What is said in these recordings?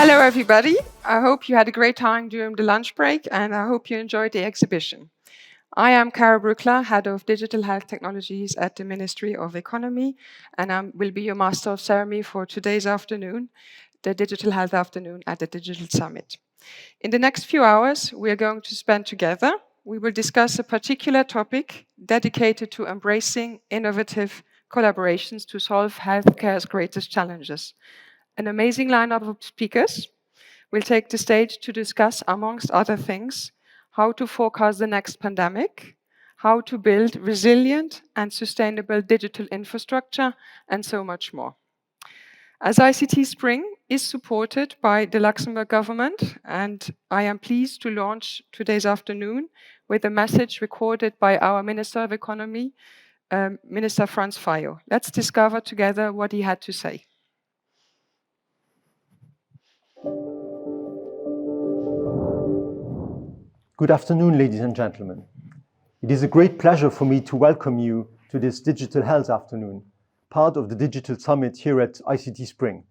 Hello, everybody. I hope you had a great time during the lunch break, and I hope you enjoyed the exhibition. I am Carole Brückler, Head of Digital Health Technologies at the Ministry of Economy, and I will be your Master of Ceremony for today's afternoon, the Digital Health Afternoon at the Digital Summit. In the next few hours, we are going to spend together. We will discuss a particular topic dedicated to embracing innovative collaborations to solve healthcare's greatest challenges. An amazing lineup of speakers will take the stage to discuss, amongst other things, how to forecast the next pandemic, how to build resilient and sustainable digital infrastructure, and so much more. As ICT Spring is supported by the Luxembourg government, and I am pleased to launch today's afternoon with a message recorded by our Minister of Economy, Minister Franz Fayot. Let's discover together what he had to say. Good afternoon, ladies and gentlemen. It is a great pleasure for me to welcome you to this Digital Health Afternoon, part of the Digital Summit here at ICT Spring.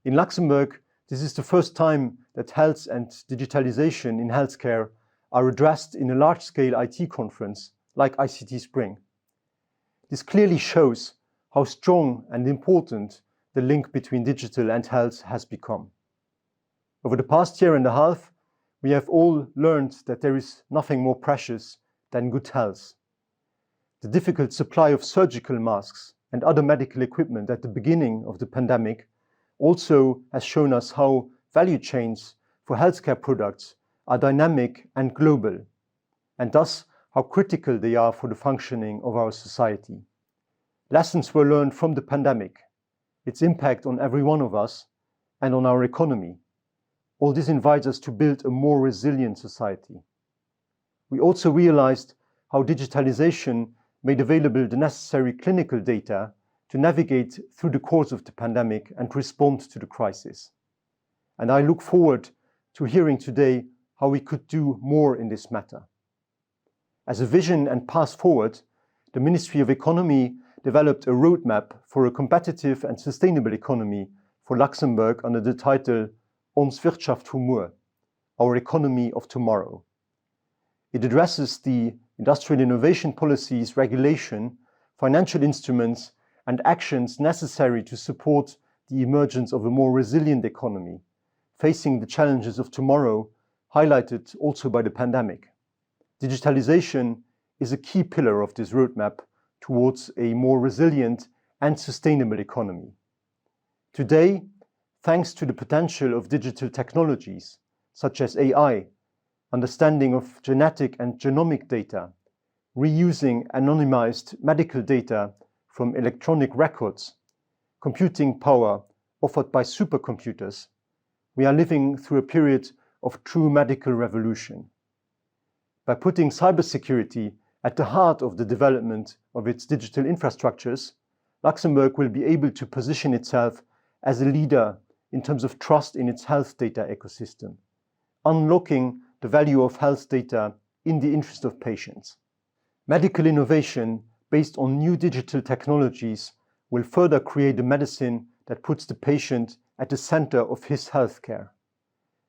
In Luxembourg, this is the first time that health and digitalization in healthcare are addressed in a large-scale IT conference like ICT Spring. This clearly shows how strong and important the link between digital and health has become. Over the past year and a half, we have all learned that there is nothing more precious than good health. The difficult supply of surgical masks and other medical equipment at the beginning of the pandemic also has shown us how value chains for healthcare products are dynamic and global, and thus how critical they are for the functioning of our society. Lessons were learned from the pandemic, its impact on every one of us and on our economy. All this invites us to build a more resilient society. We also realized how digitalization made available the necessary clinical data to navigate through the course of the pandemic and respond to the crisis. And I look forward to hearing today how we could do more in this matter. As a vision and path forward, the Ministry of Economy developed a roadmap for a competitive and sustainable economy for Luxembourg under the title Ons Wirtschaft voor morgen, our economy of tomorrow. It addresses the industrial innovation policies, regulation, financial instruments, and actions necessary to support the emergence of a more resilient economy, facing the challenges of tomorrow, highlighted also by the pandemic. Digitalization is a key pillar of this roadmap towards a more resilient and sustainable economy. Today, thanks to the potential of digital technologies, such as AI, understanding of genetic and genomic data, reusing anonymized medical data from electronic records, computing power offered by supercomputers, we are living through a period of true medical revolution. By putting cybersecurity at the heart of the development of its digital infrastructures, Luxembourg will be able to position itself as a leader in terms of trust in its health data ecosystem, unlocking the value of health data in the interest of patients. Medical innovation based on new digital technologies will further create a medicine that puts the patient at the center of his healthcare.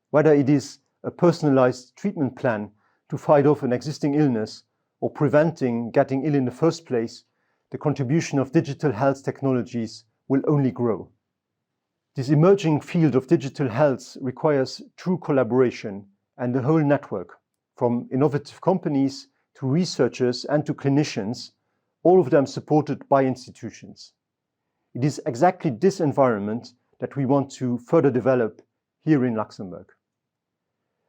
Whether it is a personalized treatment plan to fight off an existing illness or preventing getting ill in the first place, the contribution of digital health technologies will only grow. This emerging field of digital health requires true collaboration and the whole network, from innovative companies to researchers and to clinicians, all of them supported by institutions. It is exactly this environment that we want to further develop here in Luxembourg.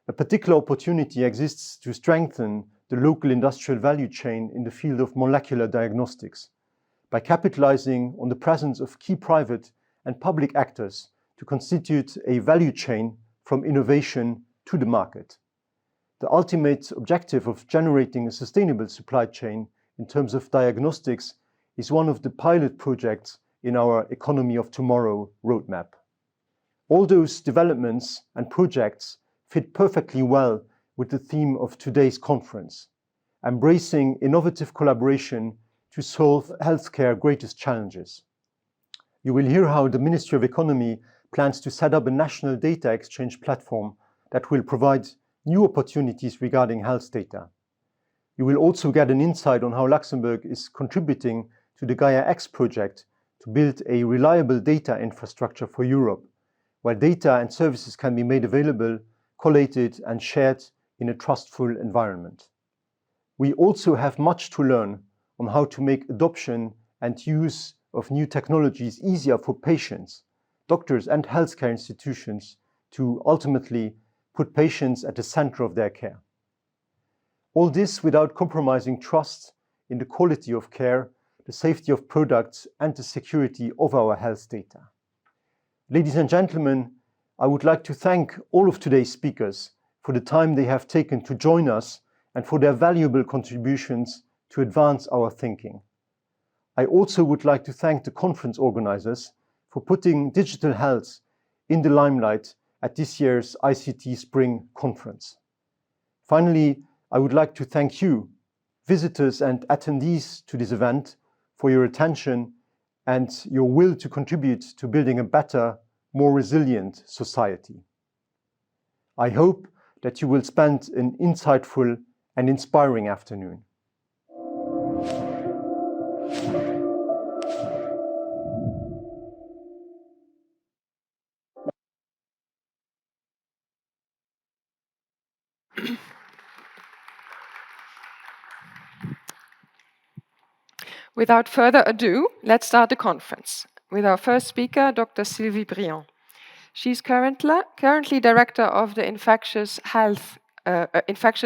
A particular opportunity exists to strengthen the local industrial value chain in the field of molecular diagnostics by capitalizing on the presence of key private and public actors to constitute a value chain from innovation to the market. The ultimate objective of generating a sustainable supply chain in terms of diagnostics is one of the pilot projects in our Economy of Tomorrow roadmap. All those developments and projects fit perfectly well with the theme of today's conference, embracing innovative collaboration to solve healthcare's greatest challenges. You will hear how the Ministry of Economy plans to set up a national data exchange platform that will provide new opportunities regarding health data. You will also get an insight on how Luxembourg is contributing to the Gaia X project to build a reliable data infrastructure for Europe, where data and services can be made available, collated and shared in a trustful environment. We also have much to learn on how to make adoption and use of new technologies easier for patients, doctors and healthcare institutions to ultimately put patients at the center of their care. All this without compromising trust in the quality of care, the safety of products, and the security of our health data. Ladies and gentlemen, I would like to thank all of today's speakers for the time they have taken to join us and for their valuable contributions to advance our thinking. I also would like to thank the conference organizers for putting digital health in the limelight at this year's ICT Spring Conference. Finally, I would like to thank you, visitors and attendees to this event, for your attention and your will to contribute to building a better, more resilient society. I hope that you will spend an insightful and inspiring afternoon. Without further ado, let's start the conference with our first speaker, Dr. Sylvie Brien. She's currently director of the Infectious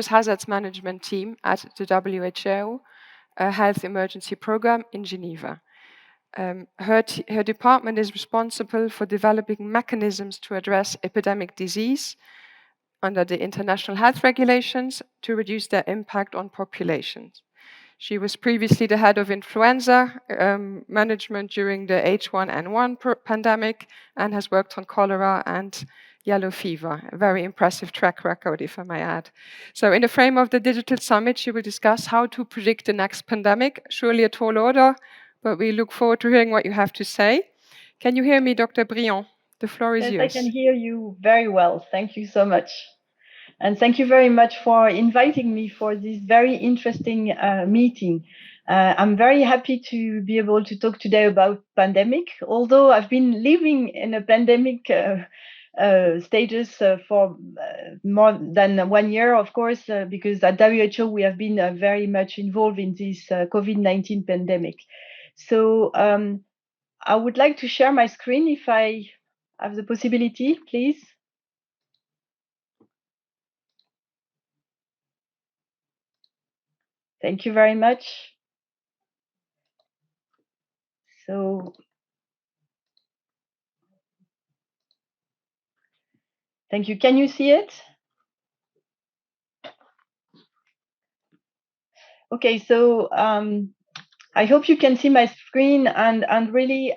Hazards Management team at the WHO Health Emergency Program in Geneva. Her department is responsible for developing mechanisms to address epidemic disease under the international health regulations to reduce their impact on populations. She was previously the head of influenza management during the H1N1 pandemic and has worked on cholera and yellow fever. A very impressive track record, if I may add. So in the frame of the Digital Summit, she will discuss how to predict the next pandemic. Surely a tall order, but we look forward to hearing what you have to say. Can you hear me, Dr. Brien? The floor is yours. Yes, I can hear you very well. Thank you so much. And thank you very much for inviting me for this very interesting meeting. I'm very happy to be able to talk today about pandemic, although I've been living in a pandemic status for more than 1 year, of course, because at WHO we have been very much involved in this COVID-19 pandemic. So I would like to share my screen if I have the possibility, please. Thank you very much. So, thank you. Can you see it? Okay, so I hope you can see my screen, and really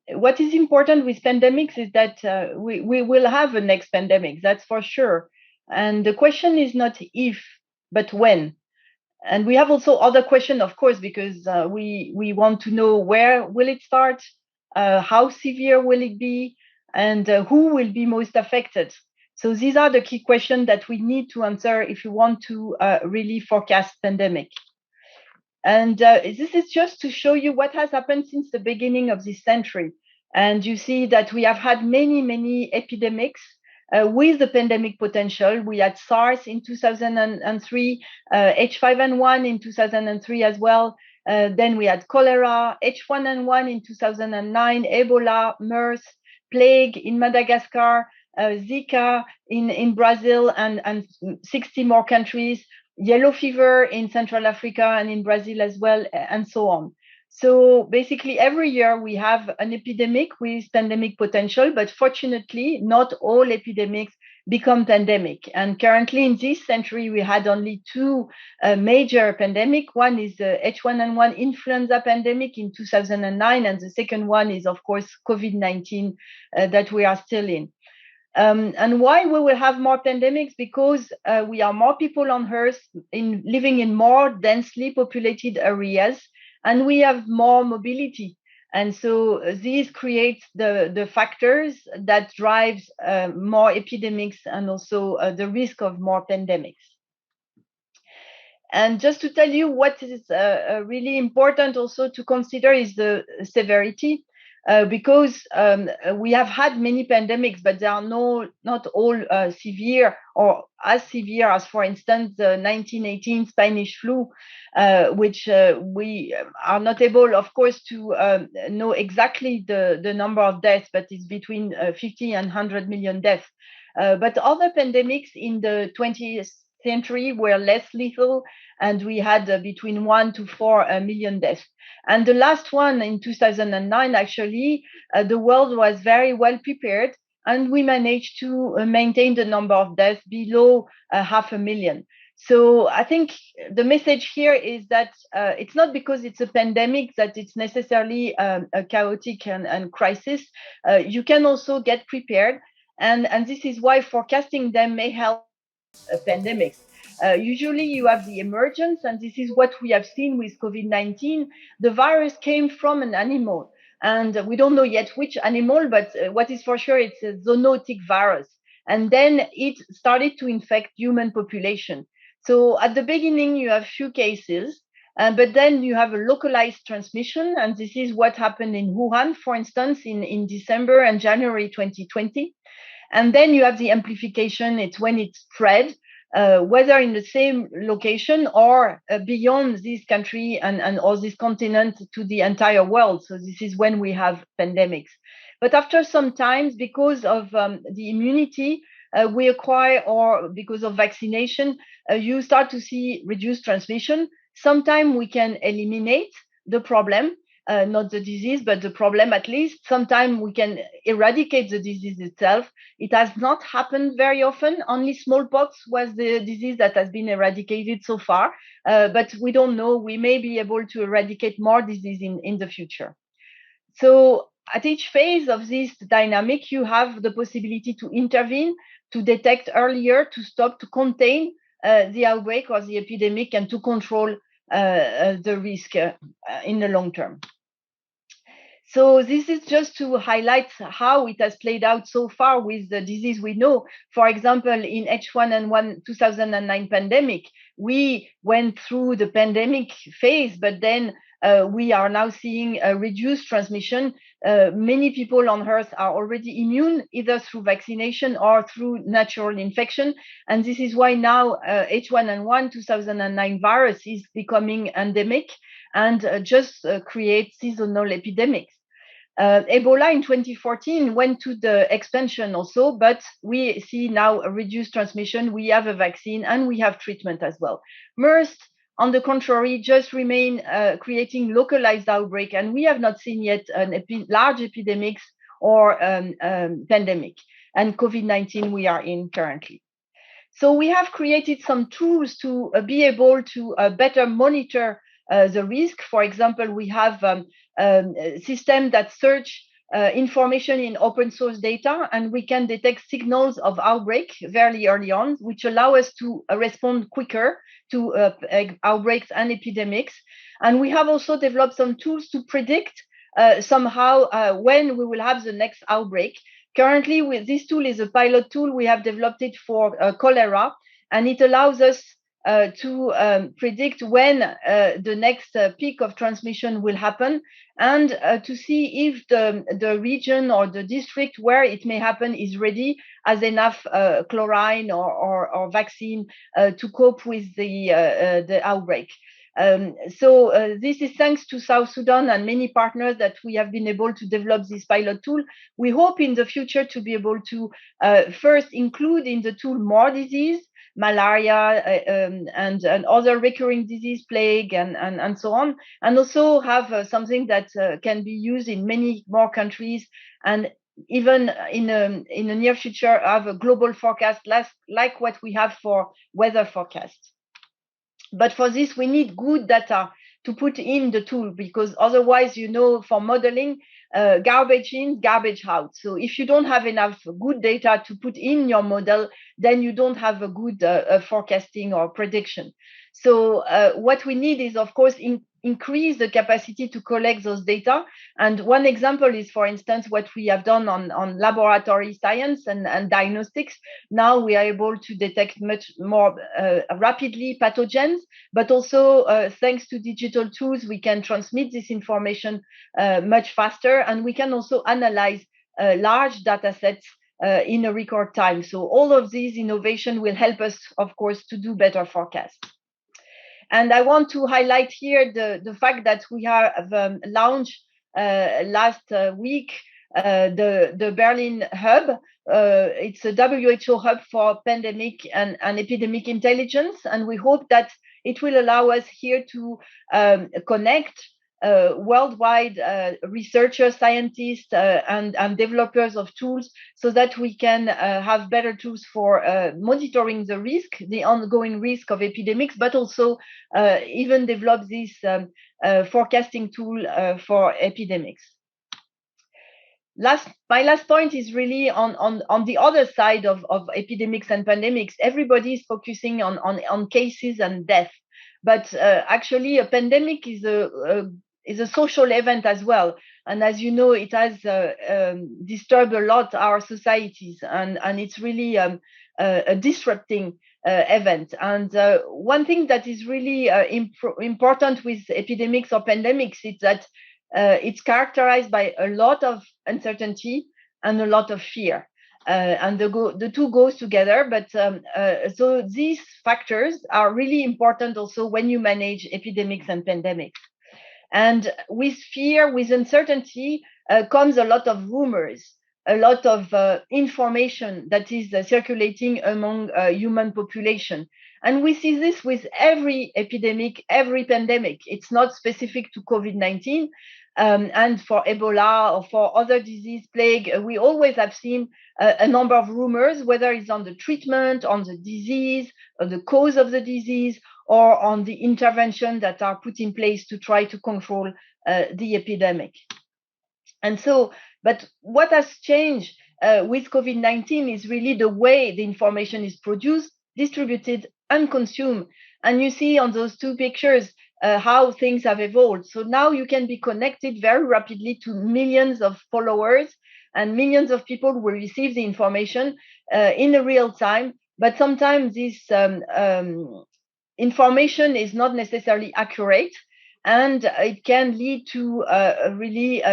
what is important with pandemics is that we will have a next pandemic, that's for sure. And the question is not if, but when. And we have also other questions, of course, because we want to know where will it start, how severe will it be, and who will be most affected. So these are the key questions that we need to answer if you want to really forecast pandemic. And this is just to show you what has happened since the beginning of this century. And you see that we have had many epidemics with the pandemic potential. We had SARS in 2003, H5N1 in 2003 as well. Then we had cholera, H1N1 in 2009, Ebola, MERS, plague in Madagascar, Zika in Brazil, and 60 more countries, yellow fever in Central Africa and in Brazil as well, and so on. So basically every year we have an epidemic with pandemic potential, but fortunately not all epidemics become pandemic. And currently in this century, we had only two major pandemic. One is the H1N1 influenza pandemic in 2009, and the second one is, of course, COVID-19 that we are still in. And why we will have more pandemics? Because we are more people on Earth living in more densely populated areas, and we have more mobility. And so these create the factors that drives more epidemics and also the risk of more pandemics. And just to tell you what is really important also to consider is the severity, because we have had many pandemics, but they are not all severe or as severe as, for instance, the 1918 Spanish flu, which we are not able, of course, to know exactly the number of deaths, but it's between 50 and 100 million deaths. But other pandemics in the 20th century were less lethal, and we had between 1 to 4 million deaths. And the last one in 2009, actually, the world was very well prepared, and we managed to maintain the number of deaths below 500,000. So I think the message here is that it's not because it's a pandemic that it's necessarily a chaotic and crisis. You can also get prepared, and this is why forecasting them may help pandemics. Usually you have the emergence, and this is what we have seen with COVID-19. The virus came from an animal, and we don't know yet which animal, but what is for sure, it's a zoonotic virus. And then it started to infect human population. So at the beginning, you have few cases, but then you have a localized transmission, and this is what happened in Wuhan, for instance, in December and January 2020. And then you have the amplification. It's when it spread, whether in the same location or beyond this country and or this continent to the entire world. So this is when we have pandemics. But after some time, because of the immunity we acquire, or because of vaccination, you start to see reduced transmission. Sometimes we can eliminate the problem, not the disease, but the problem at least. Sometimes we can eradicate the disease itself. It has not happened very often. Only smallpox was the disease that has been eradicated so far, but we don't know. We may be able to eradicate more disease in the future. So at each phase of this dynamic, you have the possibility to intervene, to detect earlier, to stop, to contain the outbreak or the epidemic, and to control the risk in the long term. So this is just to highlight how it has played out so far with the disease we know. For example, in H1N1 2009 pandemic, we went through the pandemic phase, but then we are now seeing a reduced transmission. Many people on Earth are already immune, either through vaccination or through natural infection. And this is why now H1N1 2009 virus is becoming endemic and just creates seasonal epidemics. Ebola in 2014 went to the expansion also, but we see now a reduced transmission. We have a vaccine and we have treatment as well. MERS, on the contrary, just remain creating localized outbreak, and we have not seen yet large epidemics or pandemic. And COVID-19 we are in currently. So we have created some tools to be able to better monitor the risk. For example, we have a system that search information in open source data, and we can detect signals of outbreak very early on, which allow us to respond quicker to outbreaks and epidemics. And we have also developed some tools to predict somehow when we will have the next outbreak. Currently, with this tool is a pilot tool. We have developed it for cholera, and it allows us to predict when the next peak of transmission will happen, and to see if the region or the district where it may happen is ready, has enough chlorine or vaccine to cope with the outbreak. So this is thanks to South Sudan and many partners that we have been able to develop this pilot tool. We hope in the future to be able to first include in the tool more disease, malaria and other recurring disease, plague and so on, and also have something that can be used in many more countries, and even in the near future have a global forecast like what we have for weather forecasts. But for this, we need good data to put in the tool, because otherwise, for modeling, garbage in, garbage out. So if you don't have enough good data to put in your model, then you don't have a good forecasting or prediction. So what we need is, of course, increase the capacity to collect those data. And one example is, for instance, what we have done on laboratory science and diagnostics. Now we are able to detect much more rapidly pathogens, but also thanks to digital tools, we can transmit this information much faster, and we can also analyze large data sets in a record time. So all of these innovation will help us, of course, to do better forecasts. And I want to highlight here the fact that we have launched last week the Berlin Hub. It's a WHO hub for pandemic and epidemic intelligence. And we hope that it will allow us here to connect worldwide researchers, scientists, and developers of tools, so that we can have better tools for monitoring the risk, the ongoing risk of epidemics, but also even develop this forecasting tool for epidemics. My last point is really on the other side of epidemics and pandemics. Everybody is focusing on cases and death, but actually a pandemic is a social event as well. And as you know, it has disturbed a lot our societies, and it's really a disrupting event. And one thing that is really important with epidemics or pandemics is that it's characterized by a lot of uncertainty and a lot of fear. And the two goes together. But so these factors are really important also when you manage epidemics and pandemics. And with fear, with uncertainty, comes a lot of rumors, a lot of information that is circulating among human population. And we see this with every epidemic, every pandemic. It's not specific to COVID-19. And for Ebola or for other disease, plague, we always have seen a number of rumors, whether it's on the treatment, on the disease, or the cause of the disease, or on the intervention that are put in place to try to control the epidemic. And so, but what has changed with COVID-19 is really the way the information is produced, distributed, and consumed. And you see on those two pictures how things have evolved. So now you can be connected very rapidly to millions of followers, and millions of people will receive the information in a real time. But sometimes this information is not necessarily accurate, and it can lead to really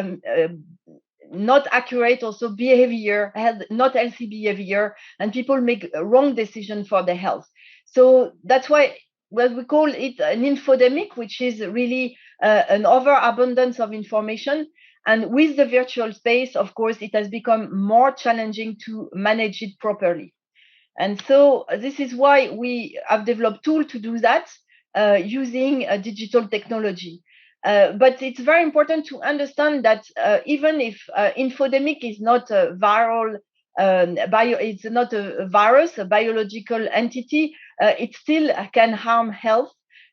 not accurate also behavior, not healthy behavior, and people make a wrong decision for their health. So that's why we call it an infodemic, which is really an overabundance of information. And with the virtual space, of course, it has become more challenging to manage it properly. And so this is why we have developed tools to do that using digital technology. But it's very important to understand that even if infodemic is not a viral, it's not a virus, a biological entity, it still can harm health.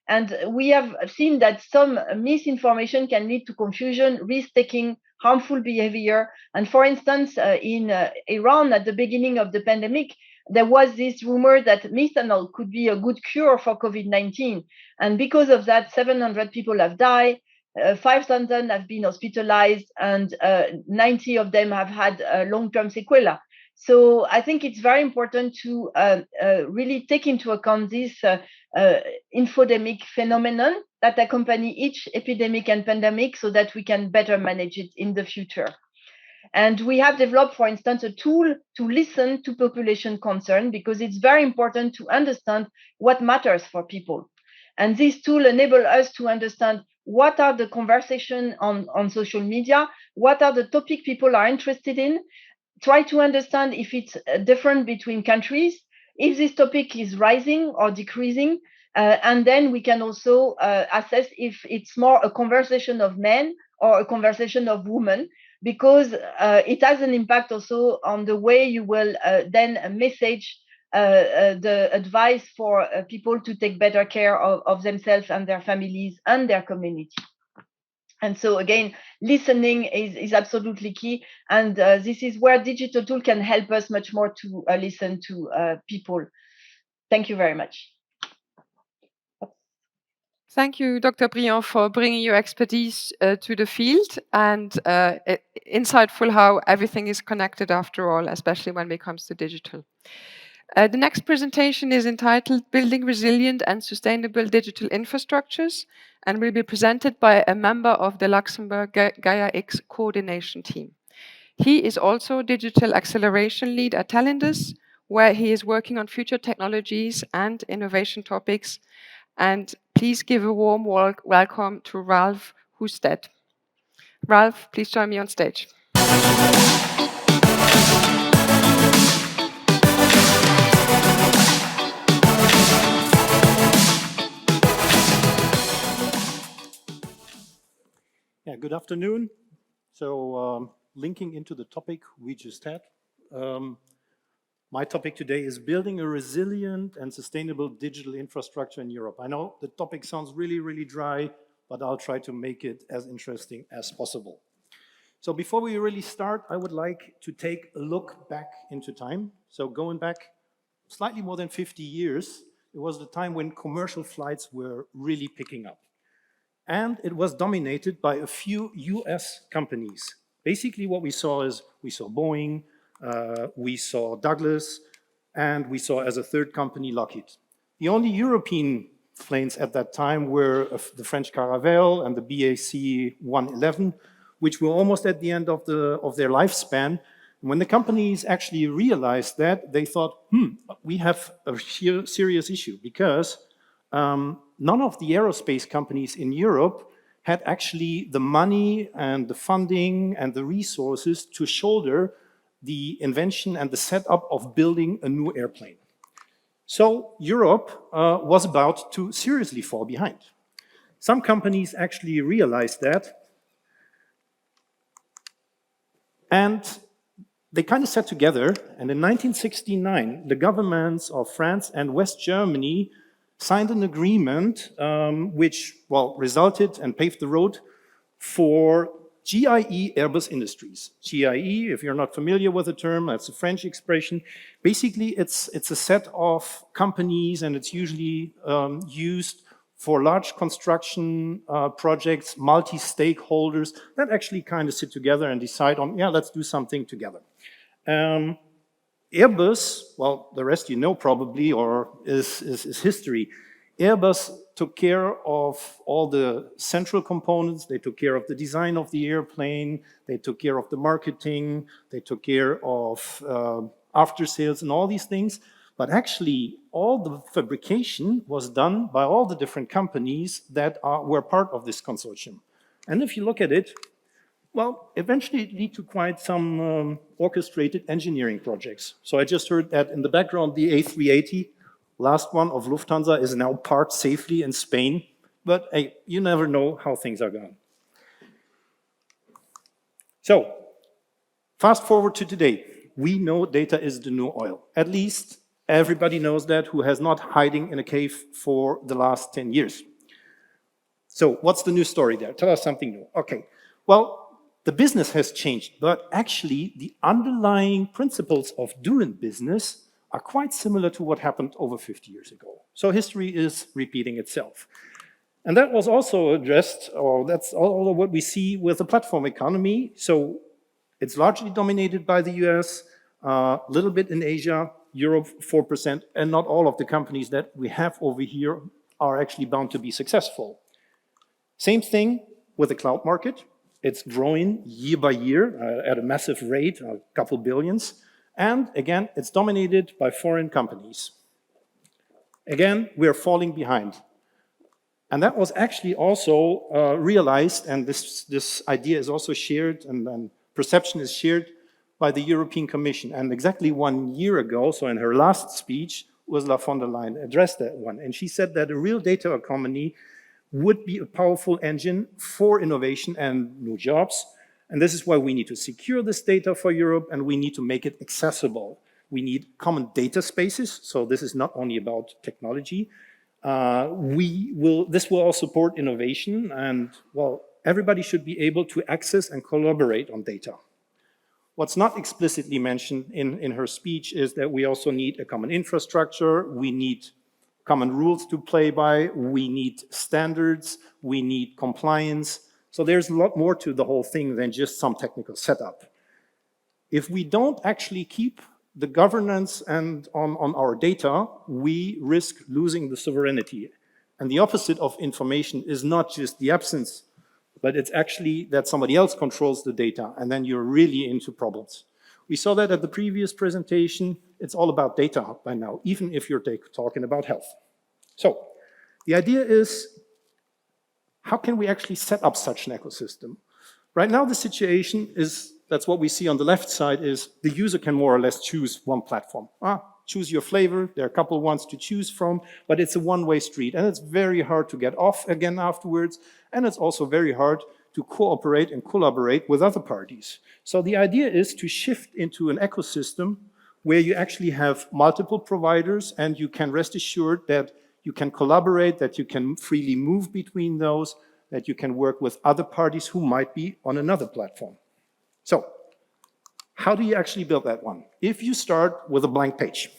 And we have seen that some misinformation can lead to confusion, risk-taking, harmful behavior. And for instance, in Iran, at the beginning of the pandemic, there was this rumor that methanol could be a good cure for COVID-19. And because of that, 700 people have died, 5,000 have been hospitalized, and 90 of them have had long-term sequelae. So I think it's very important to really take into account this infodemic phenomenon that accompany each epidemic and pandemic, so that we can better manage it in the future. And we have developed, for instance, a tool to listen to population concern, because it's very important to understand what matters for people. And this tool enables us to understand what are the conversations on social media, what are the topics people are interested in, try to understand if it's different between countries, if this topic is rising or decreasing, and then we can also assess if it's more a conversation of men or a conversation of women, because it has an impact also on the way you will then message the advice for people to take better care of themselves and their families and their community. And so again, listening is absolutely key. And this is where digital tool can help us much more to listen to people. Thank you very much. Thank you, Dr. Brien, for bringing your expertise to the field and insightful how everything is connected after all, especially when it comes to digital. The next presentation is entitled Building Resilient and Sustainable Digital Infrastructures and will be presented by a member of the Luxembourg Gaia-X coordination team. He is also Digital Acceleration Lead at Talindus, where he is working on future technologies and innovation topics. And please give a warm welcome to Ralf Hustadt. Ralf, please join me on stage. Yeah, good afternoon. So linking into the topic we just had, my topic today is building a resilient and sustainable digital infrastructure in Europe. I know the topic sounds really, really dry, but I'll try to make it as interesting as possible. So before we really start, I would like to take a look back into time. So going back slightly more than 50 years, it was the time when commercial flights were really picking up. And it was dominated by a few US companies. Basically what we saw is, we saw Boeing, we saw Douglas, and we saw as a third company Lockheed. The only European planes at that time were the French Caravelle and the BAC 111, which were almost at the end of their lifespan. When the companies actually realized that, they thought, we have a serious issue, because none of the aerospace companies in Europe had actually the money and the funding and the resources to shoulder the invention and the setup of building a new airplane. So Europe was about to seriously fall behind. Some companies actually realized that, and they kind of sat together, and in 1969, the governments of France and West Germany signed an agreement which, well, resulted and paved the road for GIE Airbus Industries. GIE, if you're not familiar with the term, that's a French expression. Basically, it's a set of companies, and it's usually used for large construction projects, multi-stakeholders that actually kind of sit together and decide on, yeah, let's do something together. Airbus, well, the rest you know probably, or is history. Airbus took care of all the central components, they took care of the design of the airplane, they took care of the marketing, they took care of after sales and all these things. But actually, all the fabrication was done by all the different companies that were part of this consortium. And if you look at it, well, eventually it led to quite some orchestrated engineering projects. So I just heard that in the background, the A380, last one of Lufthansa, is now parked safely in Spain. But hey, you never know how things are going. So, fast forward to today. We know data is the new oil. At least everybody knows that who has not hiding in a cave for the last 10 years. So what's the new story there? Tell us something new. Okay, well, the business has changed, but actually the underlying principles of doing business are quite similar to what happened over 50 years ago. So history is repeating itself. And that was also addressed, or that's all what we see with the platform economy. So it's largely dominated by the US, a little bit in Asia, Europe 4%, and not all of the companies that we have over here are actually bound to be successful. Same thing with the cloud market. It's growing year by year at a massive rate, a couple billions. And again, it's dominated by foreign companies. Again, we're falling behind. And that was actually also realized, and this idea is also shared, and perception is shared by the European Commission. And exactly 1 year ago, so in her last speech, Ursula von der Leyen addressed that one. And she said that a real data economy would be a powerful engine for innovation and new jobs. And this is why we need to secure this data for Europe, and we need to make it accessible. We need common data spaces, so this is not only about technology. This will all support innovation, and well, everybody should be able to access and collaborate on data. What's not explicitly mentioned in her speech is that we also need a common infrastructure, we need common rules to play by, we need standards, we need compliance. So there's a lot more to the whole thing than just some technical setup. If we don't actually keep the governance and on our data, we risk losing the sovereignty. And the opposite of information is not just the absence, but it's actually that somebody else controls the data, and then you're really into problems. We saw that at the previous presentation. It's all about data by now, even if you're talking about health. So the idea is, how can we actually set up such an ecosystem? Right now, the situation is, that's what we see on the left side, is the user can more or less choose one platform. Choose your flavor. There are a couple ones to choose from, but it's a one-way street, and it's very hard to get off again afterwards, and it's also very hard to cooperate and collaborate with other parties. So the idea is to shift into an ecosystem where you actually have multiple providers, and you can rest assured that you can collaborate, that you can freely move between those, that you can work with other parties who might be on another platform. So, how do you actually build that one? If you start with a blank page,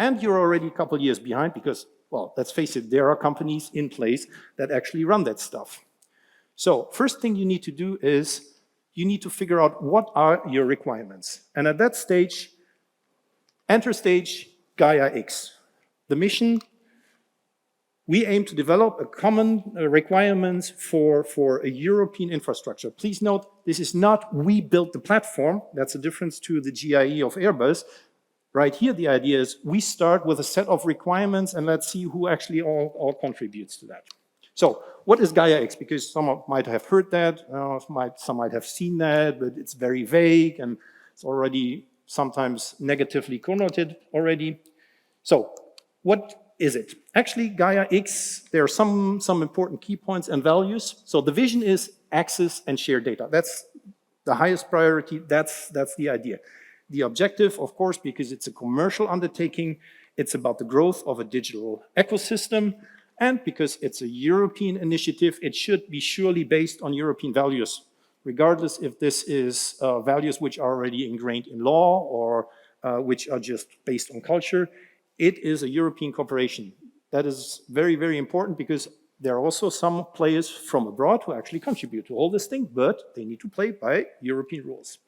and you're already a couple years behind because, well, let's face it, there are companies in place that actually run that stuff. So, first thing you need to do is you need to figure out what are your requirements. And at that stage, enter stage Gaia X. The mission, we aim to develop a common requirements for a European infrastructure. Please note, this is not we built the platform. That's a difference to the GIE of Airbus. Right here, the idea is we start with a set of requirements and let's see who actually all contributes to that. So what is Gaia X? Because some might have heard that, some might have seen that, but it's very vague and it's already sometimes negatively connoted already. So what is it? Actually, Gaia X, there are some important key points and values. So the vision is access and share data. That's the highest priority. That's the idea. The objective, of course, because it's a commercial undertaking, it's about the growth of a digital ecosystem, and because it's a European initiative, it should be surely based on European values, regardless if this is values which are already ingrained in law or which are just based on culture. It is a European cooperation. That is very, very important because there are also some players from abroad who actually contribute to all this thing, but they need to play by European rules.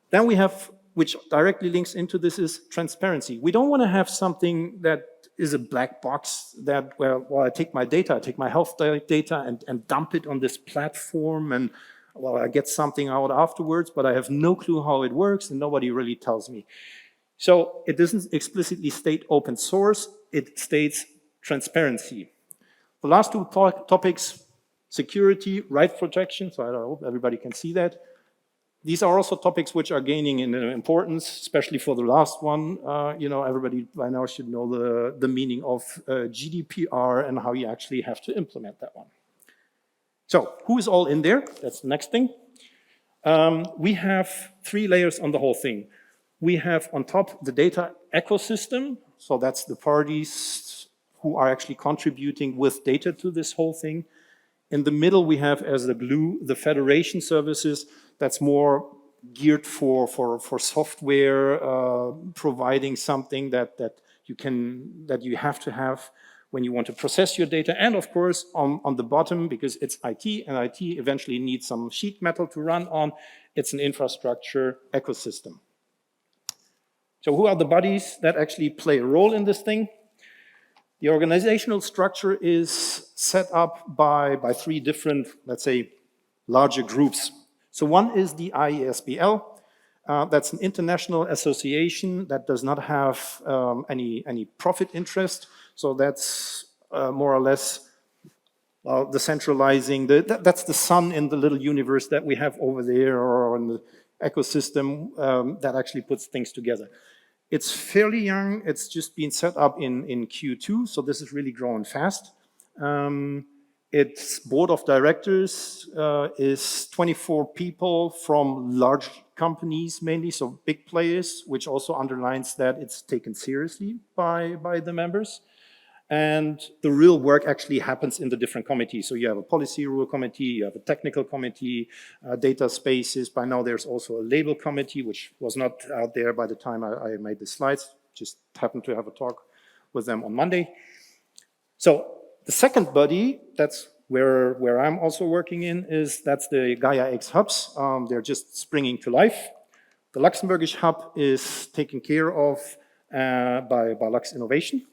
Then we have, which directly links into this, is transparency. We don't want to have something that is a black box that, well, I take my data, I take my health data and dump it on this platform and, well, I get something out afterwards, but I have no clue how it works and nobody really tells me. So it doesn't explicitly state open source, it states transparency. The last two topics, security, right protection, so I hope everybody can see that. These are also topics which are gaining in importance, especially for the last one. You know, everybody by now should know the meaning of GDPR and how you actually have to implement that one. So, who is all in there? That's the next thing. We have 3 layers on the whole thing. We have on top the data ecosystem, so that's the parties who are actually contributing with data to this whole thing. In the middle, we have as the blue, the federation services. That's more geared for software, providing something that you have to have when you want to process your data. And of course, on the bottom, because it's IT, and IT eventually needs some sheet metal to run on, it's an infrastructure ecosystem. So who are the bodies that actually play a role in this thing? The organizational structure is set up by 3 different, let's say, larger groups. So one is the IESBL. That's an international association that does not have any profit interest. So that's more or less the centralizing, that's the sun in the little universe that we have over there, or in the ecosystem that actually puts things together. It's fairly young. It's just been set up in Q2, so this is really growing fast. Its board of directors is 24 people from large companies mainly, so big players, which also underlines that it's taken seriously by the members. And the real work actually happens in the different committees. So you have a policy rule committee, you have a technical committee, data spaces. By now there's also a label committee, which was not out there by the time I made the slides. Just happened to have a talk with them on Monday. So the second body, that's where I'm also working in, that's the Gaia X hubs. They're just springing to life. The Luxembourgish hub is taken care of by Lux Innovation.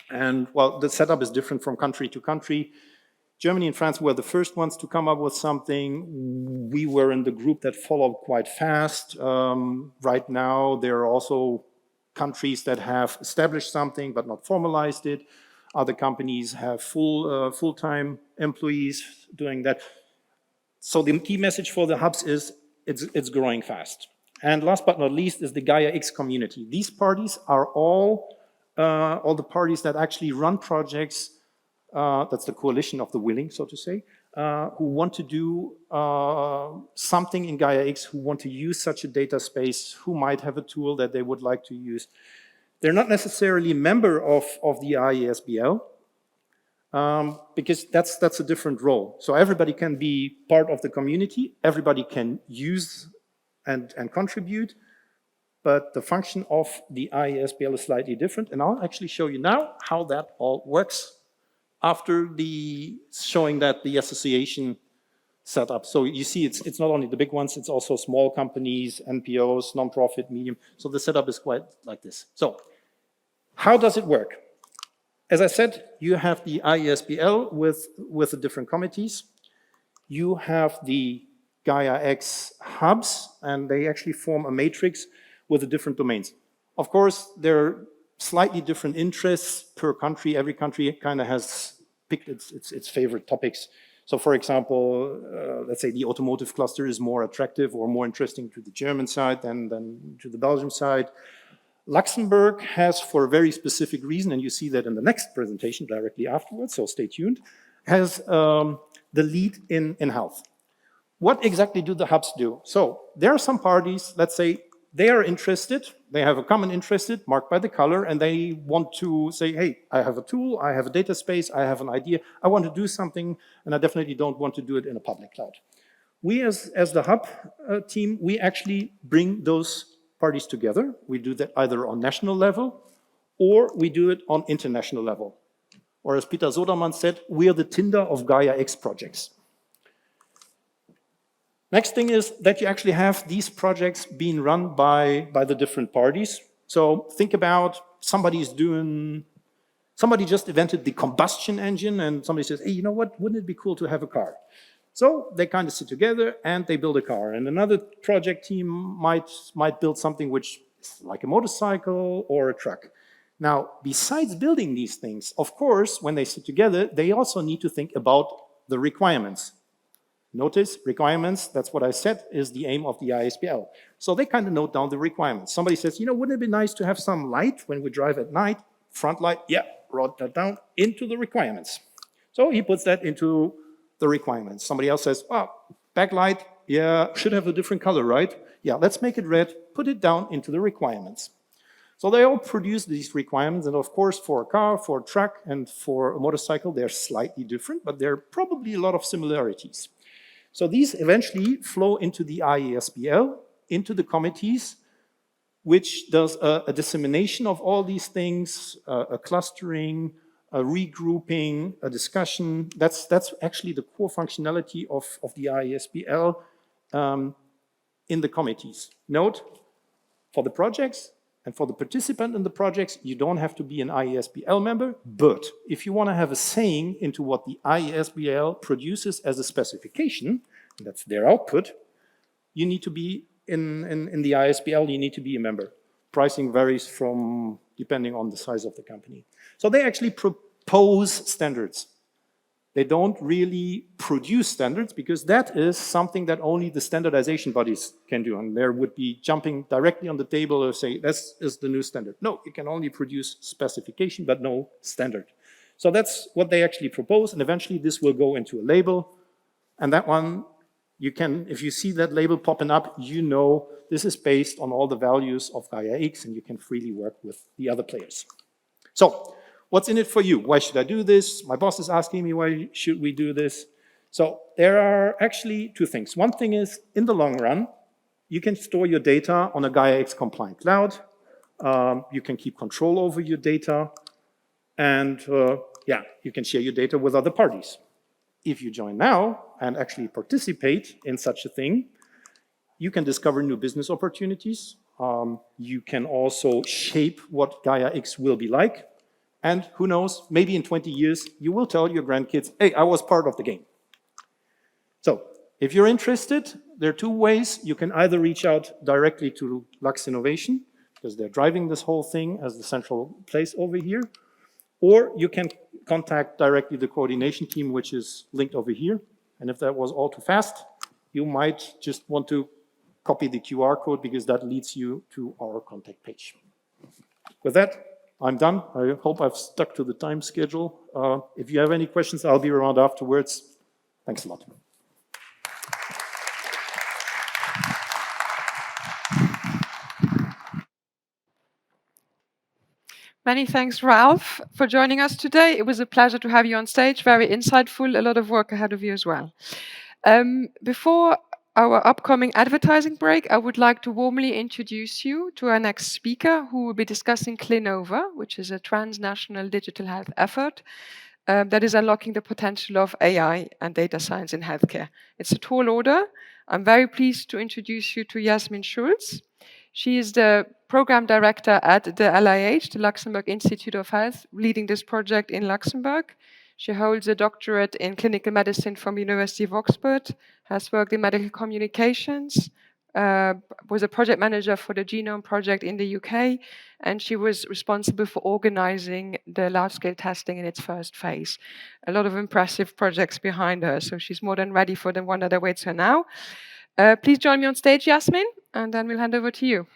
And well, the setup is different from country to country. Germany and France were the first ones to come up with something. We were in the group that followed quite fast. Right now, there are also countries that have established something but not formalized it. Other companies have full-time employees doing that. So the key message for the hubs is it's growing fast. And last but not least is the Gaia X Community. These parties are all the parties that actually run projects. That's the coalition of the willing, so to say, who want to do something in Gaia X, who want to use such a data space, who might have a tool that they would like to use. They're not necessarily a member of the IESBL, because that's a different role. So everybody can be part of the community, everybody can use and contribute, but the function of the IESBL is slightly different, and I'll actually show you now how that all works after showing that the association setup. So you see it's not only the big ones, it's also small companies, NPOs, non-profit, medium. So the setup is quite like this. So how does it work? As I said, you have the IESBL with the different committees. You have the Gaia X hubs, and they actually form a matrix with the different domains. Of course, there are slightly different interests per country. Every country kind of has picked its favorite topics. So for example, let's say the automotive cluster is more attractive or more interesting to the German side than to the Belgium side. Luxembourg has, for a very specific reason, and you see that in the next presentation directly afterwards, so stay tuned, has the lead in health. What exactly do the hubs do? So there are some parties, let's say, they are interested, they have a common interest marked by the color, and they want to say, hey, I have a tool, I have a data space, I have an idea, I want to do something, and I definitely don't want to do it in a public cloud. We as the hub team, we actually bring those parties together. We do that either on national level, or we do it on international level. Or as Peter Soderman said, we are the Tinder of Gaia X projects. Next thing is that you actually have these projects being run by the different parties. So think about somebody just invented the combustion engine, and somebody says, hey, you know what, wouldn't it be cool to have a car? So they kind of sit together and they build a car. And another project team might build something which is like a motorcycle or a truck. Now, besides building these things, of course, when they sit together, they also need to think about the requirements. Notice, requirements, that's what I said, is the aim of the ISBL. So they kind of note down the requirements. Somebody says, you know, wouldn't it be nice to have some light when we drive at night? Front light, yeah, wrote that down into the requirements. So he puts that into the requirements. Somebody else says, oh, backlight, yeah, should have a different color, right? Yeah, let's make it red, put it down into the requirements. So they all produce these requirements, and of course for a car, for a truck, and for a motorcycle, they're slightly different, but there are probably a lot of similarities. So these eventually flow into the IESBL, into the committees, which does a dissemination of all these things, a clustering, a regrouping, a discussion. That's actually the core functionality of the IESBL in the committees. Note, for the projects and for the participant in the projects, you don't have to be an IESBL member, but if you want to have a saying into what the IESBL produces as a specification, and that's their output, you need to be in the IESBL, you need to be a member. Pricing varies depending on the size of the company. So they actually propose standards. They don't really produce standards because that is something that only the standardization bodies can do. And there would be jumping directly on the table or say, this is the new standard. No, you can only produce specification, but no standard. So that's what they actually propose. And eventually this will go into a label. And that one, you can, if you see that label popping up, you know this is based on all the values of Gaia X, and you can freely work with the other players. So, what's in it for you? Why should I do this? My boss is asking me, why should we do this? So there are actually two things. One thing is, in the long run, you can store your data on a Gaia X compliant cloud. You can keep control over your data. And yeah, you can share your data with other parties. If you join now and actually participate in such a thing, you can discover new business opportunities. You can also shape what Gaia X will be like. And who knows, maybe in 20 years, you will tell your grandkids, hey, I was part of the game. So if you're interested, there are two ways. You can either reach out directly to Lux Innovation, because they're driving this whole thing as the central place over here, or you can contact directly the coordination team, which is linked over here. And if that was all too fast, you might just want to copy the QR code, because that leads you to our contact page. With that, I'm done. I hope I've stuck to the time schedule. If you have any questions, I'll be around afterwards. Thanks a lot. Many thanks, Ralf, for joining us today. It was a pleasure to have you on stage. Very insightful, a lot of work ahead of you as well. Before our upcoming advertising break, I would like to warmly introduce you to our next speaker, who will be discussing Clenova, which is a transnational digital health effort that is unlocking the potential of AI and data science in healthcare. It's a tall order. I'm very pleased to introduce you to Jasmine Schultz. She is the program director at the LIH, the Luxembourg Institute of Health, leading this project in Luxembourg. She holds a doctorate in clinical medicine from the University of Oxford, has worked in medical communications, was a project manager for the Genome Project in the UK, and she was responsible for organizing the large-scale testing in its first phase. A lot of impressive projects behind her, so she's more than ready for the one that awaits her now. Please join me on stage, Jasmine, and then we'll hand over to you.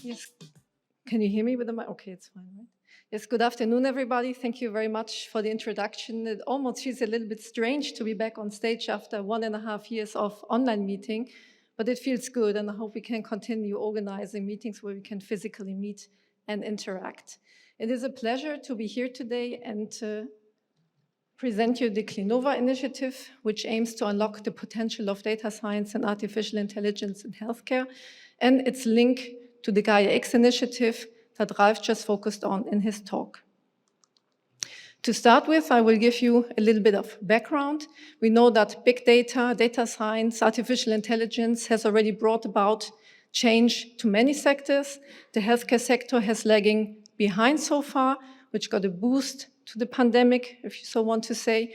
Yes, can you hear me with the mic? Okay, it's fine, right? Yes, good afternoon, everybody. Thank you very much for the introduction. It almost feels a little bit strange to be back on stage after 1.5 years of online meeting, but it feels good, and I hope we can continue organizing meetings where we can physically meet and interact. It is a pleasure to be here today and to present you the Clinova Initiative, which aims to unlock the potential of data science and artificial intelligence in healthcare, and its link to the Gaia X Initiative that Ralf just focused on in his talk. To start with, I will give you a little bit of background. We know that big data, data science, artificial intelligence has already brought about change to many sectors. The healthcare sector has lagging behind so far, which got a boost to the pandemic, if you so want to say.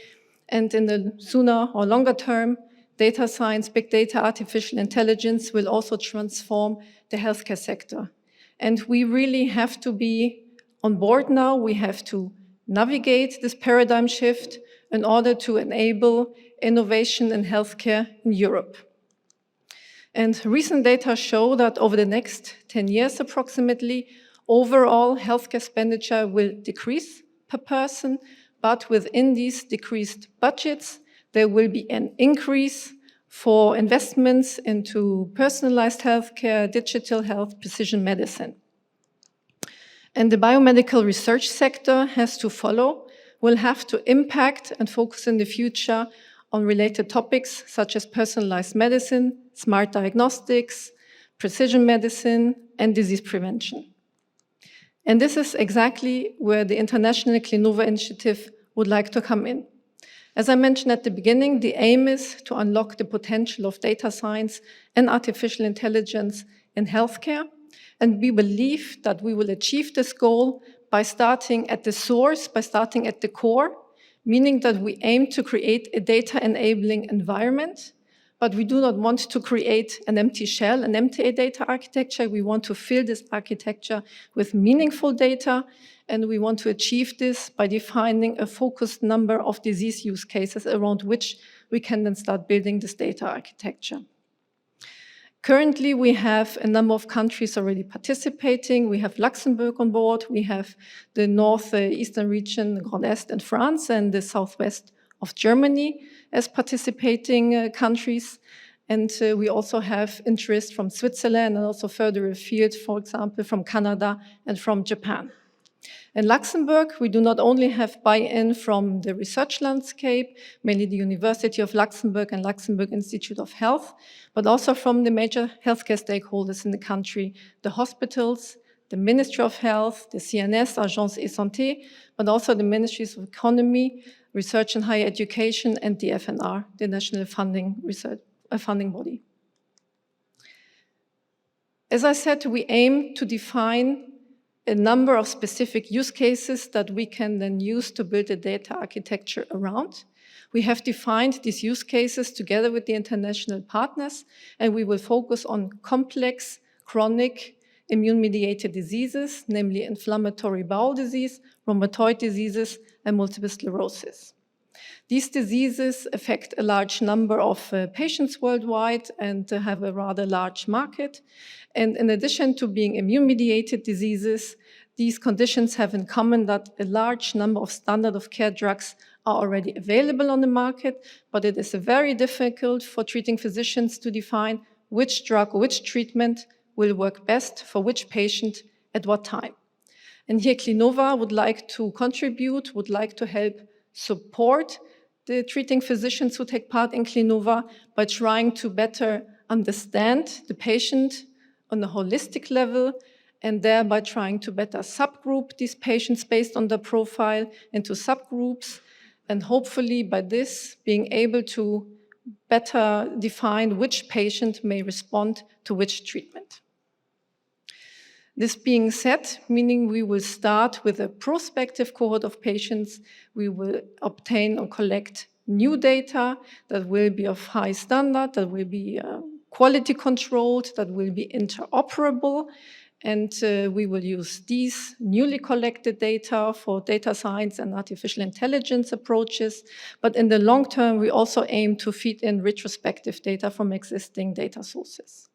And in the sooner or longer term, data science, big data, artificial intelligence will also transform the healthcare sector. And we really have to be on board now. We have to navigate this paradigm shift in order to enable innovation in healthcare in Europe. And recent data show that over the next 10 years approximately, overall healthcare expenditure will decrease per person, but within these decreased budgets, there will be an increase for investments into personalized healthcare, digital health, precision medicine. And the biomedical research sector has to follow, will have to impact and focus in the future on related topics such as personalized medicine, smart diagnostics, precision medicine, and disease prevention. And this is exactly where the International Clinova Initiative would like to come in. As I mentioned at the beginning, the aim is to unlock the potential of data science and artificial intelligence in healthcare. And we believe that we will achieve this goal by starting at the source, by starting at the core, meaning that we aim to create a data-enabling environment, but we do not want to create an empty shell, an empty data architecture. We want to fill this architecture with meaningful data, and we want to achieve this by defining a focused number of disease use cases around which we can then start building this data architecture. Currently, we have a number of countries already participating. We have Luxembourg on board. We have the northeastern region, Grand Est and France, and the southwest of Germany as participating countries. And we also have interest from Switzerland and also further afield, for example, from Canada and from Japan. In Luxembourg, we do not only have buy-in from the research landscape, mainly the University of Luxembourg and Luxembourg Institute of Health, but also from the major healthcare stakeholders in the country, the hospitals, the Ministry of Health, the CNS, Agence et Santé, but also the Ministries of Economy, Research and Higher Education, and the FNR, the National Funding Body. As I said, we aim to define a number of specific use cases that we can then use to build a data architecture around. We have defined these use cases together with the international partners, and we will focus on complex, chronic, immune-mediated diseases, namely inflammatory bowel disease, rheumatoid diseases, and multiple sclerosis. These diseases affect a large number of patients worldwide and have a rather large market. And in addition to being immune-mediated diseases, these conditions have in common that a large number of standard of care drugs are already available on the market, but it is very difficult for treating physicians to define which drug or which treatment will work best for which patient at what time. And here Clenova would like to contribute, would like to help support the treating physicians who take part in Clenova by trying to better understand the patient on a holistic level and thereby trying to better subgroup these patients based on their profile into subgroups, and hopefully by this being able to better define which patient may respond to which treatment. This being said, meaning we will start with a prospective cohort of patients, we will obtain or collect new data that will be of high standard, that will be quality controlled, that will be interoperable, and we will use these newly collected data for data science and artificial intelligence approaches. But in the long term, we also aim to feed in retrospective data from existing data sources.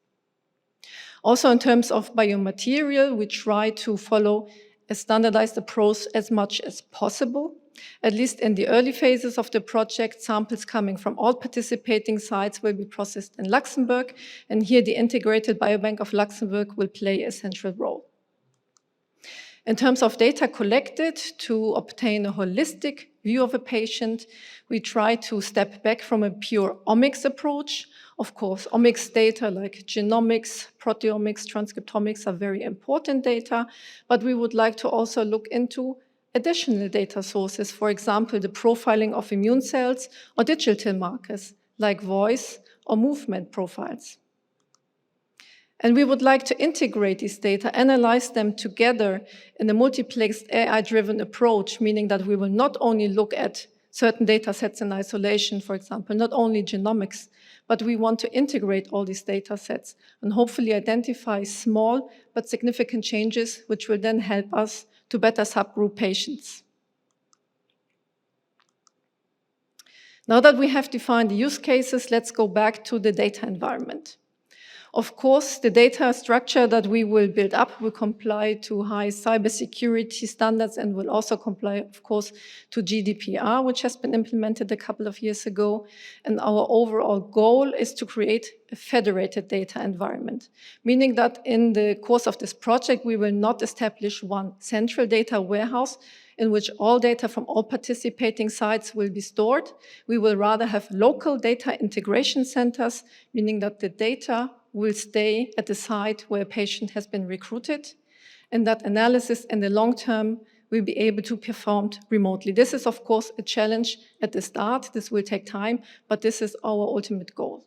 Also, in terms of biomaterial, we try to follow a standardized approach as much as possible. At least in the early phases of the project, samples coming from all participating sites will be processed in Luxembourg, and here the Integrated Biobank of Luxembourg will play a central role. In terms of data collected to obtain a holistic view of a patient, we try to step back from a pure omics approach. Of course, omics data like genomics, proteomics, transcriptomics are very important data, but we would like to also look into additional data sources, for example, the profiling of immune cells or digital markers like voice or movement profiles. And we would like to integrate these data, analyze them together in a multiplexed AI-driven approach, meaning that we will not only look at certain data sets in isolation, for example, not only genomics, but we want to integrate all these data sets and hopefully identify small but significant changes, which will then help us to better subgroup patients. Now that we have defined the use cases, let's go back to the data environment. Of course, the data structure that we will build up will comply to high cybersecurity standards and will also comply, of course, to GDPR, which has been implemented a couple of years ago. And our overall goal is to create a federated data environment, meaning that in the course of this project, we will not establish one central data warehouse in which all data from all participating sites will be stored. We will rather have local data integration centers, meaning that the data will stay at the site where a patient has been recruited, and that analysis in the long term will be able to be performed remotely. This is, of course, a challenge at the start. This will take time, but this is our ultimate goal.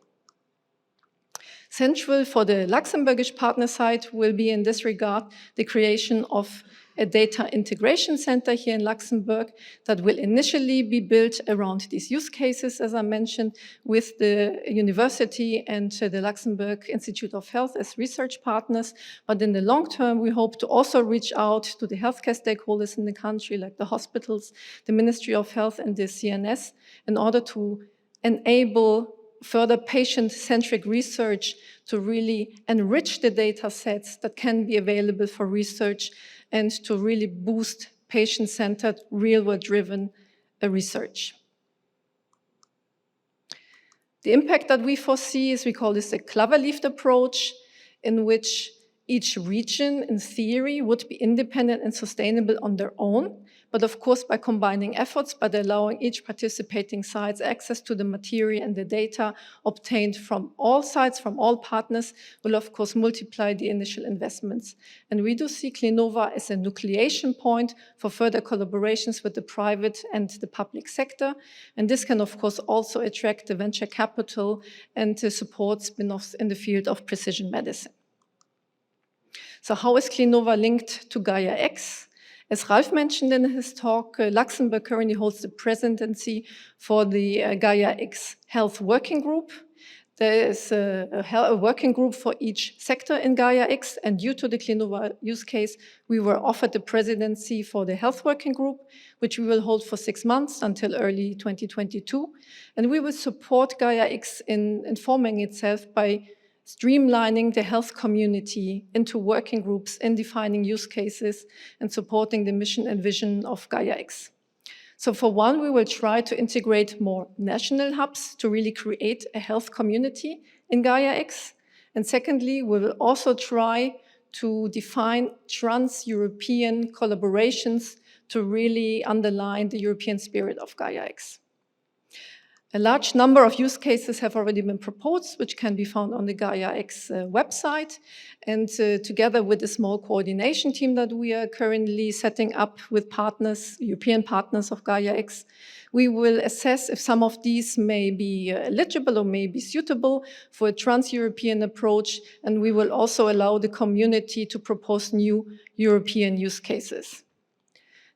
Central for the Luxembourgish partner site will be in this regard the creation of a data integration center here in Luxembourg that will initially be built around these use cases, as I mentioned, with the university and the Luxembourg Institute of Health as research partners. But in the long term, we hope to also reach out to the healthcare stakeholders in the country, like the hospitals, the Ministry of Health, and the CNS, in order to enable further patient-centric research to really enrich the data sets that can be available for research and to really boost patient-centered, real-world-driven research. The impact that we foresee is, we call this a clover-leafed approach, in which Each region, in theory, would be independent and sustainable on their own, but of course by combining efforts, by allowing each participating sites access to the material and the data obtained from all sites, from all partners, will of course multiply the initial investments. And we do see Clenova as a nucleation point for further collaborations with the private and the public sector. And this can of course also attract the venture capital and support spin-offs in the field of precision medicine. So how is Clenova linked to Gaia X? As Ralf mentioned in his talk, Luxembourg currently holds the presidency for the Gaia X Health Working Group. There is a working group for each sector in Gaia X, and due to the Clenova use case, we were offered the presidency for the Health Working Group, which we will hold for 6 months until early 2022. And we will support Gaia X in informing itself by streamlining the health community into working groups and defining use cases and supporting the mission and vision of Gaia X. So for one, we will try to integrate more national hubs to really create a health community in Gaia X. And secondly, we will also try to define trans-European collaborations to really underline the European spirit of Gaia X. A large number of use cases have already been proposed, which can be found on the Gaia X website. And together with a small coordination team that we are currently setting up with partners, European partners of Gaia X, we will assess if some of these may be eligible or may be suitable for a trans-European approach. And we will also allow the community to propose new European use cases.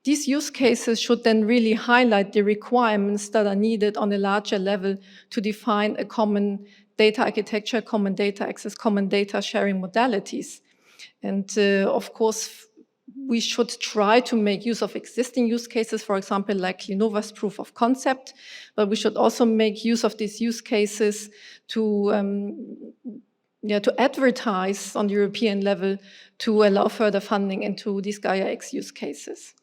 These use cases should then really highlight the requirements that are needed on a larger level to define a common data architecture, common data access, common data sharing modalities. And of course, we should try to make use of existing use cases, for example, like Clenova's proof of concept, but we should also make use of these use cases to advertise on the European level to allow further funding into these Gaia X use cases.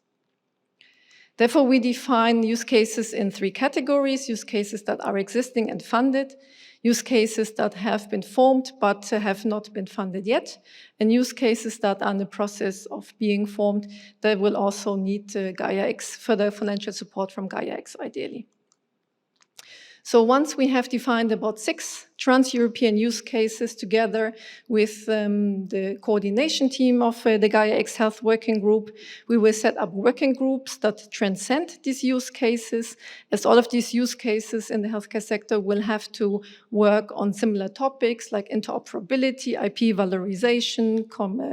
Therefore, we define use cases in 3 categories: use cases that are existing and funded, use cases that have been formed but have not been funded yet, and use cases that are in the process of being formed that will also need Gaia X, further financial support from Gaia X ideally. So once we have defined about 6 trans-European use cases together with the coordination team of the Gaia X Health Working Group, we will set up working groups that transcend these use cases, as all of these use cases in the healthcare sector will have to work on similar topics like interoperability, IP valorization,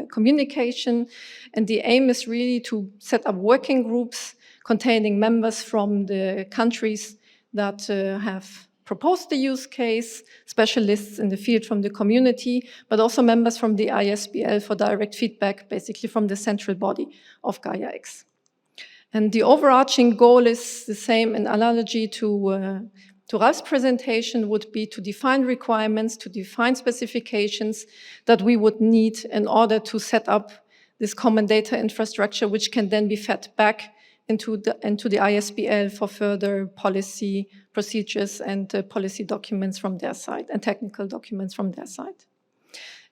communication. And the aim is really to set up working groups containing members from the countries that have proposed the use case, specialists in the field from the community, but also members from the ISBL for direct feedback, basically from the central body of Gaia X. And the overarching goal is the same in analogy to Ralf's presentation, would be to define requirements, to define specifications that we would need in order to set up this common data infrastructure, which can then be fed back into the ISBL for further policy procedures and policy documents from their side and technical documents from their side.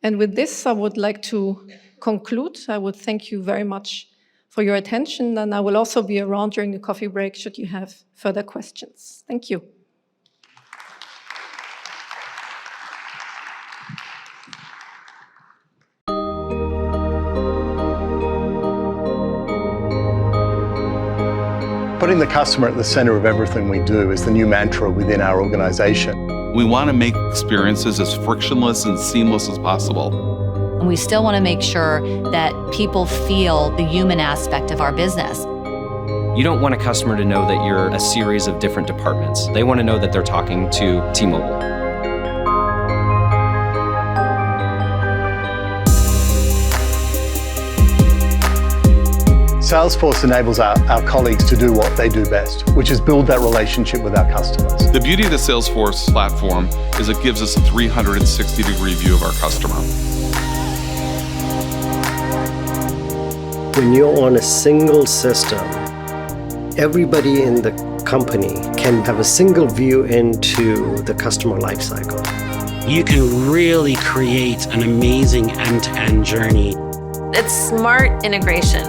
And with this, I would like to conclude. I would thank you very much for your attention, and I will also be around during the coffee break should you have further questions. Thank you. Putting the customer at the center of everything we do is the new mantra within our organization. We want to make experiences as frictionless and seamless as possible. And we still want to make sure that people feel the human aspect of our business. You don't want a customer to know that you're a series of different departments. They want to know that they're talking to T-Mobile. Salesforce enables our colleagues to do what they do best, which is build that relationship with our customers. The beauty of the Salesforce platform is it gives us a 360-degree view of our customer. When you're on a single system, everybody in the company can have a single view into the customer lifecycle. you can really create an amazing end-to-end journey. It's smart integration.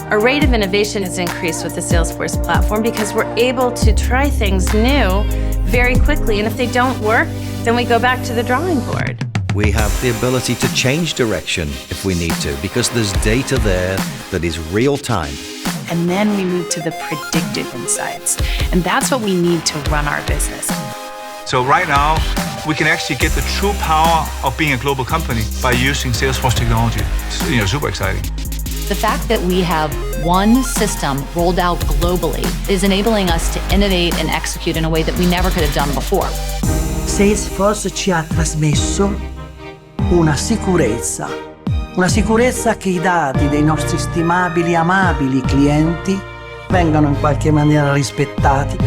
Our rate of innovation has increased with the Salesforce platform because we're able to try things new very quickly, and if they don't work, then we go back to the drawing board. We have the ability to change direction if we need to, because there's data there that is real time. And then we move to the predictive insights. And that's what we need to run our business. So right now, we can actually get the true power of being a global company by using Salesforce technology. It's, super exciting. The fact that we have one system rolled out globally is enabling us to innovate and execute in a way that we never could have done before. Salesforce ci ha trasmesso una sicurezza che i dati dei nostri stimabili, amabili clienti vengano in qualche maniera rispettati.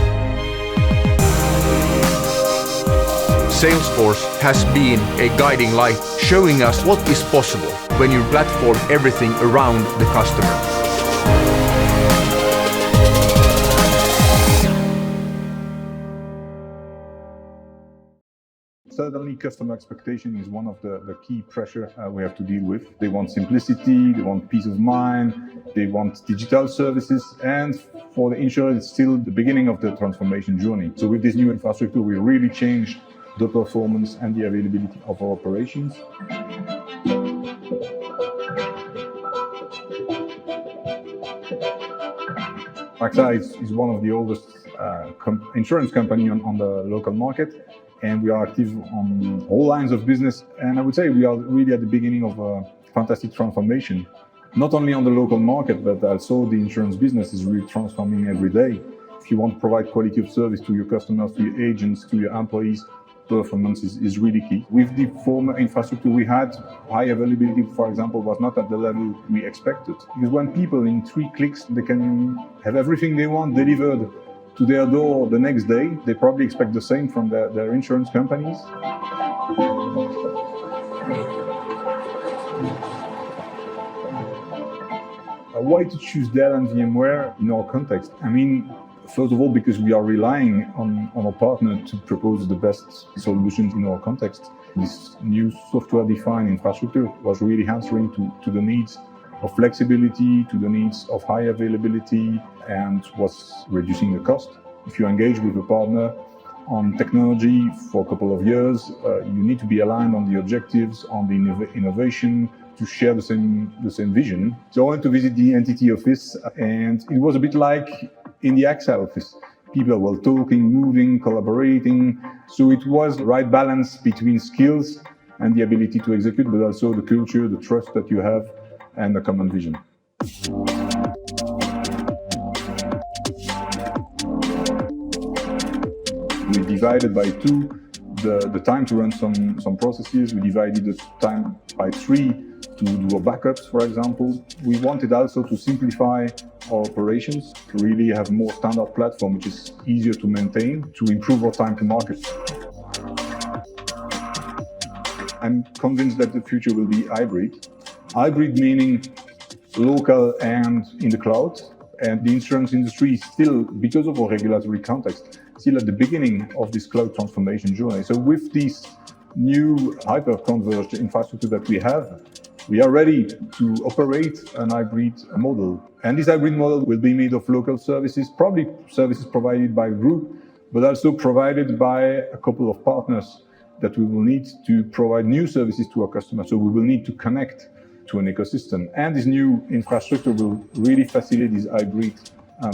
Salesforce has been a guiding light, showing us what is possible when you platform everything around the customer. Certainly, customer expectation is one of the key pressure we have to deal with. They want simplicity, they want peace of mind, they want digital services, and for the insurer, it's still the beginning of the transformation journey. So with this new infrastructure, we really change the performance and the availability of our operations. AXA is one of the oldest insurance company on the local market, and we are active on all lines of business. And I would say we are really at the beginning of a fantastic transformation, not only on the local market, but also the insurance business is really transforming every day. If you want to provide quality of service to your customers, to your agents, to your employees, performance is really key. With the former infrastructure we had, high availability, for example, was not at the level we expected. Because when people in 3 clicks, they can have everything they want delivered to their door the next day, they probably expect the same from their insurance companies. Why to choose Dell and VMware in our context? I mean, first of all, because we are relying on our partner to propose the best solutions in our context. This new software-defined infrastructure was really answering to the needs of flexibility, to the needs of high availability, and was reducing the cost. If you engage with a partner on technology for a couple of years, you need to be aligned on the objectives, on the innovation, to share the same vision. So I went to visit the entity office, and it was a bit like in the AXA office. People were talking, moving, collaborating. So it was the right balance between skills and the ability to execute, but also the culture, the trust that you have, and a common vision. We divided by 2 the time to run some processes. We divided the time by 3 to do our backups, for example. We wanted also to simplify our operations, to really have more standard platform, which is easier to maintain, to improve our time to market. I'm convinced that the future will be hybrid. Hybrid meaning local and in the cloud. And the insurance industry is still, because of our regulatory context, still at the beginning of this cloud transformation journey. So with this new hyper-converged infrastructure that we have, we are ready to operate an hybrid model. And this hybrid model will be made of local services, probably services provided by the group, but also provided by a couple of partners that we will need to provide new services to our customers. So we will need to connect to an ecosystem. And this new infrastructure will really facilitate this hybrid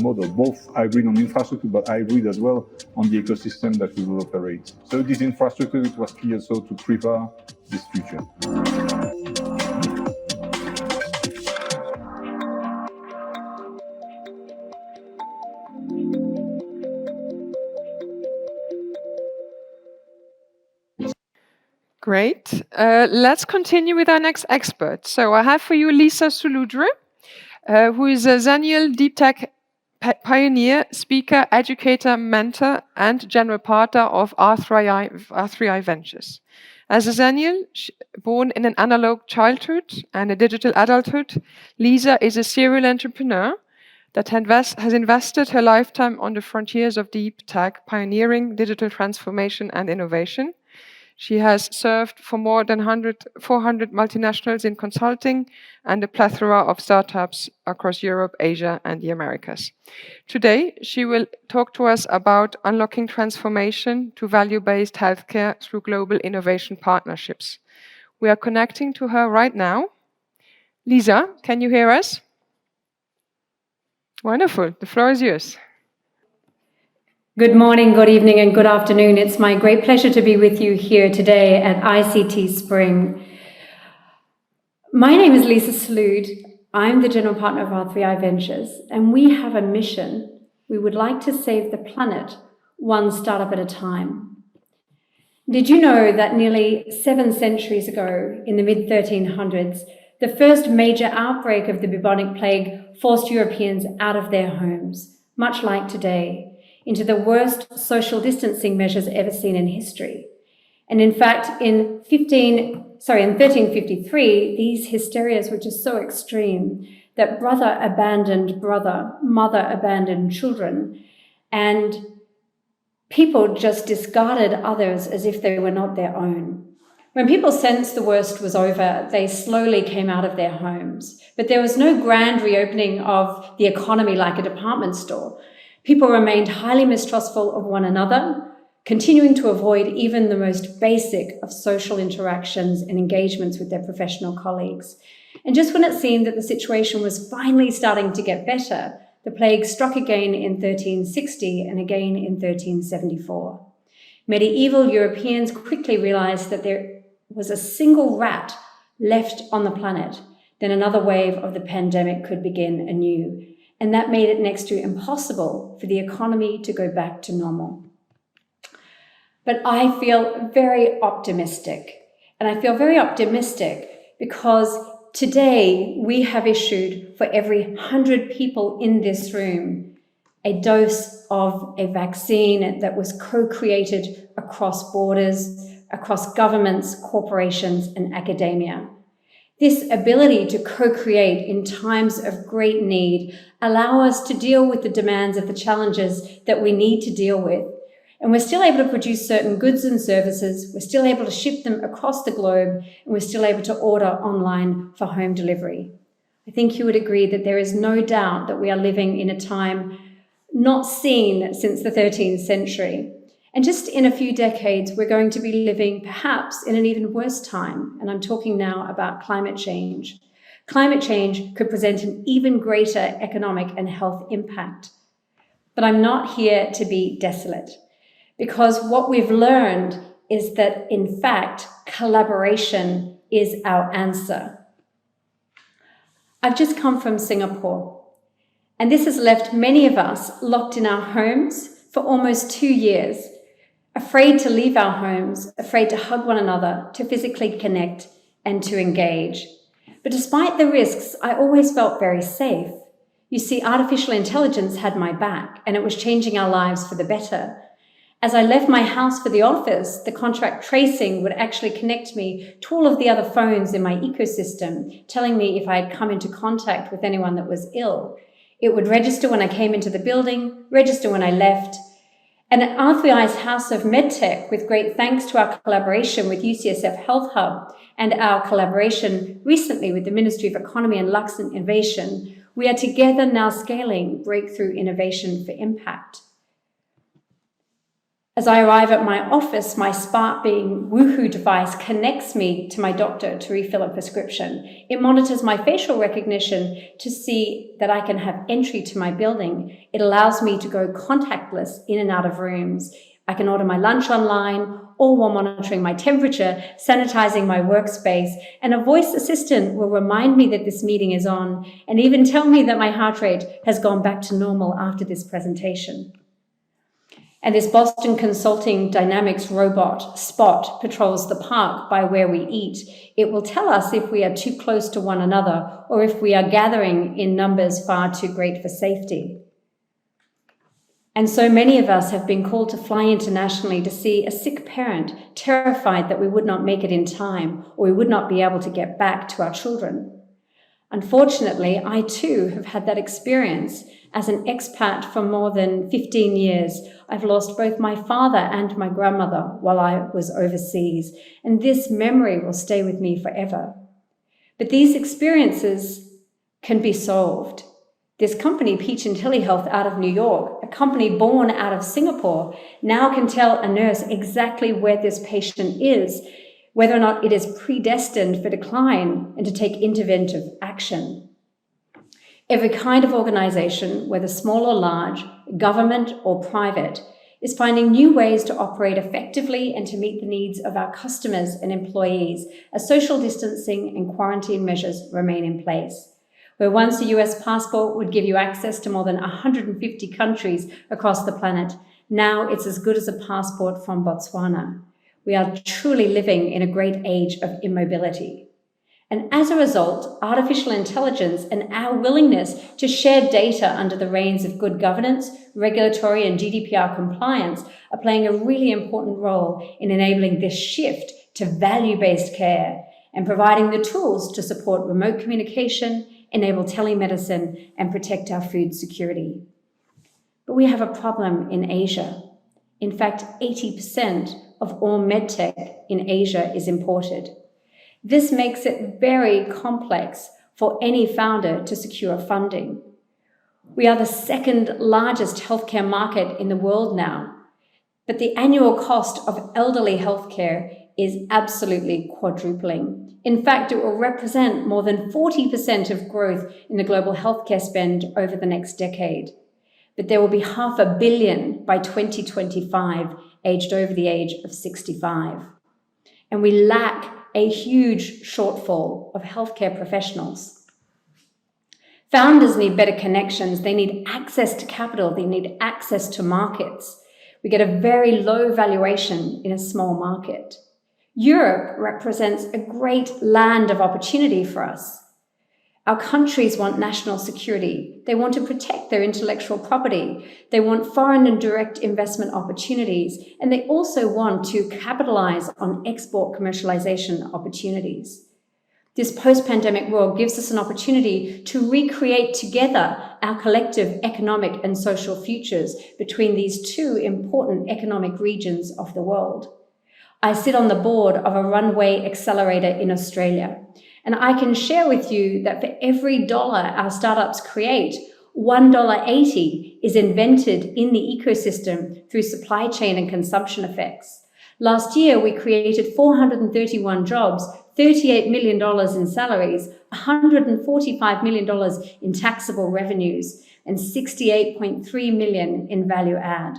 model, both hybrid on infrastructure, but hybrid as well on the ecosystem that we will operate. So this infrastructure, it was key also to prepare this future. Great. Let's continue with our next expert. So I have for you Leesa Soulodre, who is a Xennial deep tech pioneer, speaker, educator, mentor, and general partner of R3I Ventures. As a Xennial, born in an analog childhood and a digital adulthood, Leesa is a serial entrepreneur that has invested her lifetime on the frontiers of deep tech, pioneering digital transformation and innovation. She has served for more than 400 multinationals in consulting and a plethora of startups across Europe, Asia, and the Americas. Today, she will talk to us about unlocking transformation to value-based healthcare through global innovation partnerships. We are connecting to her right now. Leesa, can you hear us? Wonderful. The floor is yours. Good morning, good evening, and good afternoon. It's my great pleasure to be with you here today at ICT Spring. My name is Leesa Soulodre. I'm the general partner of R3I Ventures, and we have a mission. We would like to save the planet one startup at a time. Did you know that nearly 7 centuries ago, in the mid-1300s, the first major outbreak of the bubonic plague forced Europeans out of their homes, much like today, into the worst social distancing measures ever seen in history. And in fact, in 1353, these hysterias were just so extreme that brother abandoned brother, mother abandoned children, and people just discarded others as if they were not their own. When people sensed the worst was over, they slowly came out of their homes. But there was no grand reopening of the economy like a department store. People remained highly mistrustful of one another, continuing to avoid even the most basic of social interactions and engagements with their professional colleagues. And just when it seemed that the situation was finally starting to get better, the plague struck again in 1360 and again in 1374. Medieval Europeans quickly realized that there was a single rat left on the planet. Then another wave of the pandemic could begin anew. And that made it next to impossible for the economy to go back to normal. But I feel very optimistic. And I feel very optimistic because today we have issued for every 100 people in this room a dose of a vaccine that was co-created across borders, across governments, corporations, and academia. This ability to co-create in times of great need allow us to deal with the demands of the challenges that we need to deal with. And we're still able to produce certain goods and services, we're still able to ship them across the globe, and we're still able to order online for home delivery. I think you would agree that there is no doubt that we are living in a time not seen since the 13th century. And just in a few decades, we're going to be living perhaps in an even worse time. And I'm talking now about climate change. Climate change could present an even greater economic and health impact. But I'm not here to be desolate, because what we've learned is that, in fact, collaboration is our answer. I've just come from Singapore, and this has left many of us locked in our homes for almost 2 years, afraid to leave our homes, afraid to hug one another, to physically connect and to engage. But despite the risks, I always felt very safe. You see, artificial intelligence had my back, and it was changing our lives for the better. As I left my house for the office, the contract tracing would actually connect me to all of the other phones in my ecosystem, telling me if I had come into contact with anyone that was ill. It would register when I came into the building, register when I left. And at R3I's House of MedTech, with great thanks to our collaboration with UCSF Health Hub and our collaboration recently with the Ministry of Economy and Luxembourg Innovation, we are together now scaling breakthrough innovation for impact. As I arrive at my office, my Spark Beam Woohoo device connects me to my doctor to refill a prescription. It monitors my facial recognition to see that I can have entry to my building. It allows me to go contactless in and out of rooms. I can order my lunch online, all while monitoring my temperature, sanitizing my workspace, and a voice assistant will remind me that this meeting is on, and even tell me that my heart rate has gone back to normal after this presentation. And this Boston Consulting Dynamics robot, Spot, patrols the park by where we eat. It will tell us if we are too close to one another or if we are gathering in numbers far too great for safety. And so many of us have been called to fly internationally to see a sick parent, terrified that we would not make it in time or we would not be able to get back to our children. Unfortunately, I too have had that experience. As an expat for more than 15 years, I've lost both my father and my grandmother while I was overseas, and this memory will stay with me forever. But these experiences can be solved. This company, Peach and Telehealth out of New York, a company born out of Singapore, now can tell a nurse exactly where this patient is, whether or not it is predestined for decline, and to take interventive action. Every kind of organization, whether small or large, government or private, is finding new ways to operate effectively and to meet the needs of our customers and employees as social distancing and quarantine measures remain in place. Where once a US passport would give you access to more than 150 countries across the planet, now it's as good as a passport from Botswana. We are truly living in a great age of immobility. And as a result, artificial intelligence and our willingness to share data under the reins of good governance, regulatory and GDPR compliance are playing a really important role in enabling this shift to value-based care and providing the tools to support remote communication, enable telemedicine, and protect our food security. But we have a problem in Asia. In fact, 80% of all medtech in Asia is imported. This makes it very complex for any founder to secure funding. We are the second largest healthcare market in the world now, but the annual cost of elderly healthcare is absolutely quadrupling. In fact, it will represent more than 40% of growth in the global healthcare spend over the next decade. But there will be 500 million by 2025 aged over the age of 65. And we lack a huge shortfall of healthcare professionals. Founders need better connections. They need access to capital. They need access to markets. We get a very low valuation in a small market. Europe represents a great land of opportunity for us. Our countries want national security. They want to protect their intellectual property. They want foreign and direct investment opportunities. And they also want to capitalize on export commercialization opportunities. This post-pandemic world gives us an opportunity to recreate together our collective economic and social futures between these two important economic regions of the world. I sit on the board of a runway accelerator in Australia. And I can share with you that for every dollar our startups create, $1.80 is invented in the ecosystem through supply chain and consumption effects. Last year, we created 431 jobs, $38 million in salaries, $145 million in taxable revenues, and $68.3 million in value add.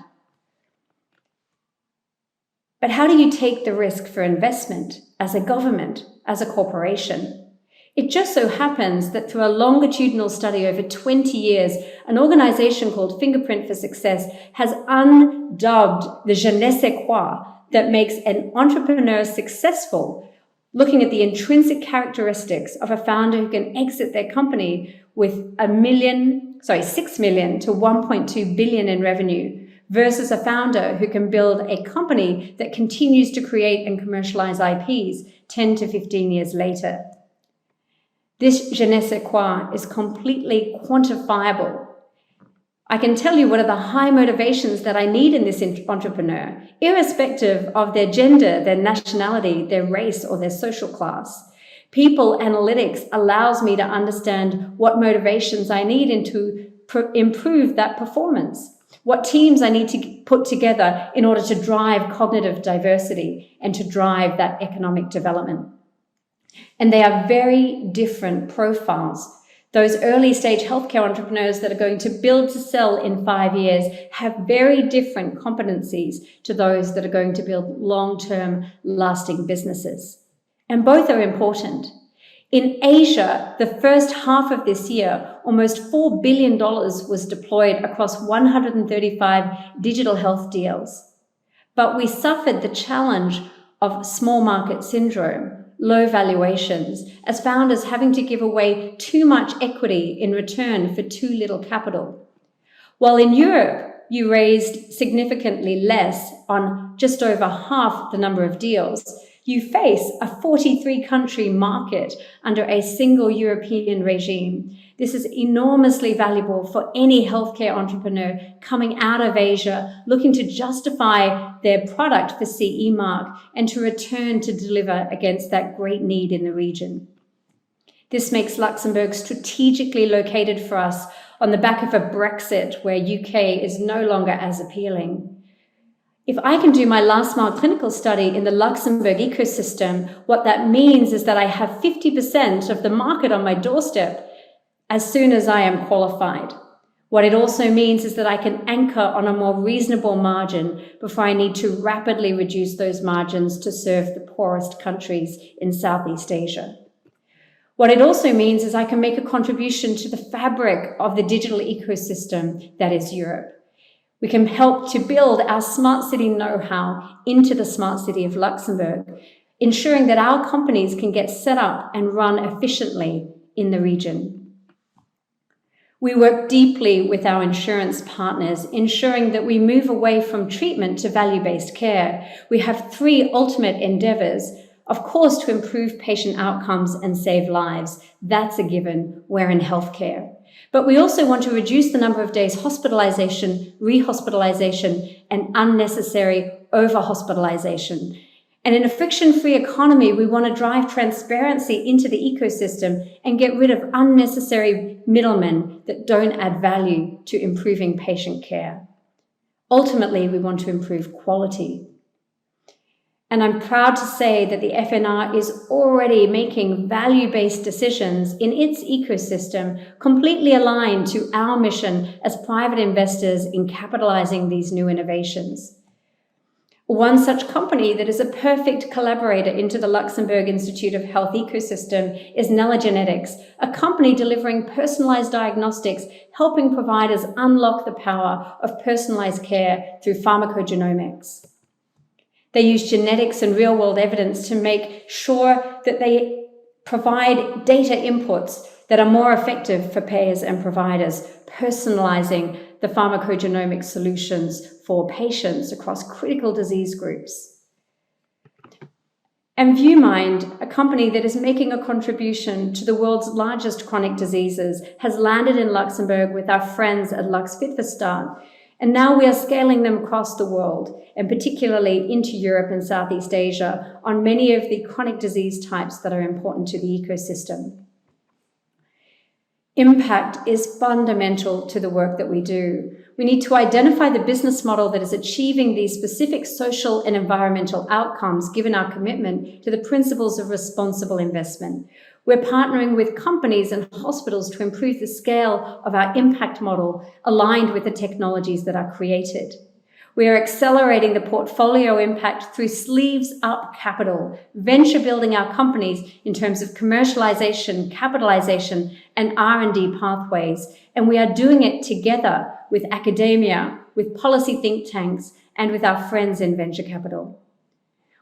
But how do you take the risk for investment as a government, as a corporation? It just so happens that through a longitudinal study over 20 years, an organization called Fingerprint for Success has undubbed the je ne sais quoi that makes an entrepreneur successful, looking at the intrinsic characteristics of a founder who can exit their company with $6 million to $1.2 billion in revenue, versus a founder who can build a company that continues to create and commercialize IPs 10 to 15 years later. This je ne sais quoi is completely quantifiable. I can tell you what are the high motivations that I need in this entrepreneur, irrespective of their gender, their nationality, their race, or their social class. People analytics allows me to understand what motivations I need and to improve that performance. What teams I need to put together in order to drive cognitive diversity and to drive that economic development. And they are very different profiles. Those early stage healthcare entrepreneurs that are going to build to sell in 5 years have very different competencies to those that are going to build long-term lasting businesses. And both are important. In Asia, the first half of this year, almost $4 billion was deployed across 135 digital health deals. But we suffered the challenge of small market syndrome, low valuations, as founders having to give away too much equity in return for too little capital. While in Europe, you raised significantly less on just over half the number of deals, You face a 43-country market under a single European regime. This is enormously valuable for any healthcare entrepreneur coming out of Asia, looking to justify their product for CE mark and to return to deliver against that great need in the region. This makes Luxembourg strategically located for us on the back of a Brexit where UK is no longer as appealing. If I can do my last mile clinical study in the Luxembourg ecosystem, what that means is that I have 50% of the market on my doorstep as soon as I am qualified. What it also means is that I can anchor on a more reasonable margin before I need to rapidly reduce those margins to serve the poorest countries in Southeast Asia. What it also means is I can make a contribution to the fabric of the digital ecosystem that is Europe. We can help to build our smart city know-how into the smart city of Luxembourg, ensuring that our companies can get set up and run efficiently in the region. We work deeply with our insurance partners, ensuring that we move away from treatment to value-based care. We have 3 ultimate endeavors. Of course, to improve patient outcomes and save lives. That's a given. We're in healthcare. But we also want to reduce the number of days hospitalization, rehospitalization, and unnecessary over-hospitalization. And in a friction-free economy, we want to drive transparency into the ecosystem and get rid of unnecessary middlemen that don't add value to improving patient care. Ultimately, we want to improve quality. And I'm proud to say that the FNR is already making value-based decisions in its ecosystem, completely aligned to our mission as private investors in capitalizing these new innovations. One such company that is a perfect collaborator into the Luxembourg Institute of Health ecosystem is Genetics, a company delivering personalized diagnostics, helping providers unlock the power of personalized care through pharmacogenomics. They use genetics and real-world evidence to make sure that they provide data inputs that are more effective for payers and providers, personalizing the pharmacogenomic solutions for patients across critical disease groups. And ViewMind, a company that is making a contribution to the world's largest chronic diseases, has landed in Luxembourg with our friends at Lux Fit for Start. And now we are scaling them across the world, and particularly into Europe and Southeast Asia, on many of the chronic disease types that are important to the ecosystem. Impact is fundamental to the work that we do. We need to identify the business model that is achieving these specific social and environmental outcomes, given our commitment to the principles of responsible investment. We're partnering with companies and hospitals to improve the scale of our impact model aligned with the technologies that are created. We are accelerating the portfolio impact through sleeves up capital, venture building our companies in terms of commercialization, capitalization, and R&D pathways. And we are doing it together with academia, with policy think tanks, and with our friends in venture capital.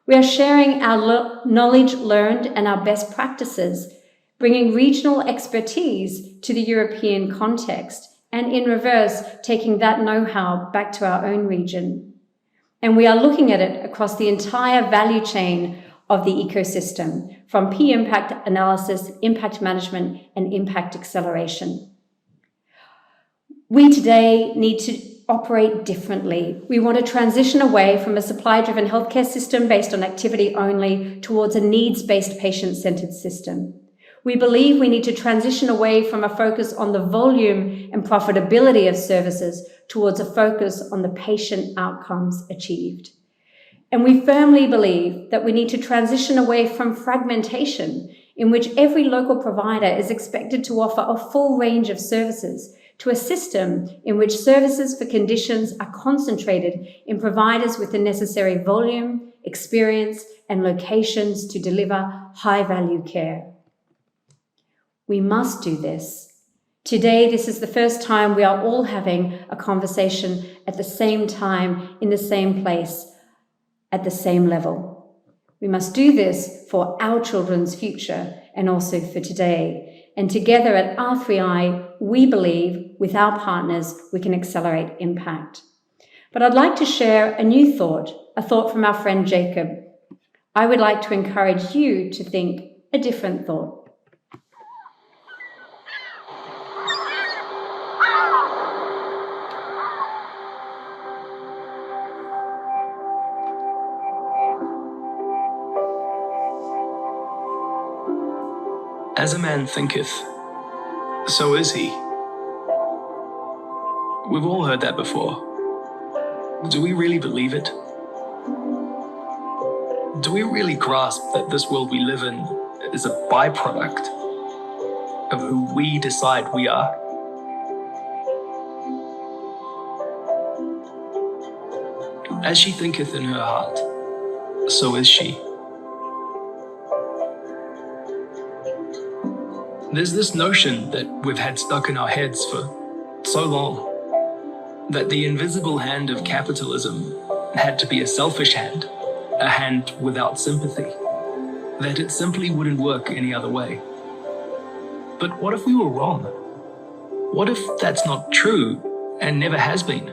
We are sharing our knowledge learned and our best practices, bringing regional expertise to the European context, and in reverse, taking that know-how back to our own region. And we are looking at it across the entire value chain of the ecosystem, from P-impact analysis, impact management, and impact acceleration. We today need to operate differently. We want to transition away from a supply-driven healthcare system based on activity only towards a needs-based patient-centered system. We believe we need to transition away from a focus on the volume and profitability of services towards a focus on the patient outcomes achieved. And we firmly believe that we need to transition away from fragmentation, in which every local provider is expected to offer a full range of services, to a system in which services for conditions are concentrated in providers with the necessary volume, experience, and locations to deliver high-value care. We must do this. Today, this is the first time we are all having a conversation at the same time, in the same place, at the same level. We must do this for our children's future and also for today. And together at R3I, we believe with our partners, we can accelerate impact. But I'd like to share a new thought, a thought from our friend Jacob. I would like to encourage you to think a different thought. As a man thinketh, so is he. We've all heard that before. Do we really believe it? Do we really grasp that this world we live in is a byproduct of who we decide we are? As she thinketh in her heart, so is she. There's this notion that we've had stuck in our heads for so long, that the invisible hand of capitalism had to be a selfish hand, a hand without sympathy, that it simply wouldn't work any other way. But what if we were wrong? What if that's not true and never has been?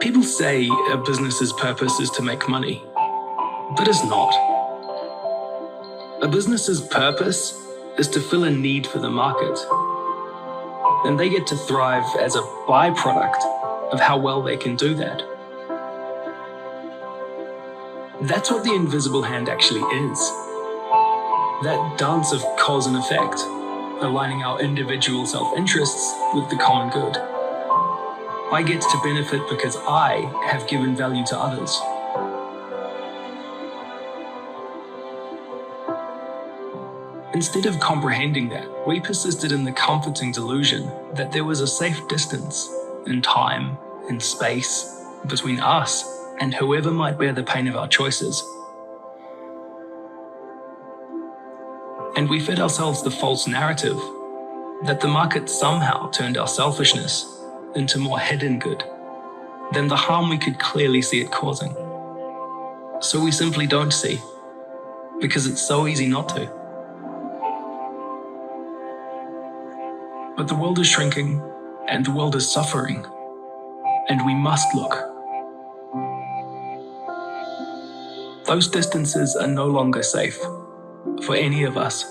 People say a business's purpose is to make money, but it's not. A business's purpose is to fill a need for the market, and they get to thrive as a byproduct of how well they can do that. That's what the invisible hand actually is. That dance of cause and effect, aligning our individual self-interests with the common good. I get to benefit because I have given value to others. Instead of comprehending that, we persisted in the comforting delusion that there was a safe distance in time and space between us and whoever might bear the pain of our choices. And we fed ourselves the false narrative that the market somehow turned our selfishness into more hidden good than the harm we could clearly see it causing. So we simply don't see, because it's so easy not to. But the world is shrinking, and the world is suffering, and we must look. Those distances are no longer safe for any of us.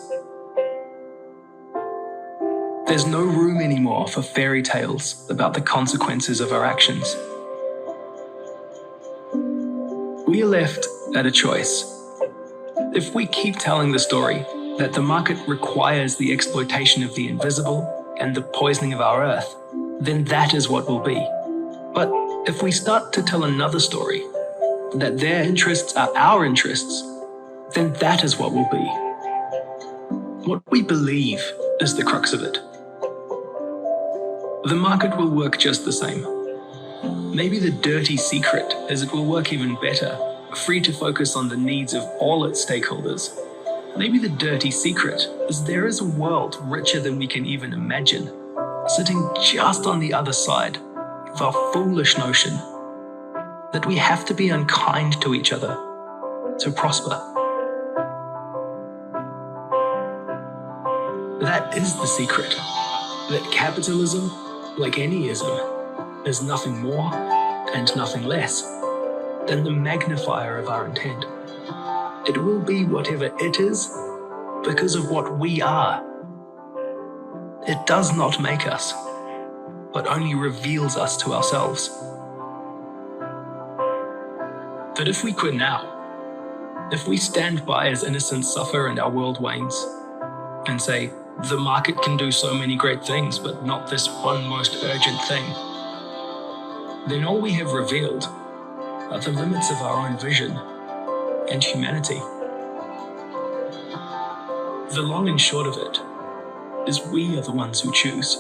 There's no room anymore for fairy tales about the consequences of our actions. We are left at a choice. If we keep telling the story that the market requires the exploitation of the invisible and the poisoning of our earth, then that is what will be. But if we start to tell another story, that their interests are our interests, then that is what will be. What we believe is the crux of it. The market will work just the same. Maybe the dirty secret is it will work even better, free to focus on the needs of all its stakeholders. Maybe the dirty secret is there is a world richer than we can even imagine, sitting just on the other side of our foolish notion that we have to be unkind to each other to prosper. That is the secret, that capitalism, like any ism, is nothing more and nothing less than the magnifier of our intent. It will be whatever it is because of what we are. It does not make us, but only reveals us to ourselves. But if we quit now, if we stand by as innocents suffer and our world wanes, and say, the market can do so many great things, but not this one most urgent thing, then all we have revealed are the limits of our own vision and humanity. The long and short of it is we are the ones who choose.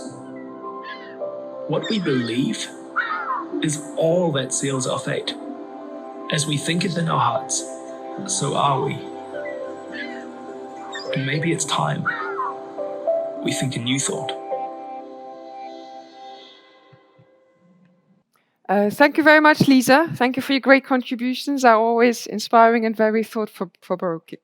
What we believe is all that seals our fate. As we think it in our hearts, so are we. And maybe it's time we think a new thought. Thank you very much, Leesa. Thank you for your great contributions. Are always inspiring and very thought-provoking.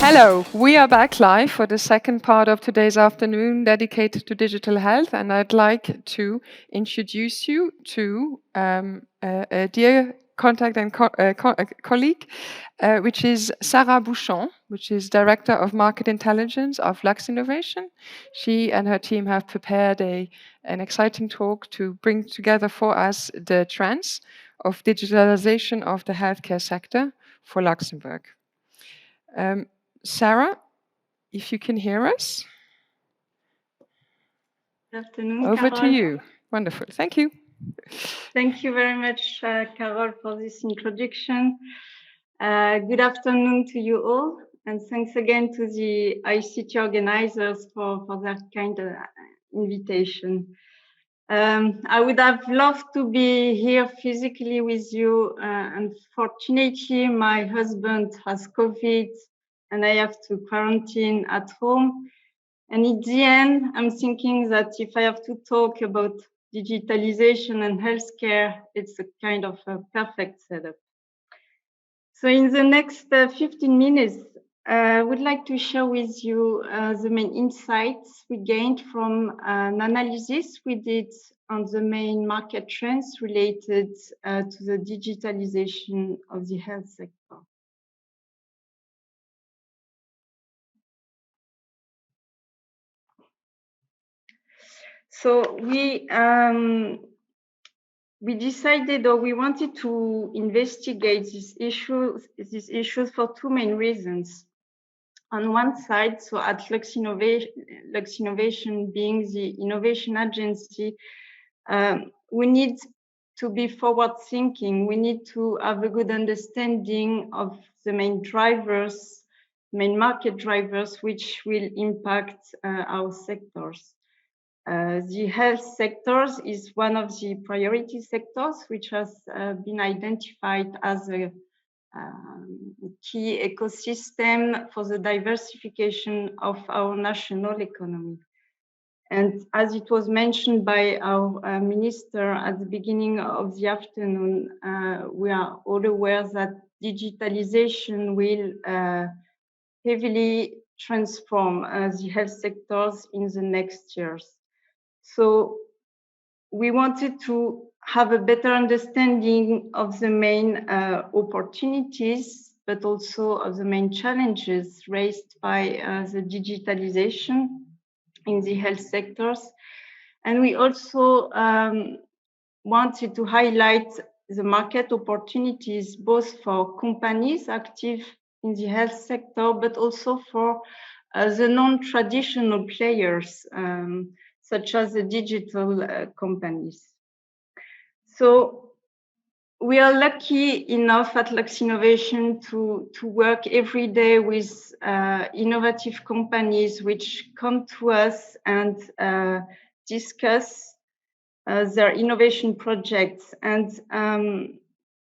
Hello, we are back live for the second part of today's afternoon dedicated to digital health, and I'd like to introduce you to a dear contact and colleague, which is Sarah Bouchon, which is Director of Market Intelligence of Lux Innovation. She and her team have prepared an exciting talk to bring together for us the trends of digitalization of the healthcare sector for Luxembourg. Sarah, if you can hear us. Good afternoon, Over Carole. to you. Wonderful. Thank you. Thank you very much, Carole, for this introduction. Good afternoon to you all, and thanks again to the ICT organizers for that kind of invitation. I would have loved to be here physically with you. Unfortunately, my husband has COVID and I have to quarantine at home. And in the end, I'm thinking that if I have to talk about digitalization and healthcare, it's a kind of a perfect setup. So in the next 15 minutes, I would like to share with you the main insights we gained from an analysis we did on the main market trends related to the digitalization of the health sector. So we decided, or we wanted to investigate these issues for two main reasons. On one side, so at Lux Innovation being the innovation agency, we need to be forward thinking. We need to have a good understanding of the main drivers, main market drivers, which will impact our sectors. The health sectors is one of the priority sectors, which has been identified as a key ecosystem for the diversification of our national economy. And as it was mentioned by our minister at the beginning of the afternoon, we are all aware that digitalization will heavily transform the health sectors in the next years. So we wanted to have a better understanding of the main opportunities, but also of the main challenges raised by the digitalization in the health sectors. And we also wanted to highlight the market opportunities, both for companies active in the health sector, but also for the non-traditional players, such as the digital companies. So we are lucky enough at Lux Innovation to work every day with innovative companies which come to us and discuss their innovation projects. And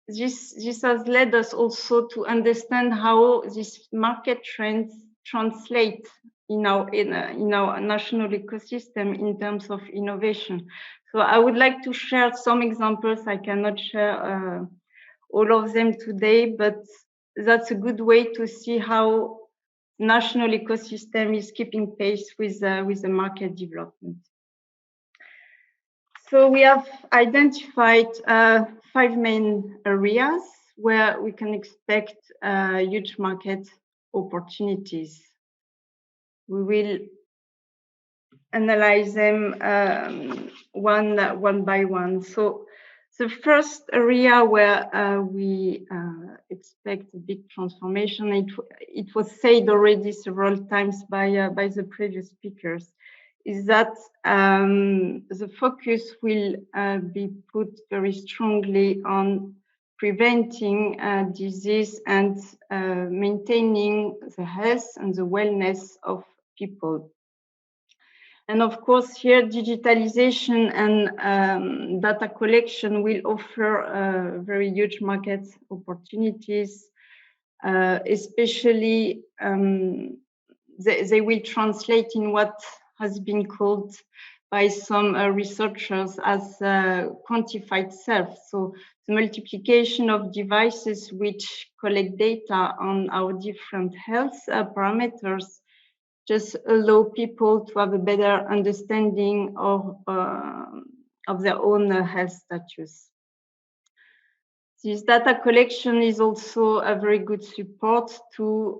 this has led us also to understand how these market trends translate in our national ecosystem in terms of innovation. So I would like to share some examples. I cannot share all of them today, but that's a good way to see how national ecosystem is keeping pace with the market development. So we have identified 5 main areas where we can expect huge market opportunities. We will analyze them one by one. So the first area where we expect a big transformation, it was said already several times by the previous speakers, is that the focus will be put very strongly on preventing disease and maintaining the health and the wellness of people. And of course, here digitalization and data collection will offer very huge market opportunities, especially they will translate in what has been called by some researchers as quantified self. So the multiplication of devices which collect data on our different health parameters just allow people to have a better understanding of their own health status. This data collection is also a very good support to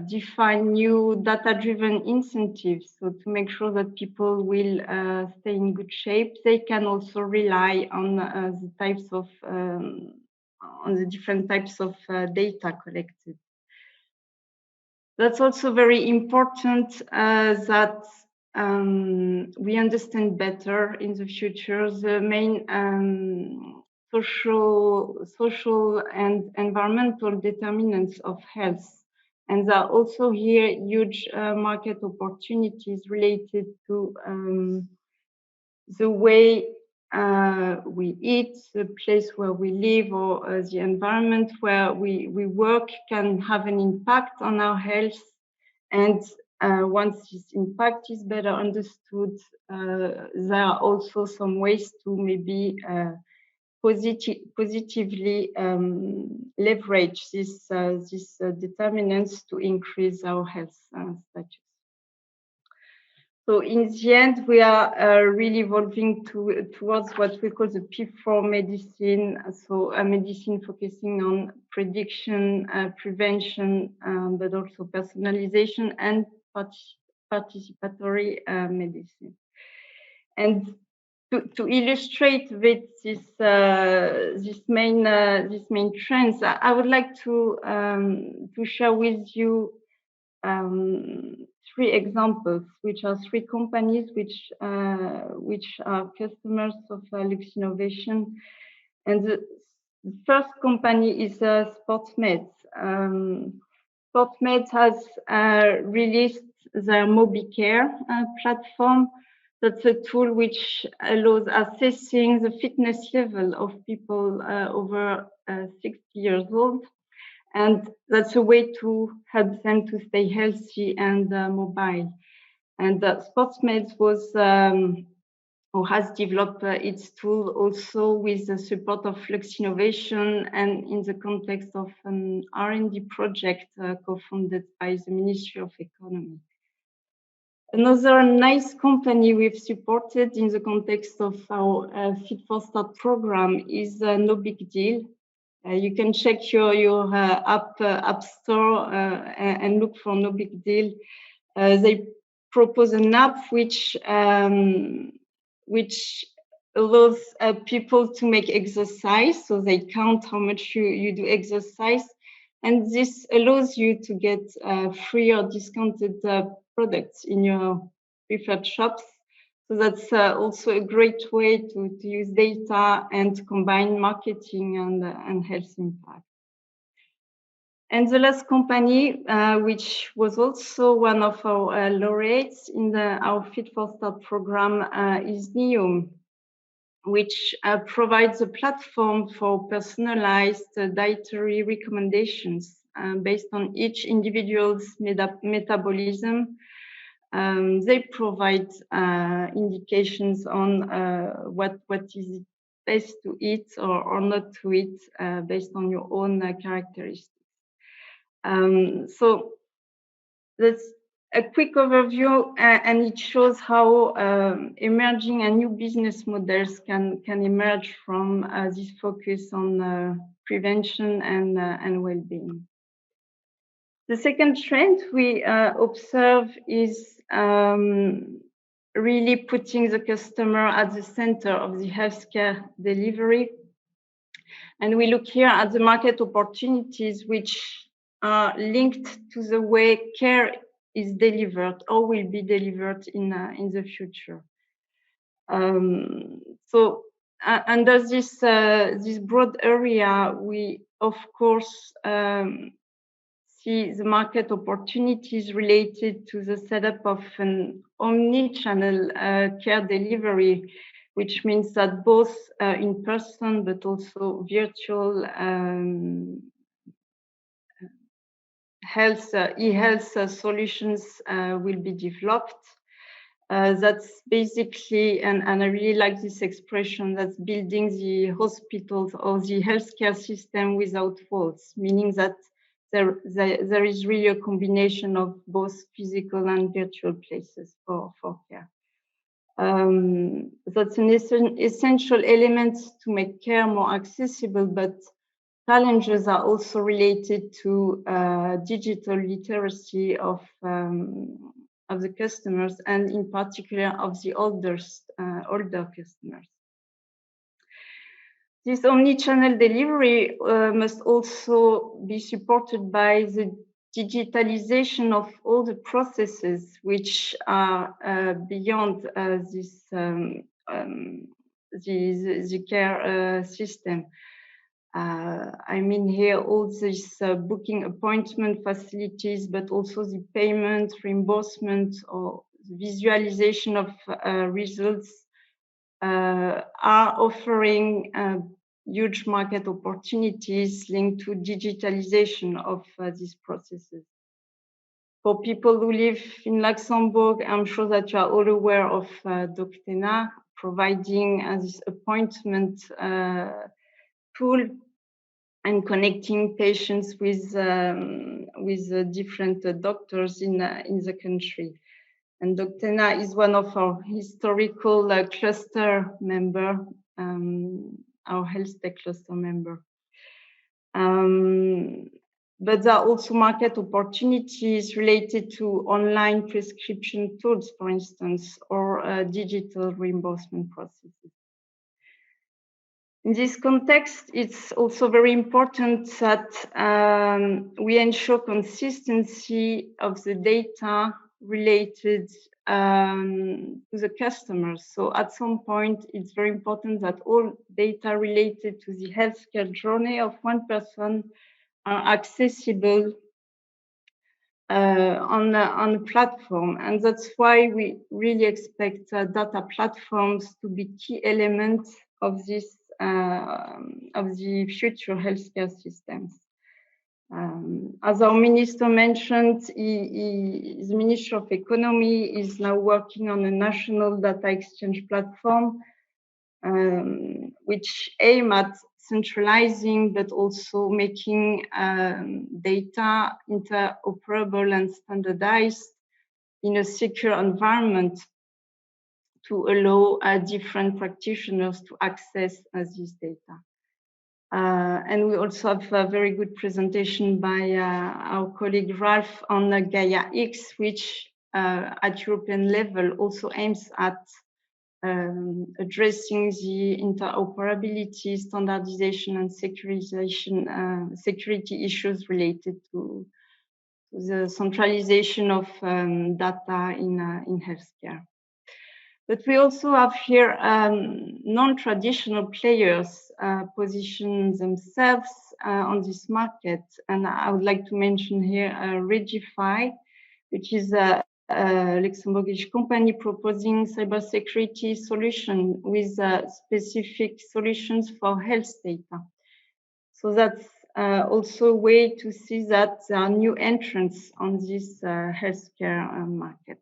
define new data-driven incentives. So to make sure that people will stay in good shape, they can also rely on the types of on the different types of data collected. That's also very important that we understand better in the future the main social and environmental determinants of health. And there are also here huge market opportunities related to the way we eat, the place where we live, or the environment where we work can have an impact on our health. And once this impact is better understood, there are also some ways to maybe positively leverage these determinants to increase our health status. So in the end, we are really evolving towards what we call the P4 medicine. So a medicine focusing on prediction, prevention, but also personalization and participatory medicine. And to illustrate with this main trends, I would like to share with you 3 examples, which are 3 companies which are customers of Lux Innovation. And the first company is SportsMed. SportsMed has released their MobiCare platform. That's a tool which allows assessing the fitness level of people over 60 years old. And that's a way to help them to stay healthy and mobile. And SportsMed was or has developed its tool also with the support of Lux Innovation and in the context of an R&D project co-funded by the Ministry of Economy. Another nice company we've supported in the context of our Fit for Start program is No Big Deal. You can check your app store and look for No Big Deal. They propose an app which allows people to make exercise. So they count how much you do exercise. And this allows you to get free or discounted products in your preferred shops. So that's also a great way to use data and combine marketing and health impact. And the last company, which was also one of our laureates in our Fit for Start program, is NEOM, which provides a platform for personalized dietary recommendations based on each individual's metabolism. They provide indications on what is best to eat or not to eat based on your own characteristics. So that's a quick overview, and it shows how emerging and new business models can emerge from this focus on prevention and well-being. The second trend we observe is really putting the customer at the center of the healthcare delivery. And we look here at the market opportunities which are linked to the way care is delivered or will be delivered in the future. So under this broad area, we of course see the market opportunities related to the setup of an omni-channel care delivery, which means that both in person but also virtual e-health solutions will be developed. That's basically, and I really like this expression, that's building the hospitals or the healthcare system without walls, meaning that there is really a combination of both physical and virtual places for care. That's an essential element to make care more accessible, but challenges are also related to digital literacy of the customers, and in particular of the older customers. This omni-channel delivery must also be supported by the digitalization of all the processes which are beyond the care system. I mean here all these booking appointment facilities, but also the payment, reimbursement, or visualization of results are offering huge market opportunities linked to digitalization of these processes. For people who live in Luxembourg, I'm sure that you are all aware of Doctena providing this appointment tool and connecting patients with different doctors in the country. And Doctena is one of our historical cluster member, our health tech cluster member. But there are also market opportunities related to online prescription tools, for instance, or digital reimbursement processes. In this context, it's also very important that we ensure consistency of the data related to the customers. So at some point, it's very important that all data related to the healthcare journey of one person are accessible on the platform. And that's why we really expect data platforms to be key elements of this of the future healthcare systems. As our minister mentioned, the Minister of Economy is now working on a national data exchange platform, which aim at centralizing, but also making data interoperable and standardized in a secure environment to allow different practitioners to access this data. And we also have a very good presentation by our colleague Ralf on Gaia X, which at European level also aims at addressing the interoperability, standardization, and security issues related to the centralization of data in healthcare. But we also have here non-traditional players position themselves on this market. And I would like to mention here Regify, which is a Luxembourgish company proposing cybersecurity solution with specific solutions for health data. So that's also a way to see that there are new entrants on this healthcare market.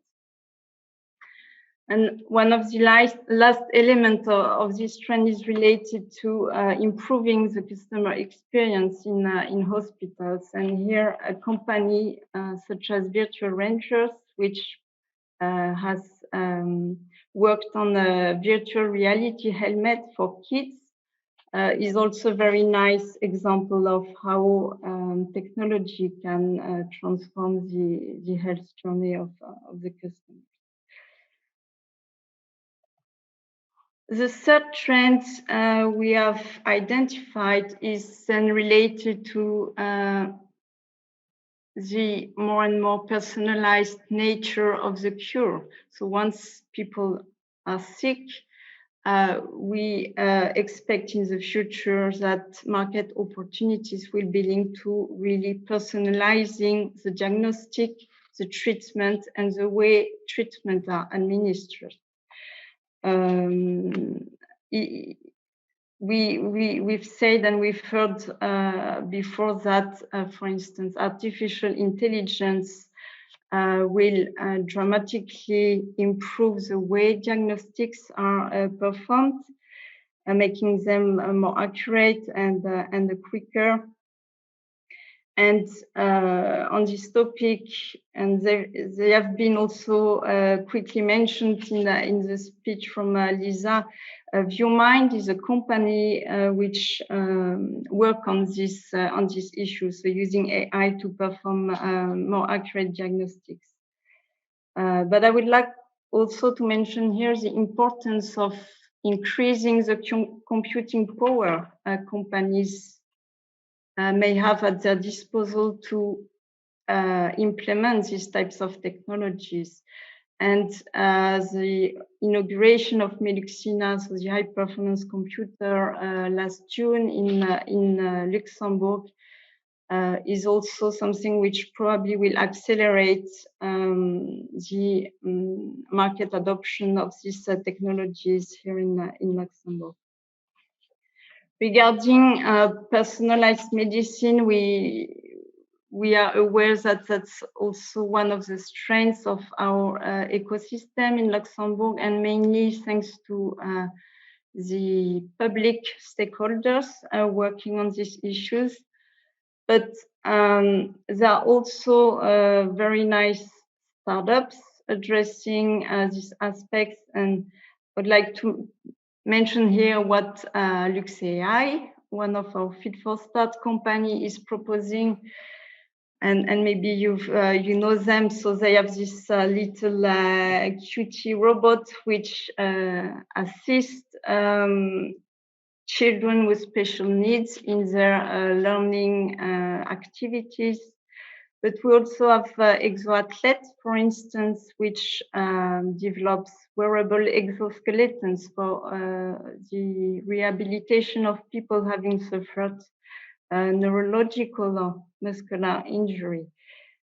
And one of the last elements of this trend is related to improving the customer experience in hospitals. And here, a company such as Virtual Rangers, which has worked on a virtual reality helmet for kids, is also a very nice example of how technology can transform the health journey of the customer. The third trend we have identified is then related to the more and more personalized nature of the cure. So once people are sick, we expect in the future that market opportunities will be linked to really personalizing the diagnostic, the treatment, and the way treatment are administered. We've said and we've heard before that, for instance, artificial intelligence will dramatically improve the way diagnostics are performed, making them more accurate and quicker. And on this topic, and they have been also quickly mentioned in the speech from Leesa. ViewMind is a company which work on this issue, so using AI to perform more accurate diagnostics. But I would like also to mention here the importance of increasing the computing power companies may have at their disposal to implement these types of technologies. And the inauguration of Meluxina, so the high-performance computer, last June in Luxembourg, is also something which probably will accelerate the market adoption of these technologies here in Luxembourg. Regarding personalized medicine, we are aware that that's also one of the strengths of our ecosystem in Luxembourg, and mainly thanks to the public stakeholders working on these issues. But there are also very nice startups addressing these aspects, and I'd like to mention here what LuxAI, one of our Fit for Start company, is proposing, and maybe you know them. So they have this little QT robot which assists children with special needs in their learning activities. But we also have Exoathlete, for instance, which develops wearable exoskeletons for the rehabilitation of people having suffered neurological or muscular injury.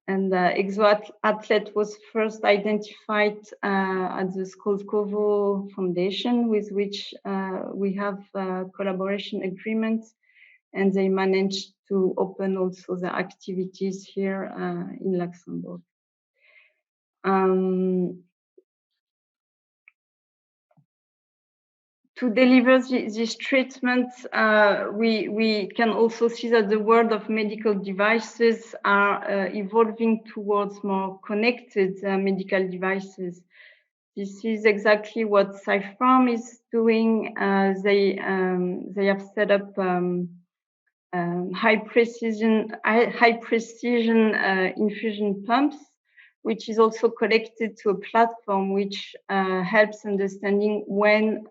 And Exoathlete was first identified at the Skolkovo Foundation, with which we have collaboration agreements, and they managed to open also the activities here in Luxembourg. To deliver this treatment, we can also see that the world of medical devices are evolving towards more connected medical devices. This is exactly what Cypharm is doing. They have set up high precision infusion pumps, which is also connected to a platform which helps understanding when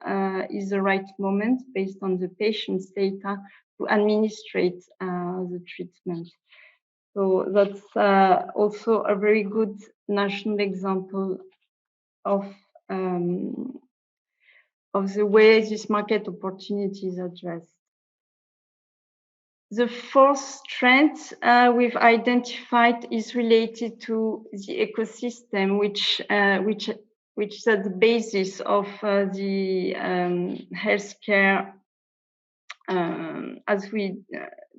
is the right moment based on the patient's data to administrate the treatment. So that's also a very good national example of the way this market opportunity is addressed. The fourth trend we've identified is related to the ecosystem, which is at the basis of the healthcare as we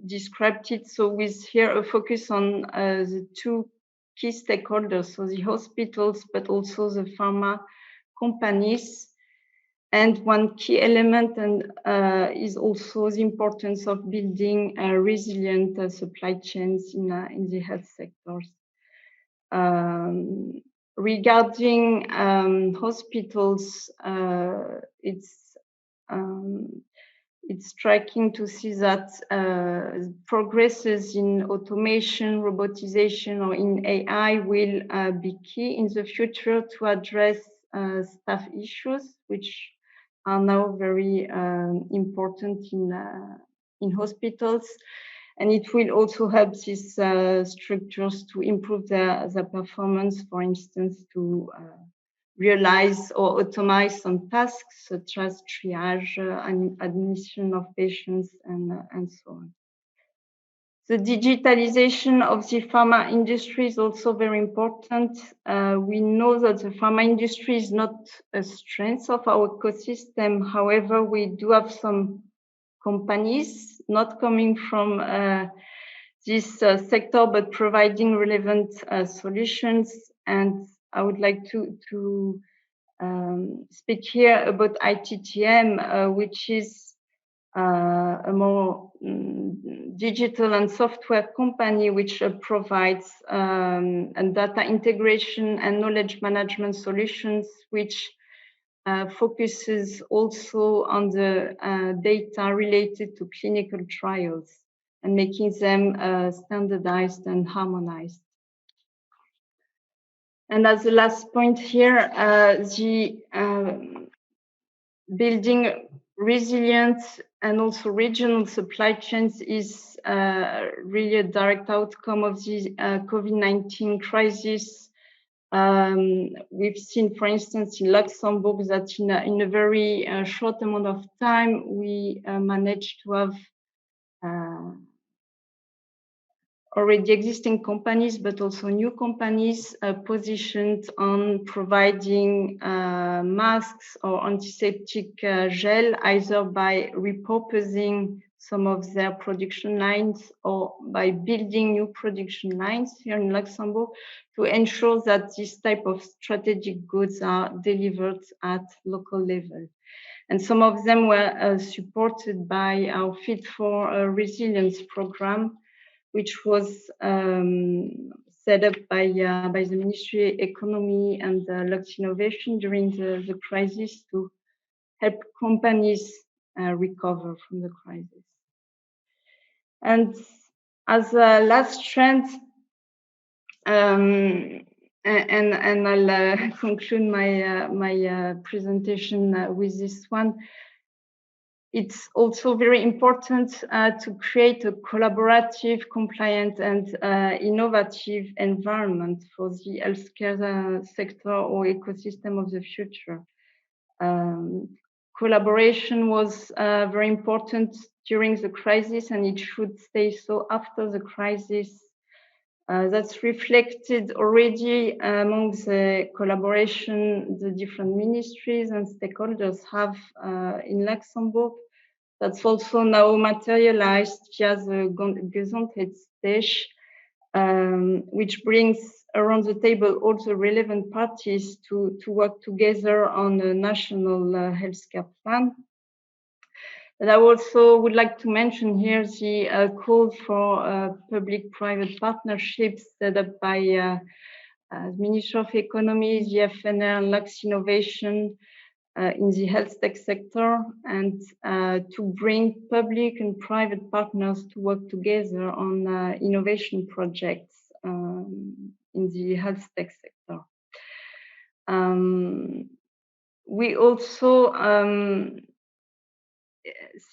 described it. So with here a focus on the two key stakeholders, so the hospitals, but also the pharma companies. And one key element is also the importance of building resilient supply chains in the health sectors. Regarding hospitals, it's striking to see that progresses in automation, robotization, or in AI will be key in the future to address staff issues, which are now very important in hospitals, and it will also help these structures to improve their performance, for instance, to realize or automate some tasks such as triage and admission of patients and so on. The digitalization of the pharma industry is also very important. We know that the pharma industry is not a strength of our ecosystem. However, we do have some companies not coming from this sector, but providing relevant solutions. And I would like to speak here about ITTM, which is a more digital and software company which provides and data integration and knowledge management solutions, which focuses also on the data related to clinical trials and making them standardized and harmonized. And as the last point here, the building resilient and also regional supply chains is really a direct outcome of the COVID-19 crisis. We've seen, for instance, in Luxembourg that in a very short amount of time, we managed to have already existing companies, but also new companies positioned on providing masks or antiseptic gel, either by repurposing some of their production lines or by building new production lines here in Luxembourg to ensure that this type of strategic goods are delivered at local level. And some of them were supported by our Fit for Resilience program, which was set up by the Ministry of Economy and Lux Innovation during the crisis to help companies recover from the crisis. And as a last trend, and I'll conclude my presentation with this one. It's also very important to create a collaborative, compliant, and innovative environment for the healthcare sector or ecosystem of the future. Collaboration was very important during the crisis, and it should stay so after the crisis. That's reflected already among the collaboration the different ministries and stakeholders have in Luxembourg. That's also now materialized via the Gesundheitstisch, which brings around the table all the relevant parties to work together on a national healthcare plan. But I also would like to mention here the call for public-private partnerships set up by the Ministry of Economy, the FNR, Lux Innovation in the health tech sector, and to bring public and private partners to work together on innovation projects in the health tech sector. We also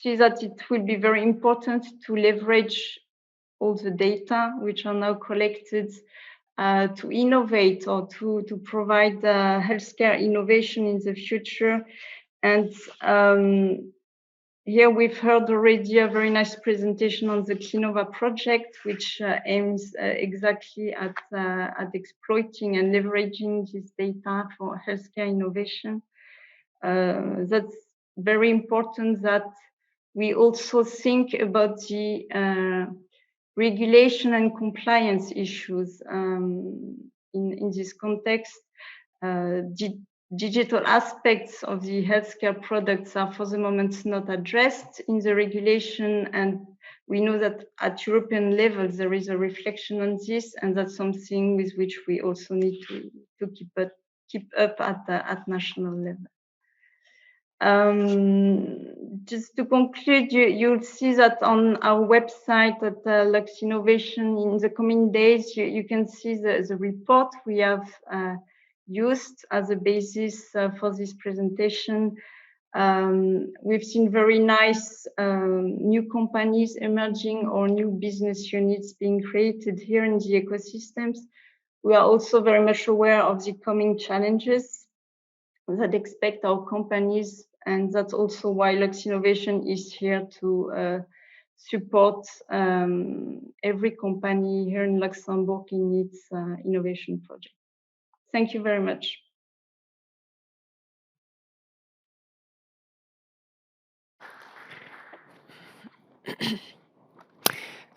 see that it will be very important to leverage all the data which are now collected to innovate or to provide healthcare innovation in the future. And here we've heard already a very nice presentation on the Clenova project, which aims exactly at exploiting and leveraging this data for healthcare innovation. That's very important that we also think about the regulation and compliance issues in this context. Digital aspects of the healthcare products are for the moment not addressed in the regulation, and we know that at European level there is a reflection on this, and that's something with which we also need to keep up at national level. Just to conclude, you'll see that on our website at Lux Innovation in the coming days, you can see the report we have used as a basis for this presentation. We've seen very nice new companies emerging or new business units being created here in the ecosystems. We are also very much aware of the coming challenges that expect our companies, and that's also why Lux Innovation is here to support every company here in Luxembourg in its innovation project. Thank you very much.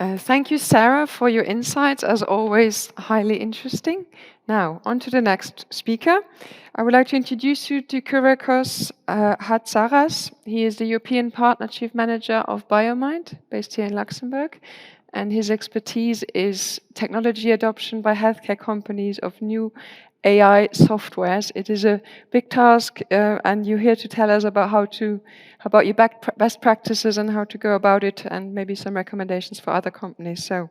Thank you, Sarah, for your insights, as always, highly interesting. Now, on to the next speaker. I would like to introduce you to Kyriakos Hatsaras. He is the European Partner Chief Manager of BioMind, based here in Luxembourg, and his expertise is technology adoption by healthcare companies of new AI softwares. It is a big task, and you're here to tell us about about your best practices and how to go about it, and maybe some recommendations for other companies. So,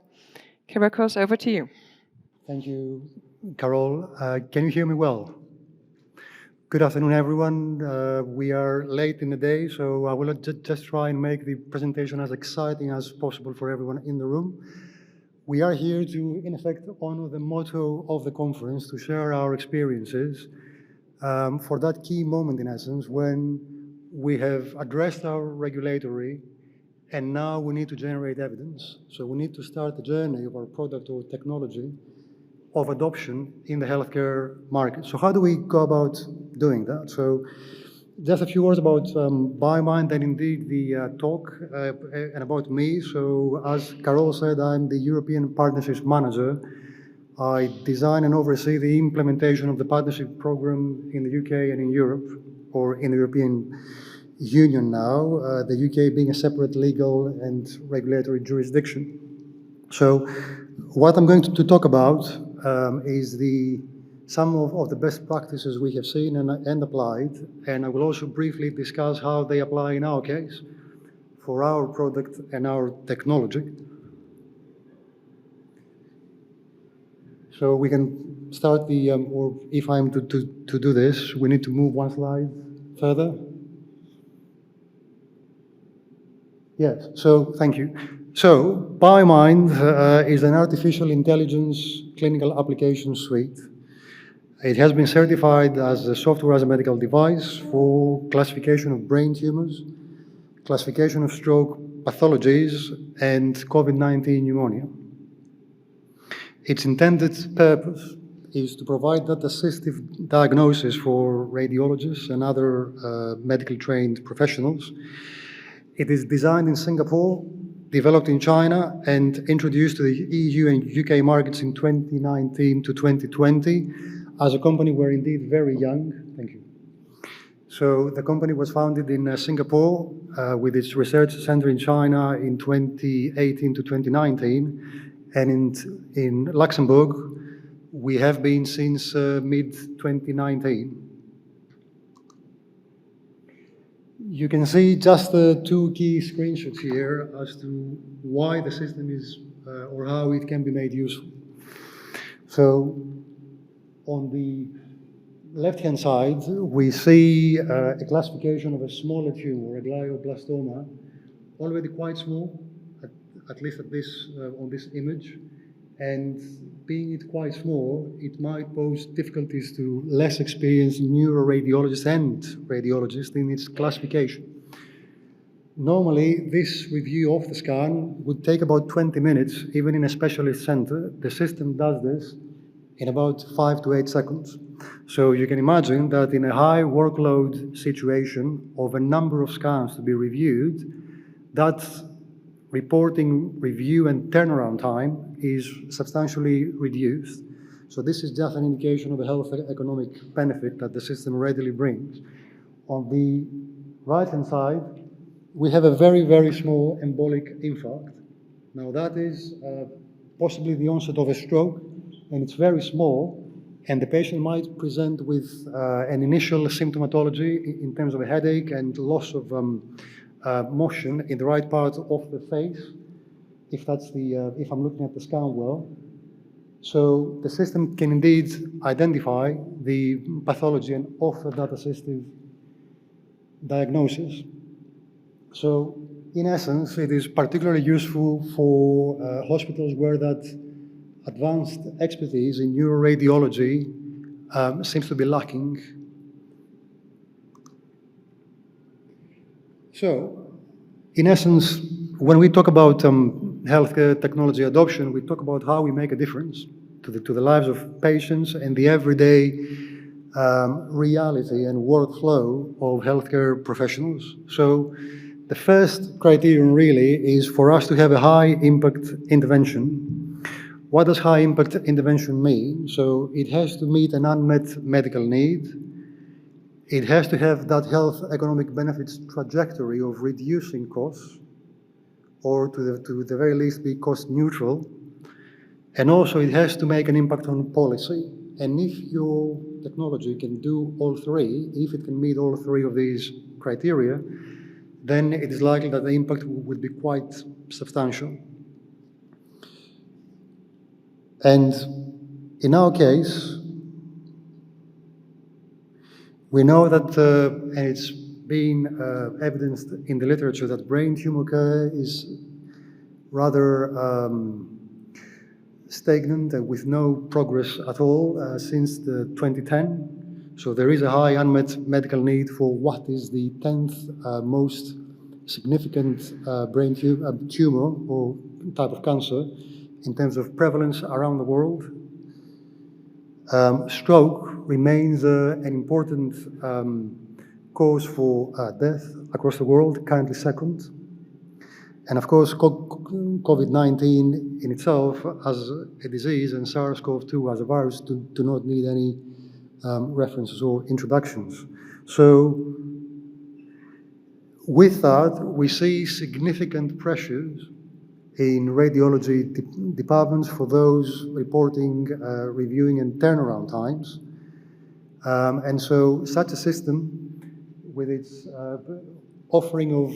Kyriakos, over to you. Thank you, Carole. Can you hear me well? Good afternoon, everyone. We are late in the day, so I will just try and make the presentation as exciting as possible for everyone in the room. We are here to, in effect, honor the motto of the conference, to share our experiences for that key moment, in essence, when we have addressed our regulatory and now we need to generate evidence. So we need to start the journey of our product or technology of adoption in the healthcare market. So how do we go about doing that? So just a few words about BioMind and indeed the talk and about me. So as Carole said, I'm the European Partnerships Manager. I design and oversee the implementation of the partnership program in the UK and in Europe, or in the European Union now, the UK being a separate legal and regulatory jurisdiction. So what I'm going to talk about is some of the best practices we have seen and applied, and I will also briefly discuss how they apply in our case for our product and our technology. So we can start or if I'm to do this, we need to move one slide further. Yes, so thank you. So BioMind is an artificial intelligence clinical application suite. It has been certified as a software as a medical device for classification of brain tumors, classification of stroke pathologies, and COVID-19 pneumonia. Its intended purpose is to provide that assistive diagnosis for radiologists and other medically trained professionals. It is designed in Singapore, developed in China, and introduced to the EU and UK markets in 2019 to 2020. As a company, we're indeed very young. Thank you. So the company was founded in Singapore with its research center in China in 2018 to 2019. And in Luxembourg, we have been since mid-2019. You can see just the two key screenshots here as to why the system is, or how it can be made useful. So on the left-hand side, we see a classification of a smaller tumor, a glioblastoma, already quite small, at least at this, on this image. And being it quite small, it might pose difficulties to less experienced neuroradiologists and radiologists in its classification. Normally, this review of the scan would take about 20 minutes, even in a specialist center. The system does this in about 5 to 8 seconds. So you can imagine that in a high workload situation of a number of scans to be reviewed, that reporting, review, and turnaround time is substantially reduced. So this is just an indication of the health economic benefit that the system readily brings. On the right-hand side, we have a very, very small embolic infarct. Now that is possibly the onset of a stroke, and it's very small, and the patient might present with an initial symptomatology in terms of a headache and loss of motion in the right part of the face, if that's the, if I'm looking at the scan well. So the system can indeed identify the pathology and offer that assistive diagnosis. So in essence, it is particularly useful for hospitals where that advanced expertise in neuroradiology seems to be lacking. So, in essence, when we talk about healthcare technology adoption, we talk about how we make a difference to the lives of patients and the everyday reality and workflow of healthcare professionals. So, The first criterion really is for us to have a high impact intervention. What does high impact intervention mean? So it has to meet an unmet medical need. It has to have that health economic benefits trajectory of reducing costs, or to the very least be cost neutral. And also it has to make an impact on policy. And if your technology can do all three, if it can meet all three of these criteria, then it is likely that the impact would be quite substantial. And in our case, we know that, and it's been evidenced in the literature, that brain tumor care is rather stagnant and with no progress at all since the 2010. So there is a high unmet medical need for what is the 10th most significant brain tumor or type of cancer in terms of prevalence around the world. Stroke remains an important cause for death across the world, currently second. And of course, COVID-19 in itself as a disease and SARS-CoV-2 as a virus do not need any references or introductions. So with that, we see significant pressures in radiology departments for those reporting, reviewing and turnaround times. And so such a system with its offering of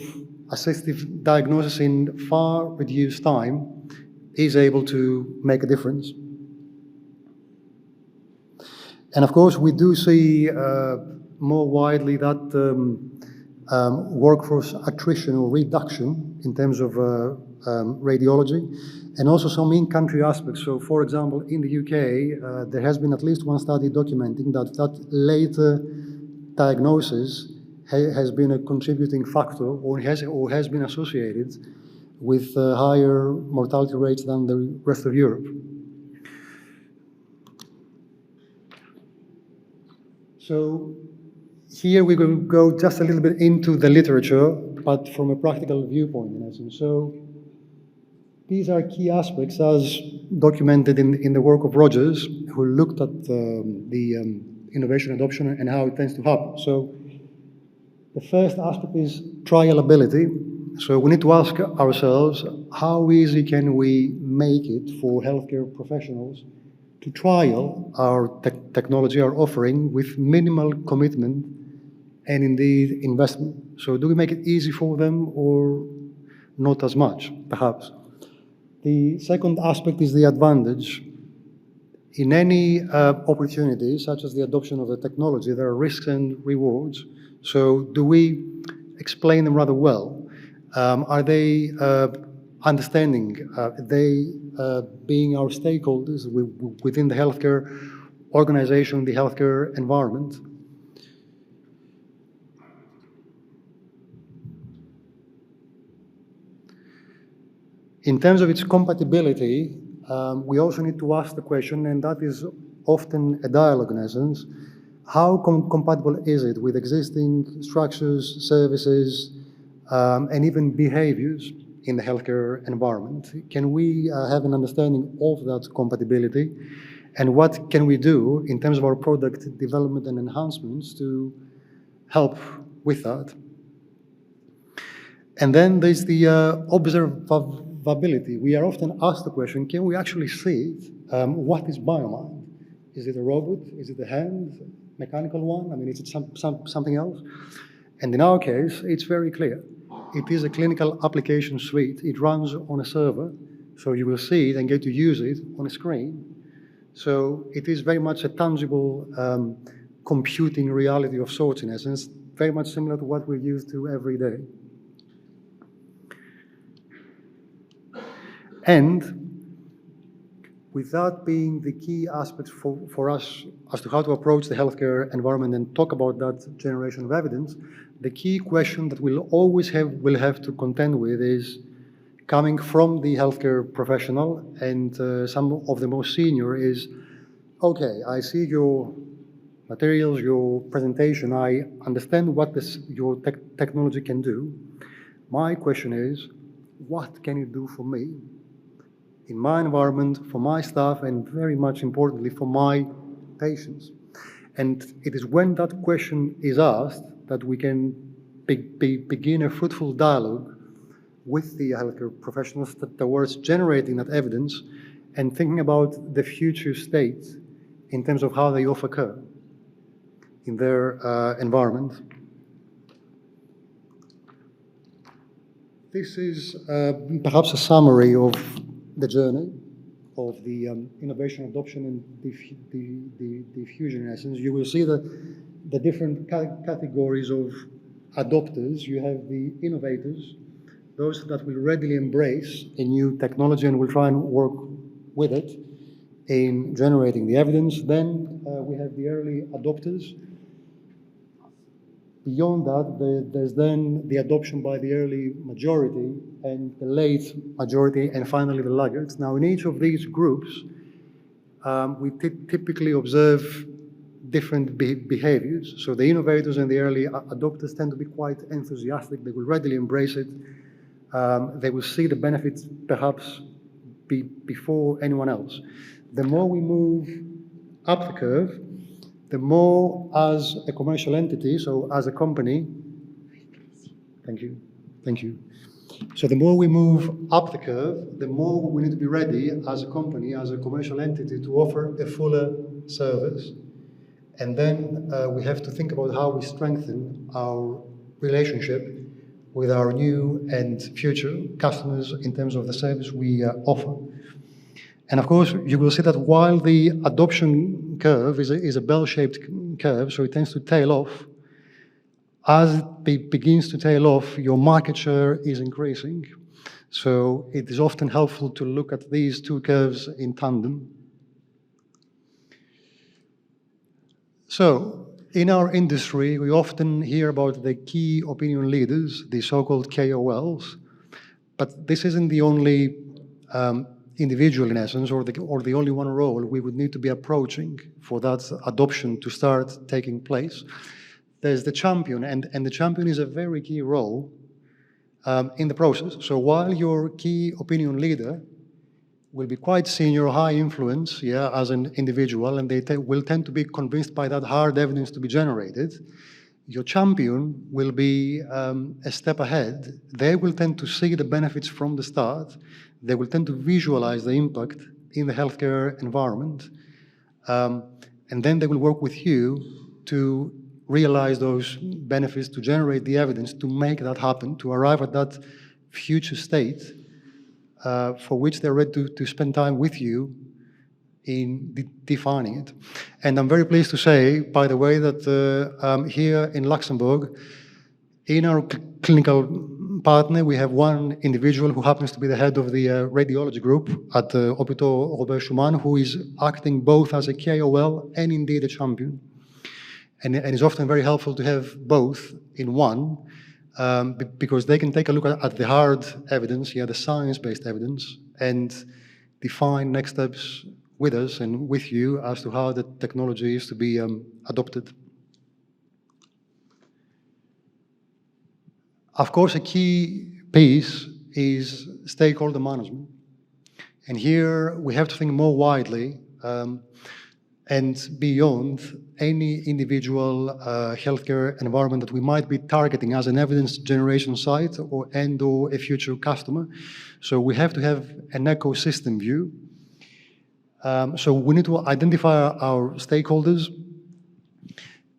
assistive diagnosis in far reduced time is able to make a difference. And of course, we do see more widely that workforce attrition or reduction in terms of radiology, and also some in-country aspects. So, for example, in the UK, there has been at least one study documenting that later diagnosis has been a contributing factor or has been associated with higher mortality rates than the rest of Europe. So here we will go just a little bit into the literature, but from a practical viewpoint in essence. So these are key aspects as documented in the work of Rogers, who looked at the innovation adoption and how it tends to happen. So the first aspect is trialability. So we need to ask ourselves, how easy can we make it for healthcare professionals to trial our technology, our offering, with minimal commitment and indeed investment? So do we make it easy for them or not as much, perhaps? The second aspect is the advantage. In any opportunity, such as the adoption of the technology, there are risks and rewards. So do we explain them rather well? Are they understanding? Are they being our stakeholders within the healthcare organization, the healthcare environment? In terms of its compatibility, we also need to ask the question, and that is often a dialogue in essence, how compatible is it with existing structures, services, and even behaviors in the healthcare environment? Can we have an understanding of that compatibility? And what can we do in terms of our product development and enhancements to help with that? And then there's the observability. We are often asked the question, can we actually see it? What is biomind? Is it a robot? Is it a hand? Mechanical one? I mean, is it something else? And in our case, it's very clear. It is a clinical application suite. It runs on a server, so you will see it and get to use it on a screen. So it is very much a tangible computing reality of sorts, in essence, very much similar to what we're used to every day. And with that being the key aspect for us as to how to approach the healthcare environment and talk about that generation of evidence, the key question that we'll always have to contend with is, coming from the healthcare professional and some of the most senior, is, okay, I see your materials, your presentation, I understand what your technology can do. My question is, what can you do for me in my environment, for my staff, and very much importantly, for my patients? And it is when that question is asked that we can begin a fruitful dialogue with the healthcare professionals towards generating that evidence and thinking about the future state in terms of how they often occur in their environment. This is perhaps a summary of the journey of the innovation, adoption, and diffusion in essence. You will see the different categories of adopters. You have the innovators, those that will readily embrace a new technology and will try and work with it in generating the evidence. Then we have the early adopters. Beyond that, there's then the adoption by the early majority and the late majority, and finally the laggards. Now, in each of these groups, we typically observe different behaviors. So the innovators and the early adopters tend to be quite enthusiastic. They will readily embrace it. They will see the benefits perhaps before anyone else. The more we move up the curve, the more as a commercial entity, so as a company, thank you. So the more we move up the curve, the more we need to be ready as a company, as a commercial entity, to offer a fuller service. And then we have to think about how we strengthen our relationship with our new and future customers in terms of the service we offer. And of course, you will see that while the adoption curve is a bell-shaped curve, so it tends to tail off, as it begins to tail off, your market share is increasing. So it is often helpful to look at these two curves in tandem. So in our industry, we often hear about the key opinion leaders, the so-called KOLs, but this isn't the only individual in essence, or the only one role we would need to be approaching for that adoption to start taking place. There's the champion, and the champion is a very key role in the process. So while your key opinion leader will be quite senior, high influence, as an individual, and they will tend to be convinced by that hard evidence to be generated, your champion will be a step ahead. They will tend to see the benefits from the start. They will tend to visualize the impact in the healthcare environment. And then they will work with you to realize those benefits, to generate the evidence, to make that happen, to arrive at that future state for which they're ready to spend time with you in defining it. And I'm very pleased to say, by the way, that here in Luxembourg, in our clinical partner, we have one individual who happens to be the head of the radiology group at Hôpital Robert Schumann, who is acting both as a KOL and indeed a champion. And it's often very helpful to have both in one, because they can take a look at the hard evidence, the science-based evidence, and define next steps with us and with you as to how the technology is to be adopted. Of course, a key piece is stakeholder management. And here we have to think more widely and beyond any individual healthcare environment that we might be targeting as an evidence generation site or a future customer. So we have to have an ecosystem view. So we need to identify our stakeholders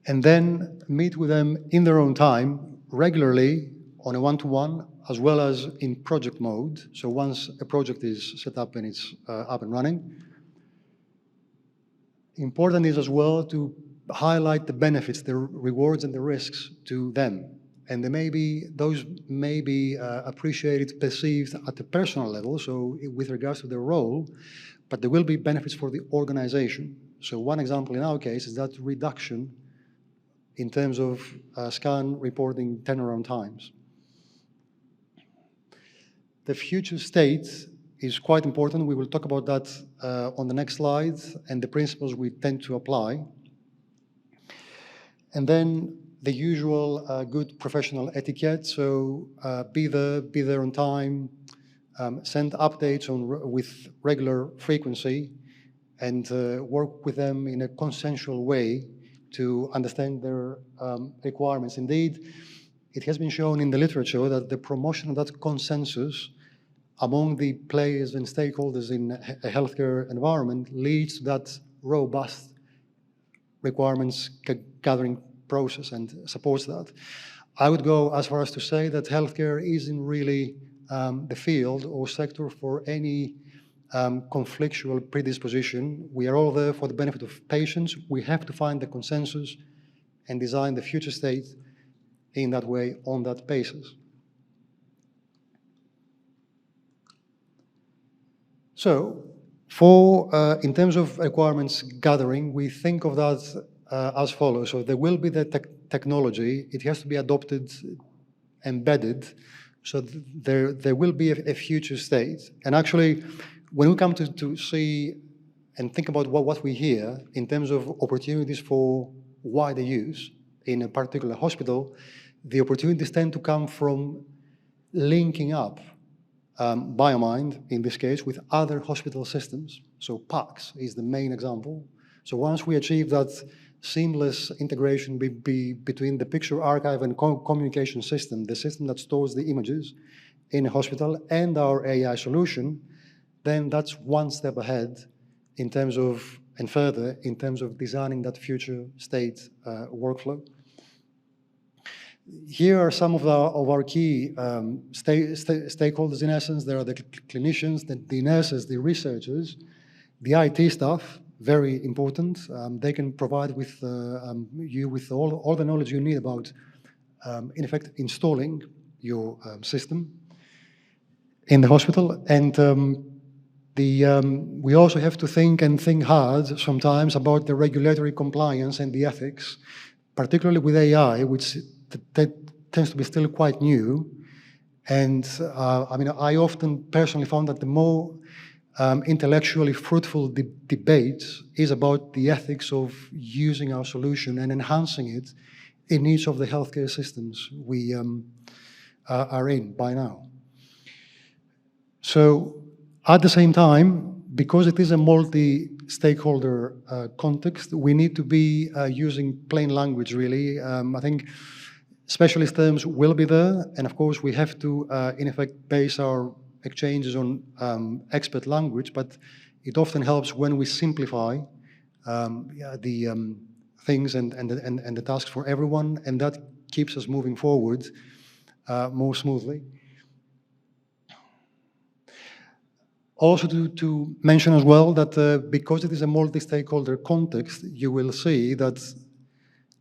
and then meet with them in their own time, regularly, on a one-to-one, as well as in project mode. So once a project is set up and it's up and running, important is as well to highlight the benefits, the rewards and the risks to them. And those may be appreciated, perceived at a personal level, so with regards to their role, but there will be benefits for the organization. So one example in our case is that reduction in terms of scan reporting turnaround times. The future state is quite important. We will talk about that on the next slide and the principles we tend to apply. And then the usual good professional etiquette. So be there on time, send updates with regular frequency, and work with them in a consensual way to understand their requirements. Indeed, it has been shown in the literature that the promotion of that consensus among the players and stakeholders in a healthcare environment leads to that robust requirements gathering process and supports that. I would go as far as to say that healthcare isn't really the field or sector for any conflictual predisposition. We are all there for the benefit of patients. We have to find the consensus and design the future state in that way, on that basis. So, in terms of requirements gathering, we think of that as follows. So there will be the technology. It has to be adopted, embedded. So there will be a future state. And actually, when we come to see and think about what we hear in terms of opportunities for wider use in a particular hospital, the opportunities tend to come from linking up BioMind, in this case, with other hospital systems. So PACS is the main example. So once we achieve that seamless integration between the picture archive and communication system, the system that stores the images in a hospital, and our AI solution, then that's one step ahead in terms of, and further, in terms of designing that future state workflow. Here are some of our key stakeholders, in essence. There are the clinicians, the nurses, the researchers, the IT staff, very important. They can provide with you with all the knowledge you need about, in effect, installing your system in the hospital. And we also have to think hard sometimes about the regulatory compliance and the ethics, particularly with AI, which that tends to be still quite new. And I mean, I often personally found that the more intellectually fruitful debate is about the ethics of using our solution and enhancing it in each of the healthcare systems we are in by now. So at the same time, because it is a multi-stakeholder context, we need to be using plain language, really. I think specialist terms will be there, and of course we have to, in effect, base our exchanges on expert language, but it often helps when we simplify the things and the tasks for everyone, and that keeps us moving forward more smoothly. Also to mention as well that because it is a multi-stakeholder context, you will see that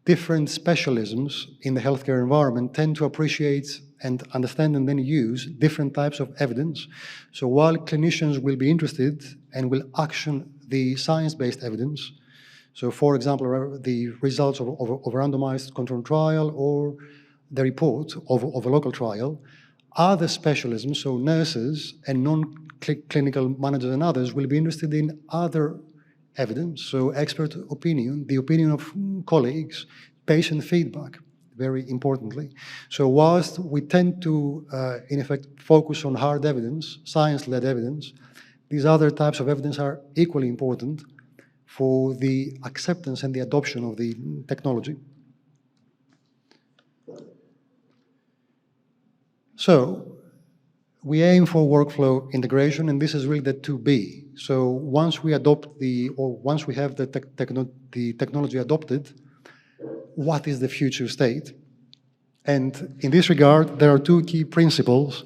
different specialisms in the healthcare environment tend to appreciate and understand and then use different types of evidence. So while clinicians will be interested and will action the science-based evidence, so for example, the results of a randomized controlled trial or the report of a local trial, other specialisms, so nurses and non-clinical managers and others, will be interested in other evidence, so expert opinion, the opinion of colleagues, patient feedback, very importantly. So whilst we tend to, in effect, focus on hard evidence, science-led evidence, these other types of evidence are equally important for the acceptance and the adoption of the technology. So we aim for workflow integration, and this is really the 2B. So once we adopt once we have the technology adopted, what is the future state? And in this regard, there are two key principles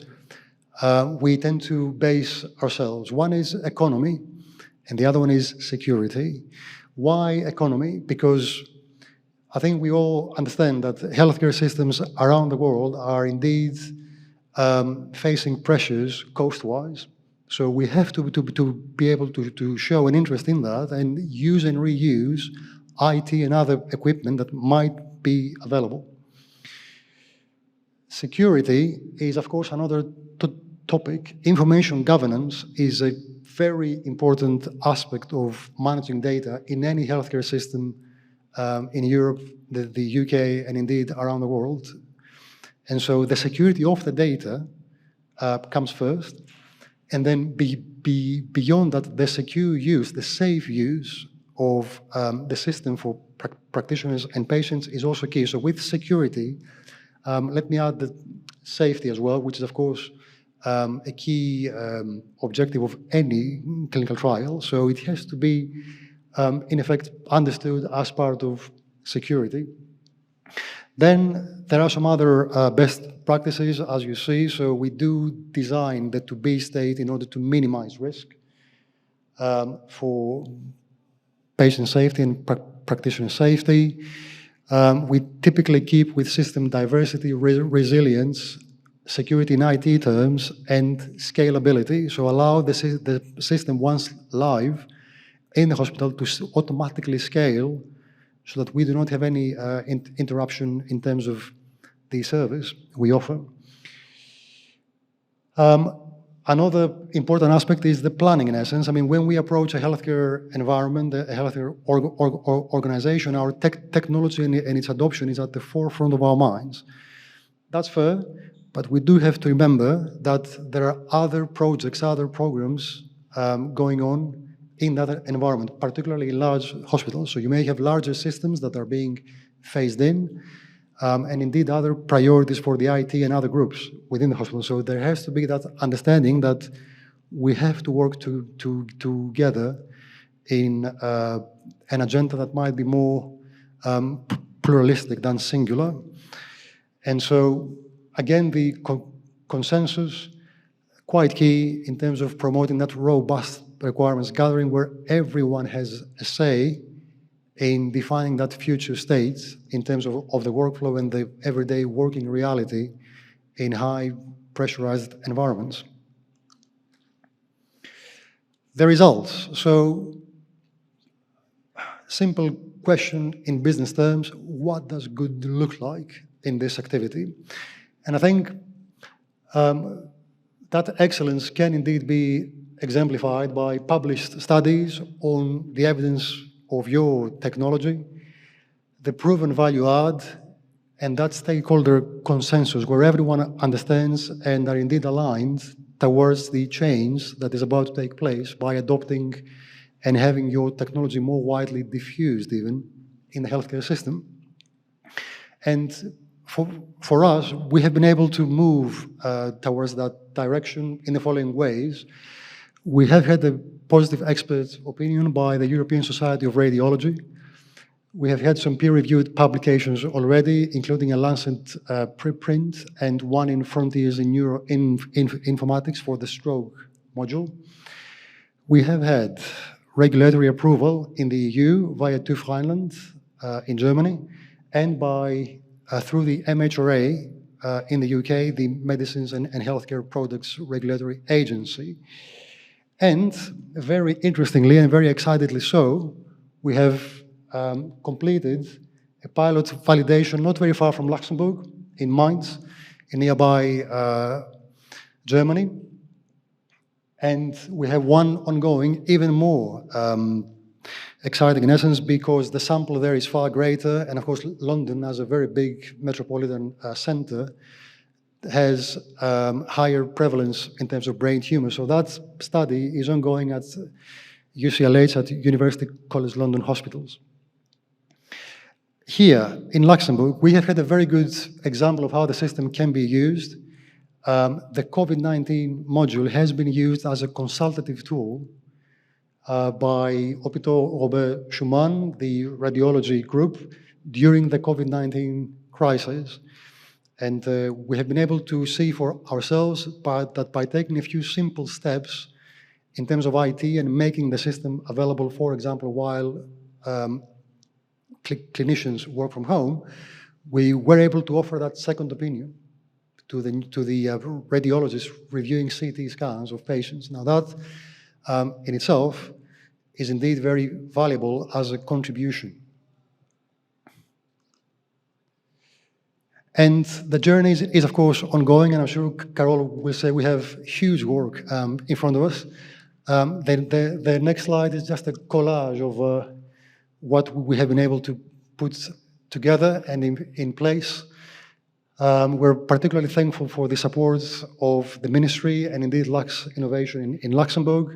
we tend to base ourselves. One is economy, and the other one is security. Why economy? Because I think we all understand that healthcare systems around the world are indeed facing pressures cost-wise. So we have to be able to show an interest in that and use and reuse IT and other equipment that might be available. Security is, of course, another topic. Information governance is a very important aspect of managing data in any healthcare system in Europe, the UK, and indeed around the world. And so the security of the data comes first, and then beyond that, the secure use, the safe use of the system for practitioners and patients is also key. So with security, let me add the safety as well, which is of course a key objective of any clinical trial. So it has to be, in effect, understood as part of security. Then there are some other best practices, as you see. So we do design the to-be state in order to minimize risk for patient safety and practitioner safety. We typically keep with system diversity, resilience, security in IT terms, and scalability. So allow the system, once live in the hospital, to automatically scale so that we do not have any interruption in terms of the service we offer. Another important aspect is the planning, in essence. I mean, when we approach a healthcare environment, a healthcare organization, our technology and its adoption is at the forefront of our minds. That's fair, but we do have to remember that there are other projects, other programs going on in that environment, particularly in large hospitals. So you may have larger systems that are being phased in, and indeed other priorities for the IT and other groups within the hospital. So there has to be that understanding that we have to work together in an agenda that might be more pluralistic than singular. And so, again, the consensus, quite key in terms of promoting that robust requirements gathering where everyone has a say in defining that future state in terms of the workflow and the everyday working reality in high pressurized environments. The results. So, simple question in business terms, what does good look like in this activity? And I think that excellence can indeed be exemplified by published studies on the evidence of your technology, the proven value add, and that stakeholder consensus where everyone understands and are indeed aligned towards the change that is about to take place by adopting and having your technology more widely diffused even in the healthcare system. And for us, we have been able to move towards that direction in the following ways. We have had a positive expert opinion by the European Society of Radiology. We have had some peer-reviewed publications already, including a Lancet preprint and one in Frontiers in Informatics for the stroke module. We have had regulatory approval in the EU via TÜV Rheinland in Germany, and by through the MHRA in the UK, the Medicines and Healthcare Products Regulatory Agency. And very interestingly and very excitedly so, we have completed a pilot validation not very far from Luxembourg, in Mainz, in nearby Germany. And we have one ongoing, even more exciting in essence, because the sample there is far greater, and of course London, as a very big metropolitan center, has higher prevalence in terms of brain tumor. So that study is ongoing at UCLH, at University College London hospitals. Here in Luxembourg, we have had a very good example of how the system can be used. The COVID-19 module has been used as a consultative tool by Hôpitaux Robert Schumann, the radiology group, during the COVID-19 crisis. And we have been able to see for ourselves that by taking a few simple steps in terms of IT and making the system available, for example, while clinicians work from home, we were able to offer that second opinion to the radiologists reviewing CT scans of patients. Now that in itself is indeed very valuable as a contribution. And the journey is of course ongoing, and I'm sure Carole will say we have huge work in front of us. The next slide is just a collage of what we have been able to put together and in place. We're particularly thankful for the support of the ministry and indeed Lux Innovation in Luxembourg.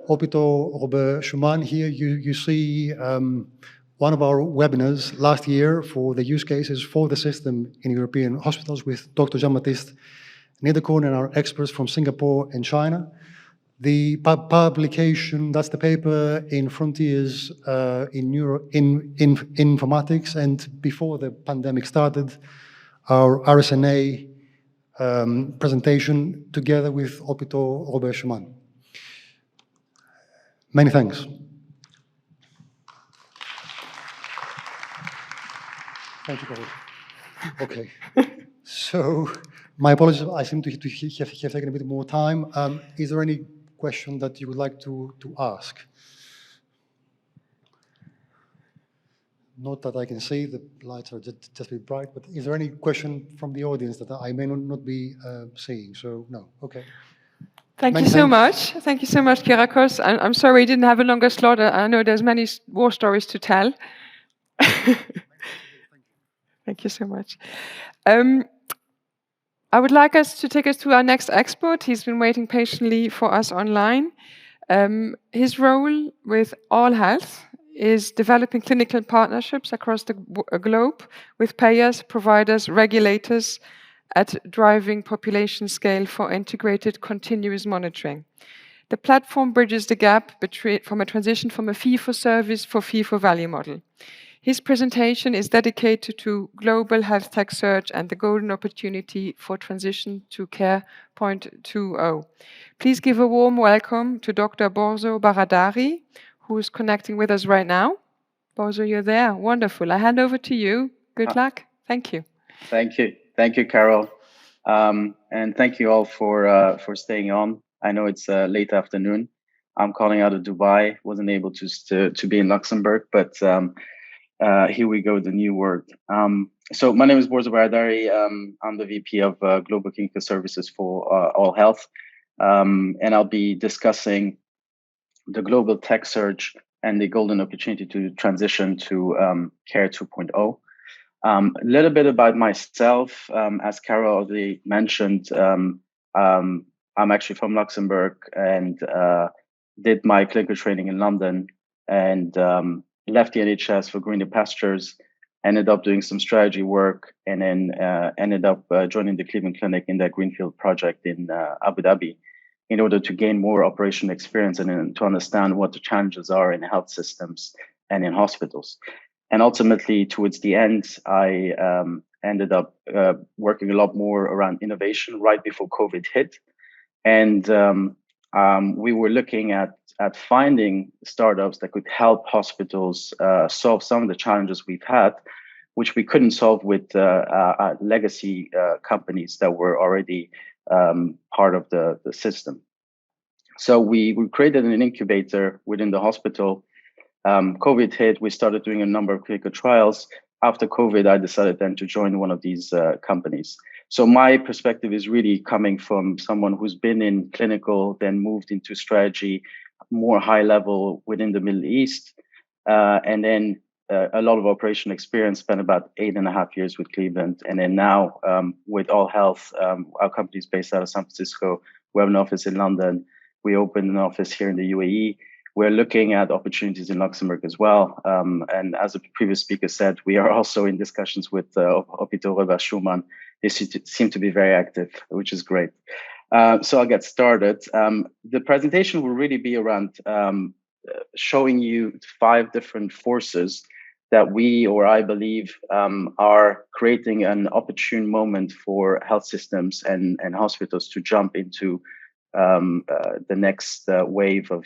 Hôpital Robert Schumann here, you see one of our webinars last year for the use cases for the system in European hospitals with Dr. Jean-Baptiste Niederkorn and our experts from Singapore and China. The publication, that's the paper in Frontiers in Informatics, and before the pandemic started, our RSNA presentation together with Hôpital Robert Schumann. Many thanks. Thank you, Carole. Okay. So, my apologies, I seem to have taken a bit more time. Is there any question that you would like to ask? Not that I can see, the lights are just a bit bright, but is there any question from the audience that I may not be seeing? So, no, okay. Thank you so much. Thank you so much, Kyriakos. I'm sorry we didn't have a longer slot. I know there's many war stories to tell. Thank you so much. I would like us to take us to our next expert. He's been waiting patiently for us online. His role with All Health is developing clinical partnerships across the globe with payers, providers, regulators at driving population scale for integrated continuous monitoring. The platform bridges the gap from a transition from a fee-for-service for fee-for-value model. His presentation is dedicated to global health tech search and the golden opportunity for transition to Care 0.20. Please give a warm welcome to Dr. Borzo Baradari, who is connecting with us right now. Borzo, you're there. Wonderful. I hand over to you. Good luck. Thank you. Thank you. Thank you, Carole. And thank you all for staying on. I know it's late afternoon. I'm calling out of Dubai. Wasn't able to be in Luxembourg, but here we go, the new word. So my name is Borzo Baradari. I'm the VP of Global Clinical Services for All Health. And I'll be discussing the global tech search and the golden opportunity to transition to Care 2.0. A little bit about myself. As Carole already mentioned, I'm actually from Luxembourg and did my clinical training in London and left the NHS for greener pastures, ended up doing some strategy work, and then ended up joining the Cleveland Clinic in that Greenfield project in Abu Dhabi in order to gain more operational experience and to understand what the challenges are in health systems and in hospitals. And ultimately, towards the end, I ended up working a lot more around innovation right before COVID hit. And we were looking at finding startups that could help hospitals solve some of the challenges we've had, which we couldn't solve with legacy companies that were already part of the system. So we created an incubator within the hospital. COVID hit, we started doing a number of clinical trials. After COVID, I decided then to join one of these companies. So my perspective is really coming from someone who's been in clinical, then moved into strategy, more high level within the Middle East, and then a lot of operational experience, spent about 8.5 years with Cleveland. And then now with All Health, our company is based out of San Francisco. We have an office in London. We opened an office here in the UAE. We're looking at opportunities in Luxembourg as well. And as the previous speaker said, we are also in discussions with Hôpital Robert Schumann. They seem to be very active, which is great. So I'll get started. The presentation will really be around showing you 5 different forces that we, or I believe, are creating an opportune moment for health systems and hospitals to jump into the next wave of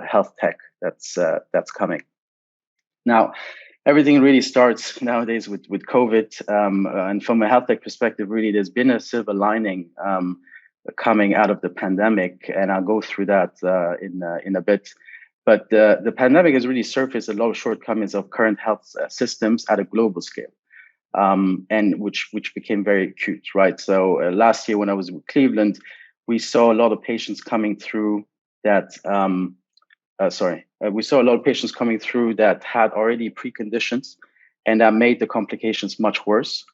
health tech that's coming. Now, everything really starts nowadays with COVID, and from a health tech perspective, really, there's been a silver lining coming out of the pandemic, and I'll go through that in a bit. But the pandemic has really surfaced a lot of shortcomings of current health systems at a global scale, and which became very acute, right? So last year when I was in Cleveland, we saw a lot of patients coming through that. We saw a lot of patients coming through that had already preconditions and that made the complications much worse.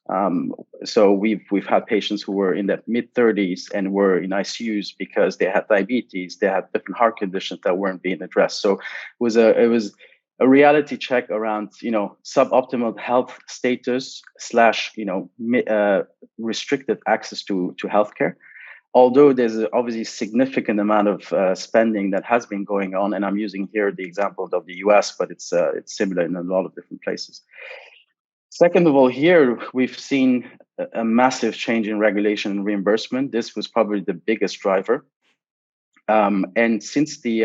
So we've had patients who were in their mid-30s and were in ICUs because they had diabetes, they had different heart conditions that weren't being addressed. So it was a reality check around, suboptimal health status / restricted access to healthcare. Although there's obviously significant amount of spending that has been going on, and I'm using here the example of the US, but it's similar in a lot of different places. Second of all, here we've seen a massive change in regulation and reimbursement. This was probably the biggest driver. And since the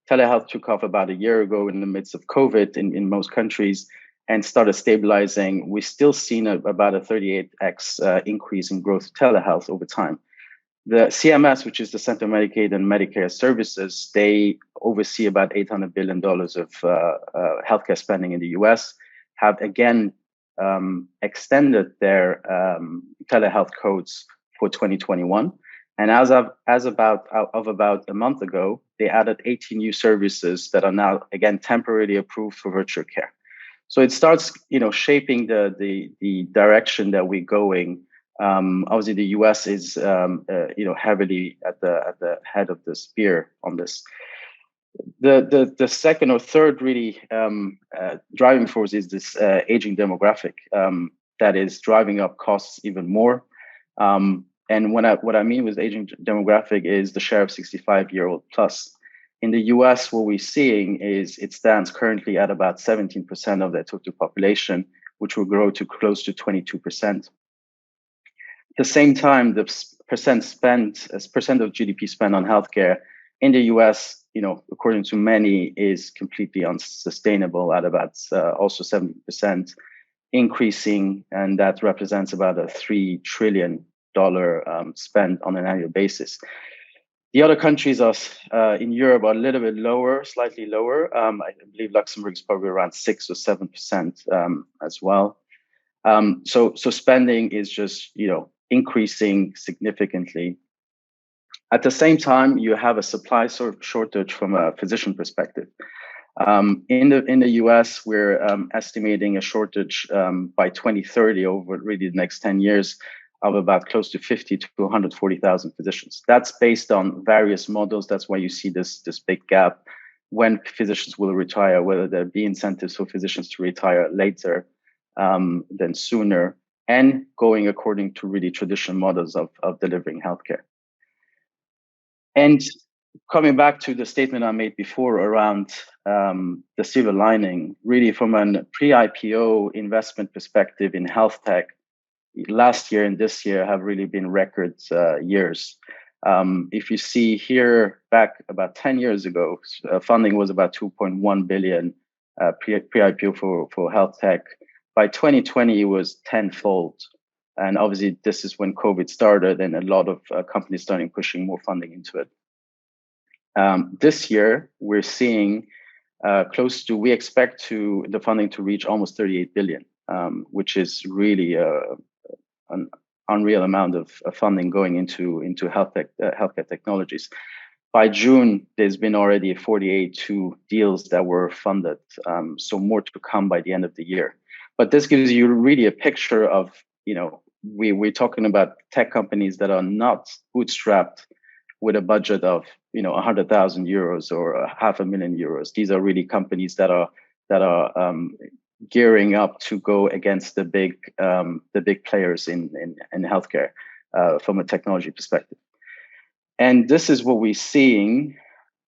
telehealth took off about a year ago in the midst of COVID in most countries and started stabilizing, we've still seen about a 38x increase in growth of telehealth over time. The CMS, which is the Center for Medicaid and Medicare Services, they oversee about $800 billion of healthcare spending in the US, have again extended their telehealth codes for 2021. And as of about a month ago, they added 18 new services that are now, again, temporarily approved for virtual care. So it starts, shaping the direction that we're going. Obviously, the US is, heavily at the head of the spear on this. The second or third really driving force is this aging demographic that is driving up costs even more. And what I mean with aging demographic is the share of 65-year-old plus. In the US, what we're seeing is it stands currently at about 17% of their total population, which will grow to close to 22%. At the same time, the percent of GDP spent on healthcare in the US, according to many, is completely unsustainable at about also 70%, increasing, and that represents about a $3 trillion spend on an annual basis. The other countries in Europe are a little bit lower, slightly lower. I believe Luxembourg is probably around 6 or 7% as well. So spending is just increasing significantly. At the same time, you have a supply shortage from a physician perspective. In the US, we're estimating a shortage by 2030 over really the next 10 years of about close to 50 to 140,000 physicians. That's based on various models. That's why you see this big gap when physicians will retire, whether there be incentives for physicians to retire later than sooner, and going according to really traditional models of delivering healthcare. And coming back to the statement I made before around the silver lining, really from a pre-IPO investment perspective in health tech, last year and this year have really been record years. If you see here, back about 10 years ago, funding was about 2.1 billion pre-IPO for health tech. By 2020, it was tenfold. And obviously, this is when COVID started and a lot of companies starting pushing more funding into it. This year, we're seeing we expect the funding to reach almost 38 billion, which is really an unreal amount of funding going into healthcare technologies. By June, there's been already 48 deals that were funded, so more to come by the end of the year. But this gives you really a picture of, we're talking about tech companies that are not bootstrapped with a budget of 100,000 euros or 500,000 euros. These are really companies that are gearing up to go against the big players in healthcare from a technology perspective. And this is what we're seeing.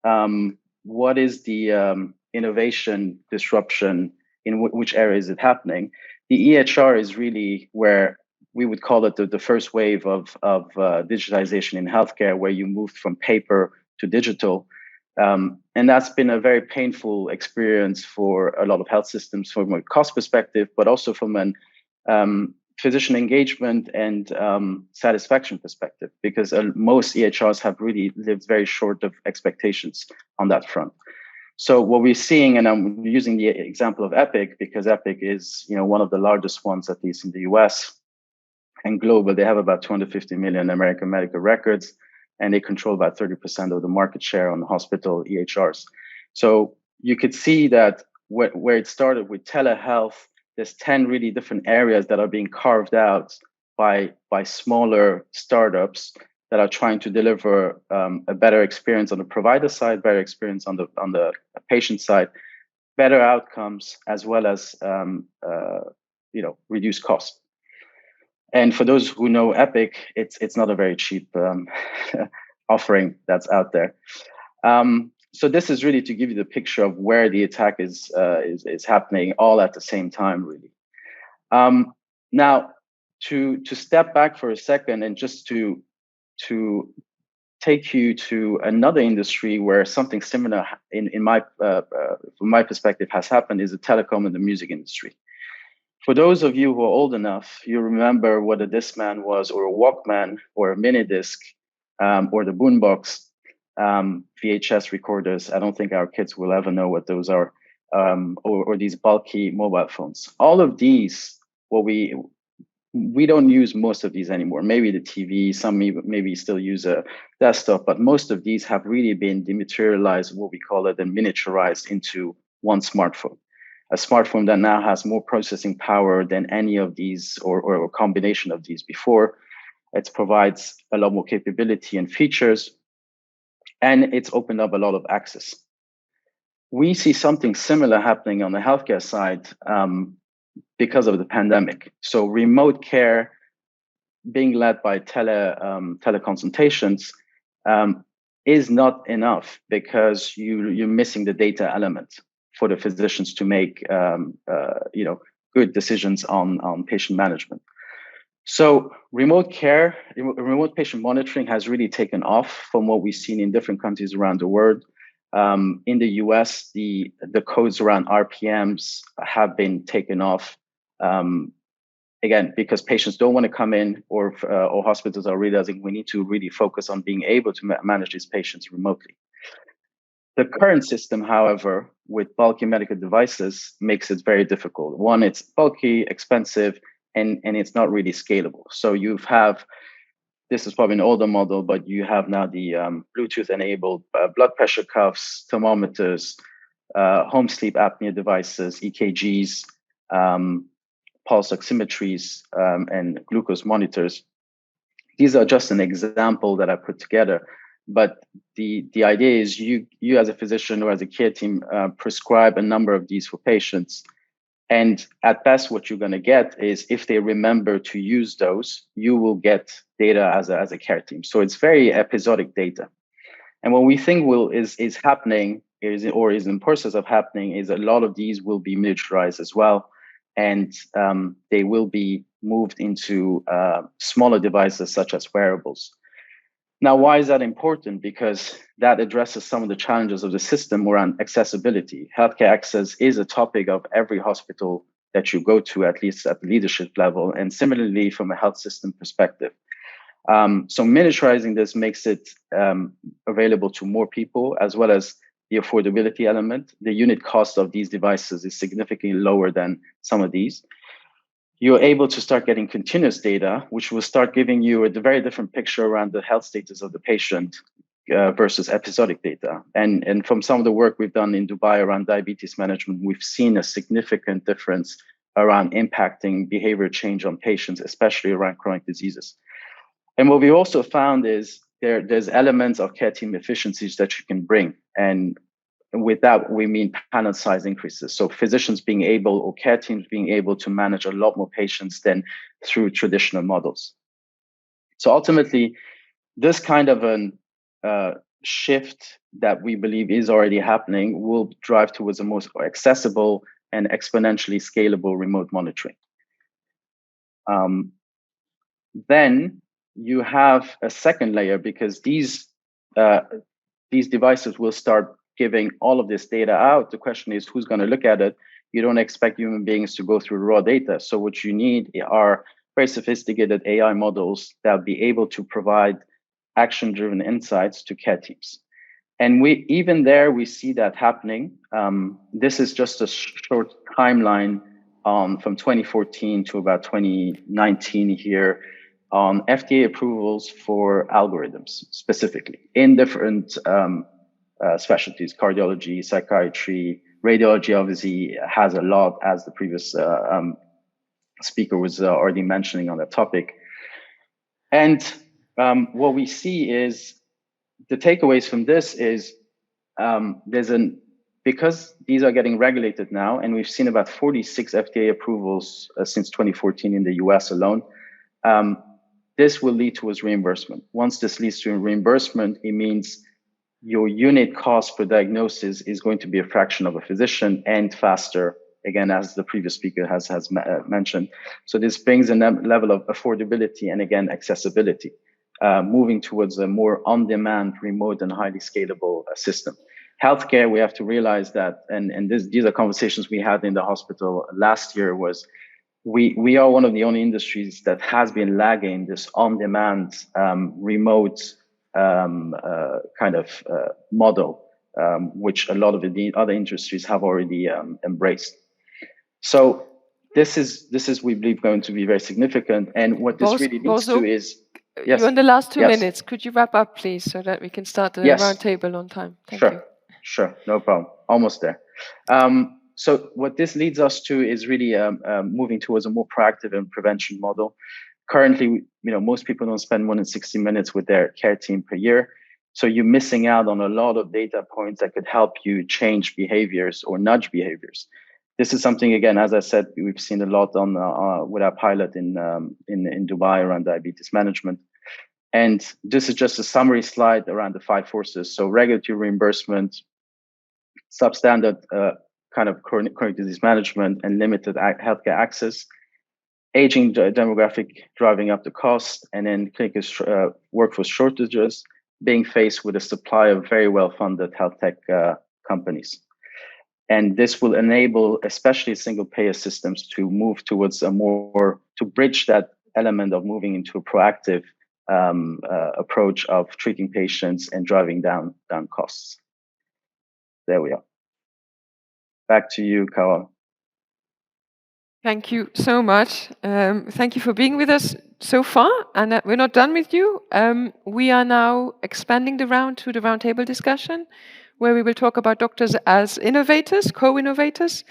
What is the innovation disruption? In which area is it happening? The EHR is really where we would call it the first wave of digitization in healthcare, where you moved from paper to digital. And that's been a very painful experience for a lot of health systems from a cost perspective, but also from an physician engagement and satisfaction perspective, because most EHRs have really lived very short of expectations on that front. So what we're seeing, and I'm using the example of Epic, because Epic is one of the largest ones, at least in the US and global. They have about 250 million American medical records, and they control about 30% of the market share on hospital EHRs. So you could see that where it started with telehealth, there's 10 really different areas that are being carved out by smaller startups that are trying to deliver a better experience on the provider side, better experience on the patient side, better outcomes, as well as reduce cost. And for those who know Epic, it's not a very cheap offering that's out there. So this is really to give you the picture of where the attack is happening all at the same time, really. Now, to step back for a second and just to take you to another industry where something similar, from my perspective, has happened is the telecom and the music industry. For those of you who are old enough, you remember what a Discman was, or a Walkman, or a mini disc, or the boombox, VHS recorders. I don't think our kids will ever know what those are, or these bulky mobile phones. All of these, we don't use most of these anymore. Maybe the TV, some maybe still use a desktop, but most of these have really been dematerialized, what we call it, and miniaturized into one smartphone. A smartphone that now has more processing power than any of these or a combination of these before. It provides a lot more capability and features, and it's opened up a lot of access. We see something similar happening on the healthcare side because of the pandemic. So remote care being led by teleconsultations is not enough, because you're missing the data element for the physicians to make good decisions on patient management. So remote care, remote patient monitoring has really taken off from what we've seen in different countries around the world. In the US, the codes around RPMs have been taken off. Again, because patients don't want to come in, or hospitals are realizing we need to really focus on being able to manage these patients remotely. The current system, however, with bulky medical devices makes it very difficult. One, it's bulky, expensive, and it's not really scalable. So this is probably an older model, but you have now the Bluetooth-enabled blood pressure cuffs, thermometers, home sleep apnea devices, EKGs, pulse oximetries, and glucose monitors. These are just an example that I put together. But the idea is you as a physician or as a care team prescribe a number of these for patients. And at best, what you're going to get is, if they remember to use those, you will get data as a care team. So it's very episodic data. And what we think is happening is in process of happening is a lot of these will be miniaturized as well. And they will be moved into smaller devices such as wearables. Now, why is that important? Because that addresses some of the challenges of the system around accessibility. Healthcare access is a topic of every hospital that you go to, at least at the leadership level, and similarly from a health system perspective. So miniaturizing this makes it available to more people, as well as the affordability element. The unit cost of these devices is significantly lower than some of these. You're able to start getting continuous data, which will start giving you a very different picture around the health status of the patient versus episodic data. And from some of the work we've done in Dubai around diabetes management, we've seen a significant difference around impacting behavior change on patients, especially around chronic diseases. And what we also found is there's elements of care team efficiencies that you can bring. And with that, we mean panel size increases. So physicians being able, or care teams being able to manage a lot more patients than through traditional models. So ultimately, this kind of a shift that we believe is already happening will drive towards a more accessible and exponentially scalable remote monitoring. Then you have a second layer, because these devices will start giving all of this data out. The question is, who's going to look at it? You don't expect human beings to go through raw data. So what you need are very sophisticated AI models that will be able to provide action-driven insights to care teams. And we see that happening. This is just a short timeline from 2014 to about 2019 here on FDA approvals for algorithms, specifically in different specialties: cardiology, psychiatry, Radiology obviously has a lot, as the previous speaker was already mentioning on that topic. And what we see is the takeaways from this is because these are getting regulated now, and we've seen about 46 FDA approvals since 2014 in the US alone, this will lead towards reimbursement. Once this leads to reimbursement, it means your unit cost per diagnosis is going to be a fraction of a physician and faster, again, as the previous speaker has mentioned. So this brings a level of affordability and, again, accessibility, moving towards a more on-demand, remote, and highly scalable system. Healthcare, we have to realize that, and these are conversations we had in the hospital last year, was we are one of the only industries that has been lagging this on-demand, remote kind of model, which a lot of the other industries have already embraced. So this is, we believe, going to be very significant. And what this really leads to is, yes, you're in the last 2 minutes. Could you wrap up, please, so that we can start the round table on time? Thank you. Sure, no problem. Almost there. So what this leads us to is really moving towards a more proactive and prevention model. Currently, most people don't spend more than 60 minutes with their care team per year. So you're missing out on a lot of data points that could help you change behaviors or nudge behaviors. This is something, again, as I said, we've seen a lot on with our pilot in Dubai around diabetes management. And this is just a summary slide around the 5 forces. So regulatory reimbursement, substandard kind of chronic disease management, and limited healthcare access, aging demographic driving up the cost, and then clinical workforce shortages, being faced with a supply of very well-funded health tech companies. And this will enable, especially single payer systems, to move towards to bridge that element of moving into a proactive approach of treating patients and driving down costs. There we are. Back to you, Carole. Thank you so much. Thank you for being with us so far. And we're not done with you. We are now expanding the round to the roundtable discussion, where we will talk about doctors as innovators, co-innovators.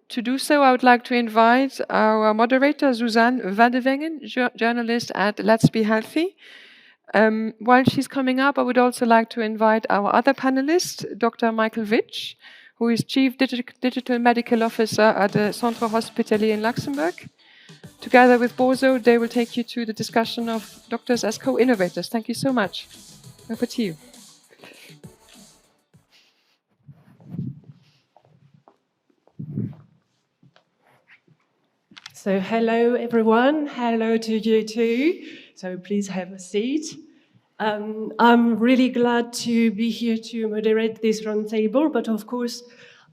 To do so, I would like to invite our moderator, Suzanne Vandewengen, journalist at Let's Be Healthy. While she's coming up, I would also like to invite our other panelist, Dr. Michael Witsch, who is Chief Digital Medical Officer at the Centre Hospitalier in Luxembourg. Together with Bodyo, they will take you to the discussion of doctors as co-innovators. Thank you so much. Over to you. So hello, everyone. Hello to you too. So please have a seat. I'm really glad to be here to moderate this roundtable, but of course,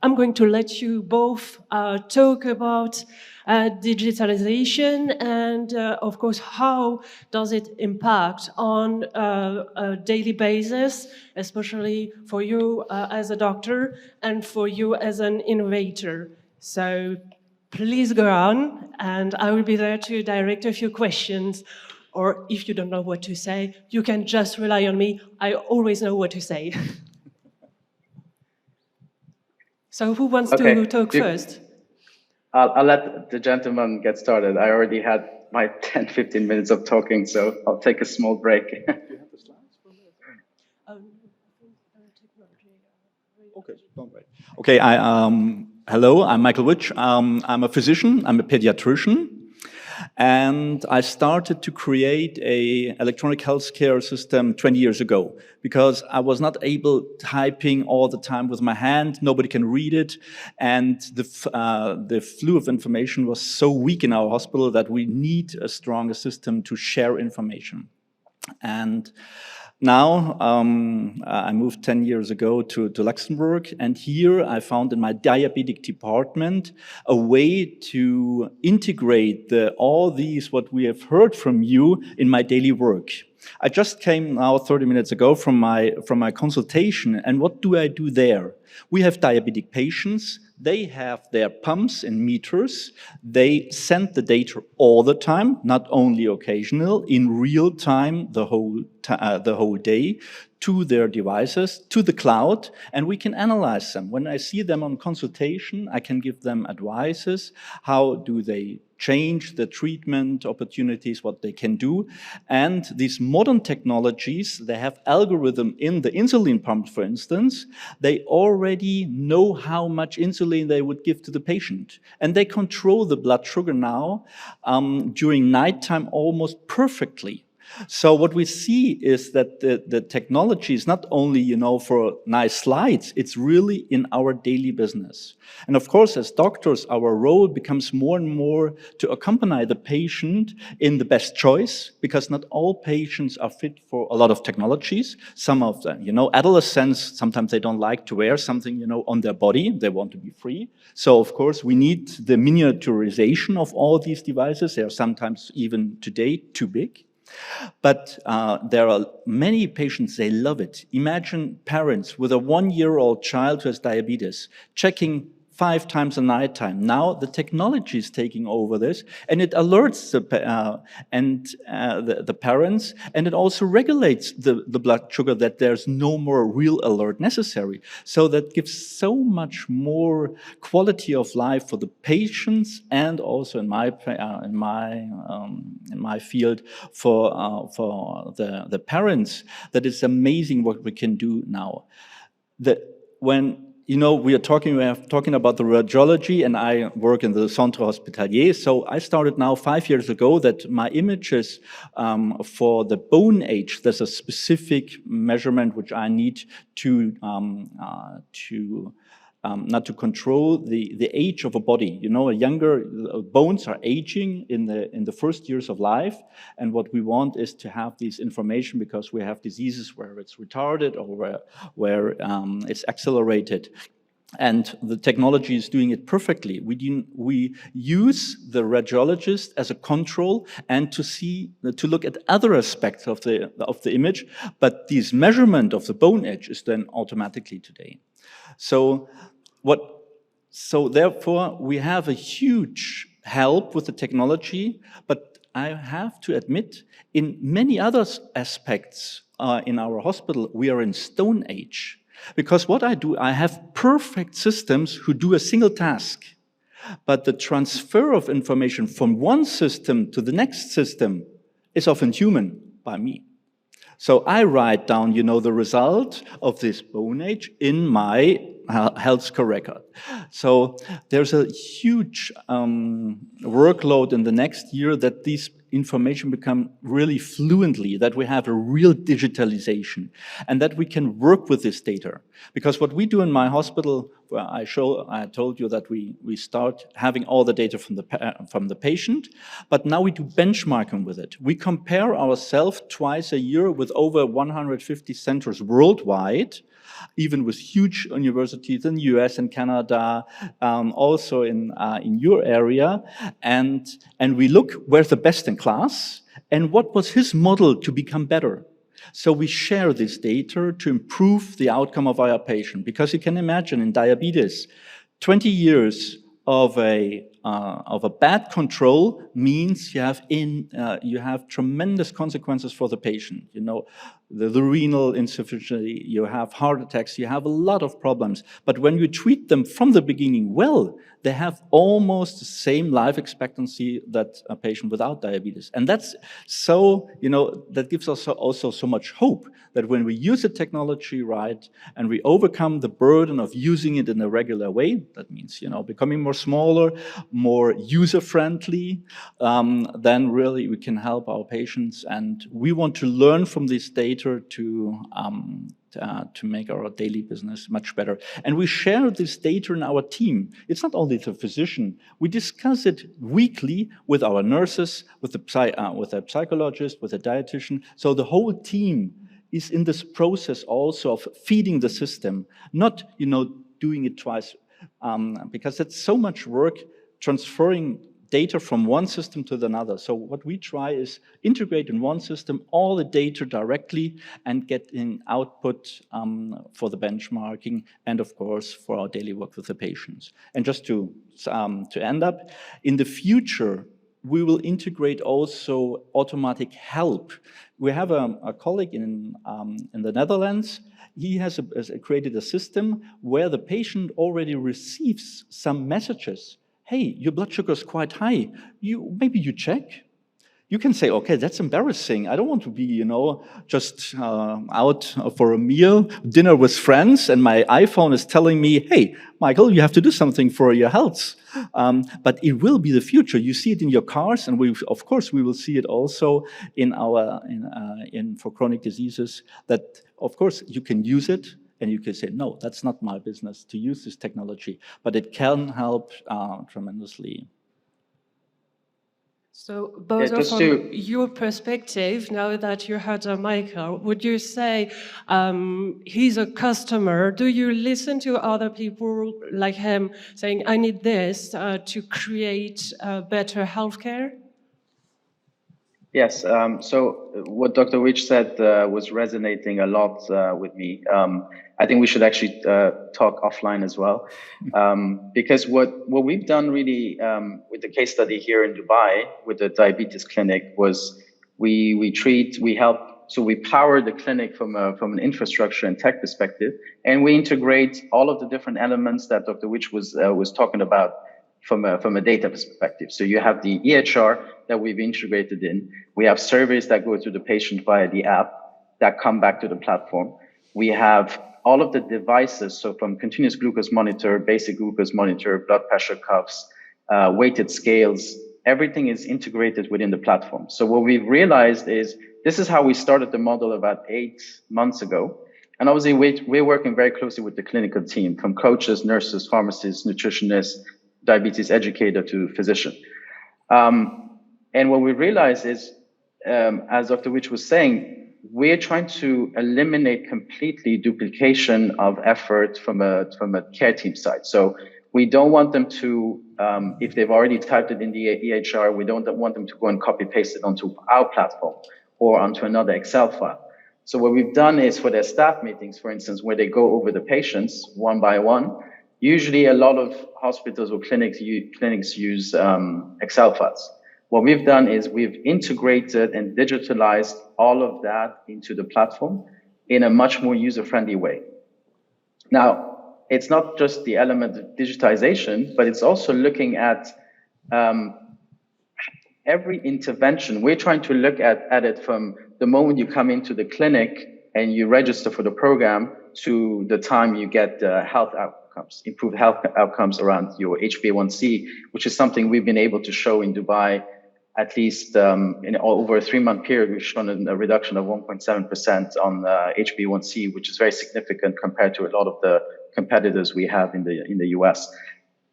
I'm going to let you both talk about digitalization and, of course, how does it impact on a daily basis, especially for you as a doctor and for you as an innovator. So please go on, and I will be there to direct a few questions. Or if you don't know what to say, you can just rely on me. I always know what to say. So who wants to talk first? I'll let the gentleman get started. I already had my 10, 15 minutes of talking, so I'll take a small break. Okay, hello, I'm Michael Witsch. I'm a physician, I'm a pediatrician. And I started to create an electronic healthcare system 20 years ago because I was not able typing all the time with my hand. Nobody can read it. And the flow of information was so weak in our hospital that we need a stronger system to share information. And now, I moved 10 years ago to Luxembourg, and here I found in my diabetic department a way to integrate all these, what we have heard from you, in my daily work. I just came now 30 minutes ago from my consultation, and what do I do there? We have diabetic patients. They have their pumps and meters. They send the data all the time, not only occasional, in real time, the whole day, to their devices, to the cloud, and we can analyze them. When I see them on consultation, I can give them advices. How do they change the treatment opportunities, what they can do? And these modern technologies, they have algorithm in the insulin pump, for instance. They already know how much insulin they would give to the patient. And they control the blood sugar now during nighttime almost perfectly. So what we see is that the technology is not only, for nice slides, it's really in our daily business. And of course, as doctors, our role becomes more and more to accompany the patient in the best choice, because not all patients are fit for a lot of technologies. Some of them, adolescents, sometimes they don't like to wear something, on their body. They want to be free. So of course, we need the miniaturization of all these devices. They are sometimes even today too big. But there are many patients, they love it. Imagine parents with a 1-year-old child who has diabetes, checking 5 times a nighttime. Now the technology is taking over this, and it alerts the parents, and it also regulates the blood sugar, that there's no more real alert necessary. So that gives so much more quality of life for the patients, and also in my field for the parents. That is amazing what we can do now. We are talking about the radiology, and I work in the Centre Hospitalier. So I started now 5 years ago that my images for the bone age, there's a specific measurement which I need to not to control the age of a body. Younger bones are aging in the first years of life, and what we want is to have this information, because we have diseases where it's retarded or where it's accelerated. And the technology is doing it perfectly. We use the radiologist as a control and to look at other aspects of the image, but this measurement of the bone age is done automatically today. So therefore, we have a huge help with the technology, but I have to admit, in many other aspects in our hospital, we are in Stone Age. Because what I do, I have perfect systems who do a single task, but the transfer of information from one system to the next system is often human by me. So I write down, the result of this bone age in my healthcare record. So there's a huge workload in the next year that these information become really fluently, that we have a real digitalization, and that we can work with this data. Because what we do in my hospital, where I told you that we start having all the data from the patient, but now we do benchmarking with it. We compare ourselves twice a year with over 150 centers worldwide, even with huge universities in the US and Canada, also in your area, and we look where's the best in class, and what was his model to become better. So we share this data to improve the outcome of our patient, because you can imagine in diabetes, 20 years of a bad control means you have tremendous consequences for the patient. The renal insufficiency, you have heart attacks, you have a lot of problems. But when you treat them from the beginning well, they have almost the same life expectancy that a patient without diabetes. And that's so, that gives us also so much hope that when we use the technology right and we overcome the burden of using it in a regular way, that means, becoming more smaller, more user-friendly, then really we can help our patients. And we want to learn from this data to make our daily business much better. And we share this data in our team. It's not only the physician. We discuss it weekly with our nurses, with the psychologist, with the dietitian. So the whole team is in this process also of feeding the system, not, doing it twice, because it's so much work transferring data from one system to another. So what we try is integrate in one system all the data directly and get in output for the benchmarking and, of course, for our daily work with the patients. And just to end up, in the future, we will integrate also automatic help. We have a colleague in the Netherlands. He has created a system where the patient already receives some messages. Hey, your blood sugar is quite high. Maybe you check. You can say, okay, that's embarrassing. I don't want to be, just out for a meal, dinner with friends, and my iPhone is telling me, hey, Michael, you have to do something for your health. But it will be the future. You see it in your cars, and of course, we will see it also for chronic diseases. That, of course, you can use it, and you can say, no, that's not my business to use this technology, but it can help tremendously. So, Bodyo, from your perspective, now that you heard Michael, would you say he's a customer? Do you listen to other people like him saying, I need this to create better healthcare? Yes, so what Dr. Witch said was resonating a lot with me. I think we should actually talk offline as well, because what we've done really with the case study here in Dubai with the diabetes clinic was we power the clinic from an infrastructure and tech perspective, and we integrate all of the different elements that Dr. Witch was talking about from a data perspective. So you have the EHR that we've integrated in. We have surveys that go to the patient via the app that come back to the platform. We have all of the devices, so from continuous glucose monitor, basic glucose monitor, blood pressure cuffs, weighted scales, everything is integrated within the platform. So what we've realized is this is how we started the model about 8 months ago. And obviously we're working very closely with the clinical team, from coaches, nurses, pharmacists, nutritionists, diabetes educator to physician. And what we realized is, as Dr. Witch was saying, we're trying to eliminate completely duplication of effort from a care team side. So we don't want them to, if they've already typed it in the EHR, we don't want them to go and copy paste it onto our platform or onto another Excel file. So what we've done is for their staff meetings, for instance, where they go over the patients one by one, usually a lot of hospitals or clinics use Excel files. What we've done is we've integrated and digitalized all of that into the platform in a much more user-friendly way. Now, it's not just the element of digitization, but it's also looking at every intervention. We're trying to look at it from the moment you come into the clinic and you register for the program to the time you get health outcomes, improved health outcomes around your HbA1c, which is something we've been able to show in Dubai. At least in over a 3-month period, we've shown a reduction of 1.7% on HbA1c, which is very significant compared to a lot of the competitors we have in the US.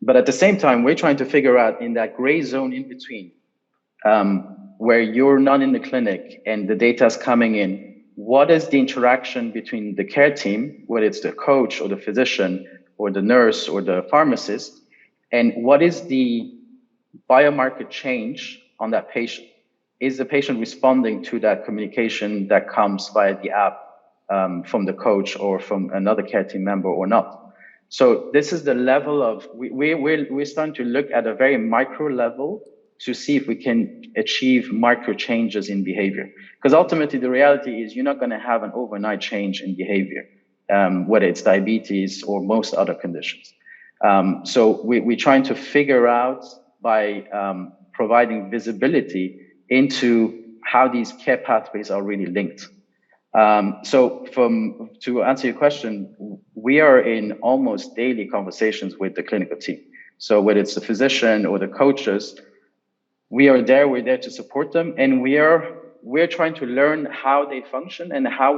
But at the same time, we're trying to figure out in that gray zone in between, where you're not in the clinic and the data is coming in, what is the interaction between the care team, whether it's the coach or the physician or the nurse or the pharmacist, and what is the biomarker change on that patient? Is the patient responding to that communication that comes via the app from the coach or from another care team member or not? So this is the level of, we're starting to look at a very micro level to see if we can achieve micro changes in behavior. Because ultimately the reality is you're not going to have an overnight change in behavior, whether it's diabetes or most other conditions. So we're trying to figure out by providing visibility into how these care pathways are really linked. So to answer your question, we are in almost daily conversations with the clinical team. So whether it's the physician or the coaches, we're there to support them, and we're trying to learn how they function and how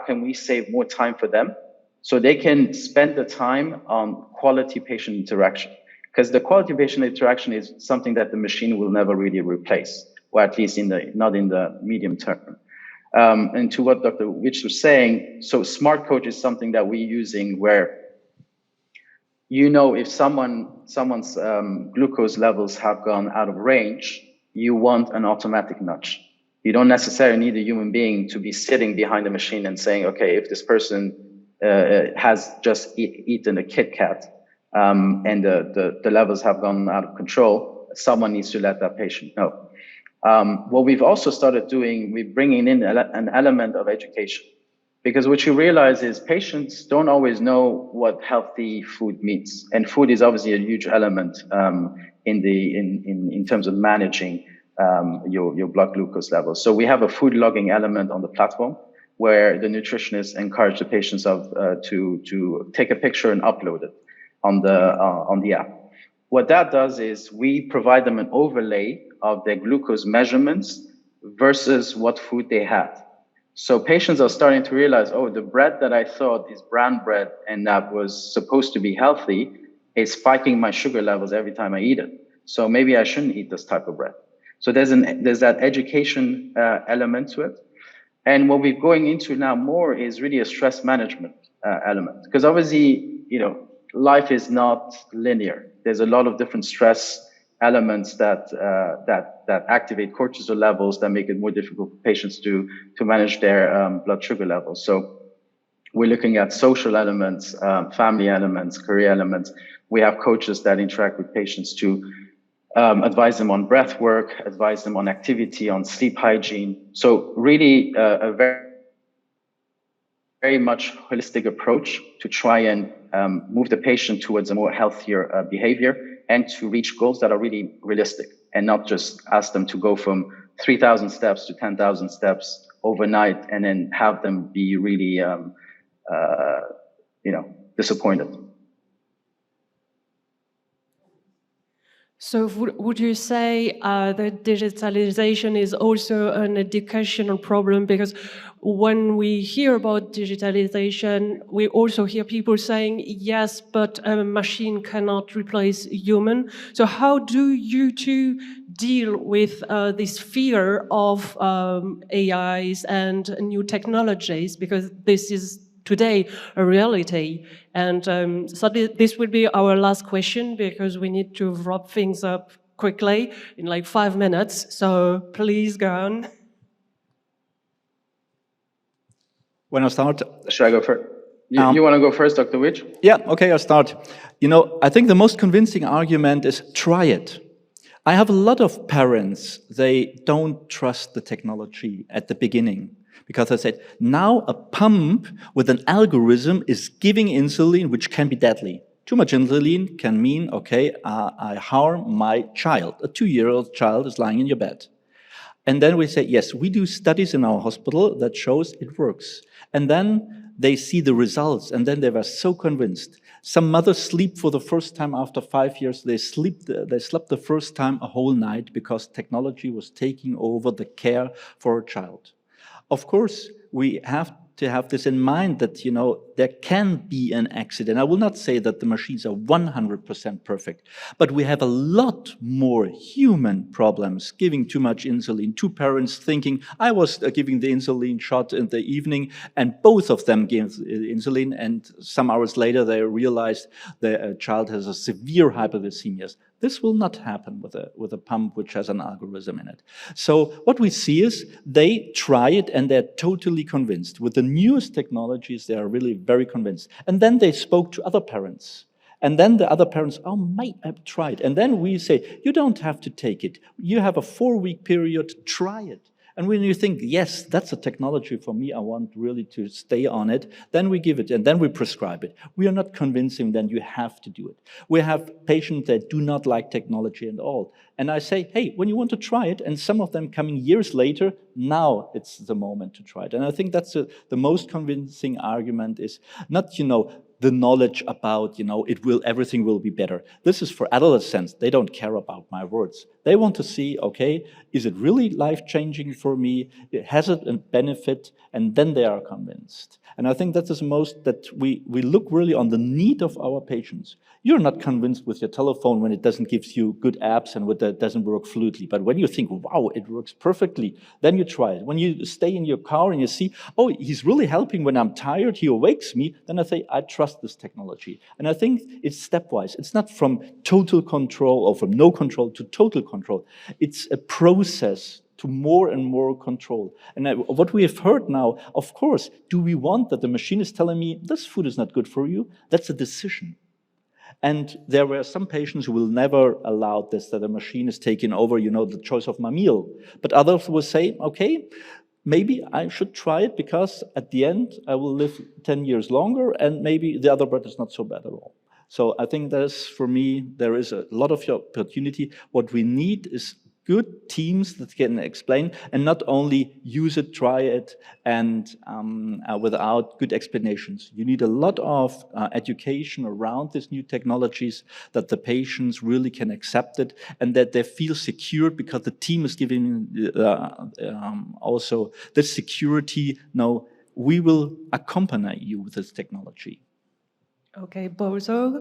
can we save more time for them so they can spend the time on quality patient interaction. Because the quality patient interaction is something that the machine will never really replace, or at least not in the medium term. And to what Dr. Witch was saying, so Smart Coach is something that we're using where you know, if someone's glucose levels have gone out of range, you want an automatic nudge. You don't necessarily need a human being to be sitting behind the machine and saying, okay, if this person has just eaten a Kit Kat and the levels have gone out of control, someone needs to let that patient know. What we've also started doing, we're bringing in an element of education, because what you realize is patients don't always know what healthy food means, and food is obviously a huge element in terms of managing your blood glucose levels. So we have a food logging element on the platform where the nutritionists encourage the patients to take a picture and upload it on the app. What that does is we provide them an overlay of their glucose measurements versus what food they had. So patients are starting to realize, oh, the bread that I thought is brown bread and that was supposed to be healthy is spiking my sugar levels every time I eat it. So maybe I shouldn't eat this type of bread. So there's that education element to it. And what we're going into now more is really a stress management element, because obviously, you know, life is not linear. There's a lot of different stress elements that activate cortisol levels that make it more difficult for patients to manage their blood sugar levels. So we're looking at social elements, family elements, career elements. We have coaches that interact with patients to advise them on breath work, advise them on activity, on sleep hygiene. So really a very much holistic approach to try and move the patient towards a more healthier behavior and to reach goals that are really realistic, and not just ask them to go from 3,000 steps to 10,000 steps overnight and then have them be really, disappointed. So would you say that digitalization is also an educational problem? Because when we hear about digitalization, we also hear people saying, yes, but a machine cannot replace a human. So how do you two deal with this fear of AIs and new technologies? Because this is today a reality. And so this will be our last question, because we need to wrap things up quickly in like 5 minutes. So please go on. When I start? Should I go first? You want to go first, Dr. Witch? Yeah, okay, I'll start. You know, I think the most convincing argument is try it. I have a lot of parents, they don't trust the technology at the beginning. Because I said, now a pump with an algorithm is giving insulin, which can be deadly. Too much insulin can mean, okay, I harm my child. A 2-year-old child is lying in your bed. And then we say, yes, we do studies in our hospital that shows it works. And then they see the results, and then they were so convinced. Some mothers sleep for the first time after 5 years. They slept the first time a whole night because technology was taking over the care for a child. Of course, we have to have this in mind that, you know, there can be an accident. I will not say that the machines are 100% perfect, but we have a lot more human problems, giving too much insulin, two parents thinking, I was giving the insulin shot in the evening, and both of them gave insulin, and some hours later they realized the child has a severe hypoglycemia. This will not happen with a pump which has an algorithm in it. So what we see is they try it and they're totally convinced. With the newest technologies, they are really very convinced. And then they spoke to other parents. And then the other parents, oh, mate, I've tried. And then we say, you don't have to take it. You have a 4-week period, try it. And when you think, yes, that's a technology for me, I want really to stay on it, then we give it and then we prescribe it. We are not convincing them you have to do it. We have patients that do not like technology at all. And I say, hey, when you want to try it, and some of them coming years later, now it's the moment to try it. And I think that's the most convincing argument is not, you know, the knowledge about, you know, everything will be better. This is for adolescents. They don't care about my words. They want to see, okay, is it really life-changing for me? Has it a benefit? And then they are convinced. And I think that is most that we look really on the need of our patients. You're not convinced with your telephone when it doesn't give you good apps and when it doesn't work fluidly. But when you think, wow, it works perfectly, then you try it. When you stay in your car and you see, oh, he's really helping when I'm tired, he awakes me, then I say, I trust trust this technology. And I think it's stepwise. It's not from total control or from no control to total control. It's a process to more and more control. And what we have heard now, of course, do we want that the machine is telling me this food is not good for you? That's a decision. And there were some patients who will never allow this, that a machine is taking over, the choice of my meal. But others will say, okay, maybe I should try it because at the end I will live 10 years longer and maybe the other bread is not so bad at all. So I think for me, there is a lot of opportunity. What we need is good teams that can explain and not only use it, try it, and without good explanations. You need a lot of education around these new technologies that the patients really can accept it and that they feel secure because the team is giving also this security. No, we will accompany you with this technology. Okay, Bodyo,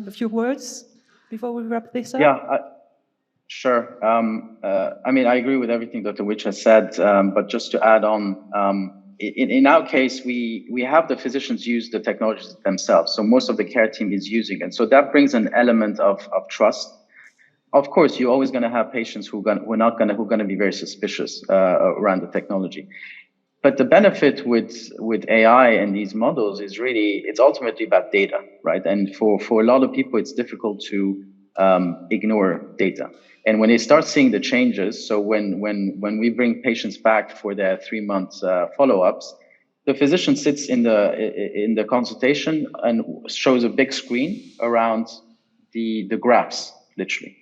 a few words before we wrap this up? Yeah. Sure. I mean, I agree with everything Dr. Witch has said, but just to add on, in our case, we have the physicians use the technologies themselves. So most of the care team is using it. So that brings an element of trust. Of course, you're always going to have patients who are going to be very suspicious around the technology. But the benefit with AI and these models is really, it's ultimately about data, right? And for a lot of people, it's difficult to ignore data. And when they start seeing the changes, so when we bring patients back for their 3-month follow-ups, the physician sits in the consultation and shows a big screen around the graphs, literally.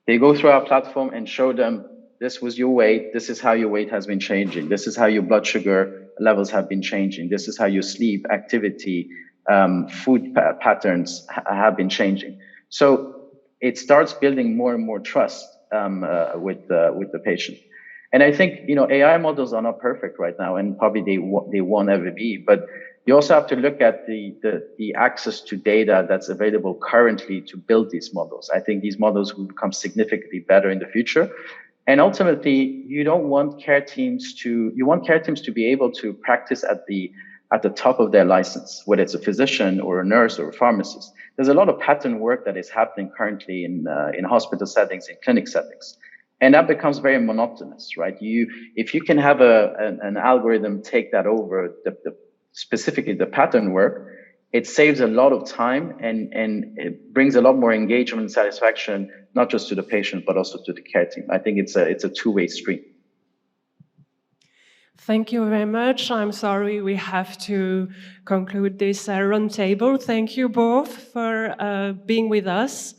They go through our platform and show them, this was your weight, this is how your weight has been changing, this is how your blood sugar levels have been changing, this is how your sleep, activity, food patterns have been changing. So it starts building more and more trust with the patient. And I think, AI models are not perfect right now, and probably they won't ever be, but you also have to look at the access to data that's available currently to build these models. I think these models will become significantly better in the future. And ultimately, you want care teams to be able to practice at the top of their license, whether it's a physician or a nurse or a pharmacist. There's a lot of pattern work that is happening currently in hospital settings, in clinic settings. And that becomes very monotonous, right? If you can have an algorithm take that over, specifically the pattern work, it saves a lot of time and it brings a lot more engagement and satisfaction, not just to the patient, but also to the care team. I think it's a two-way street. Thank you very much. I'm sorry we have to conclude this roundtable. Thank you both for being with us.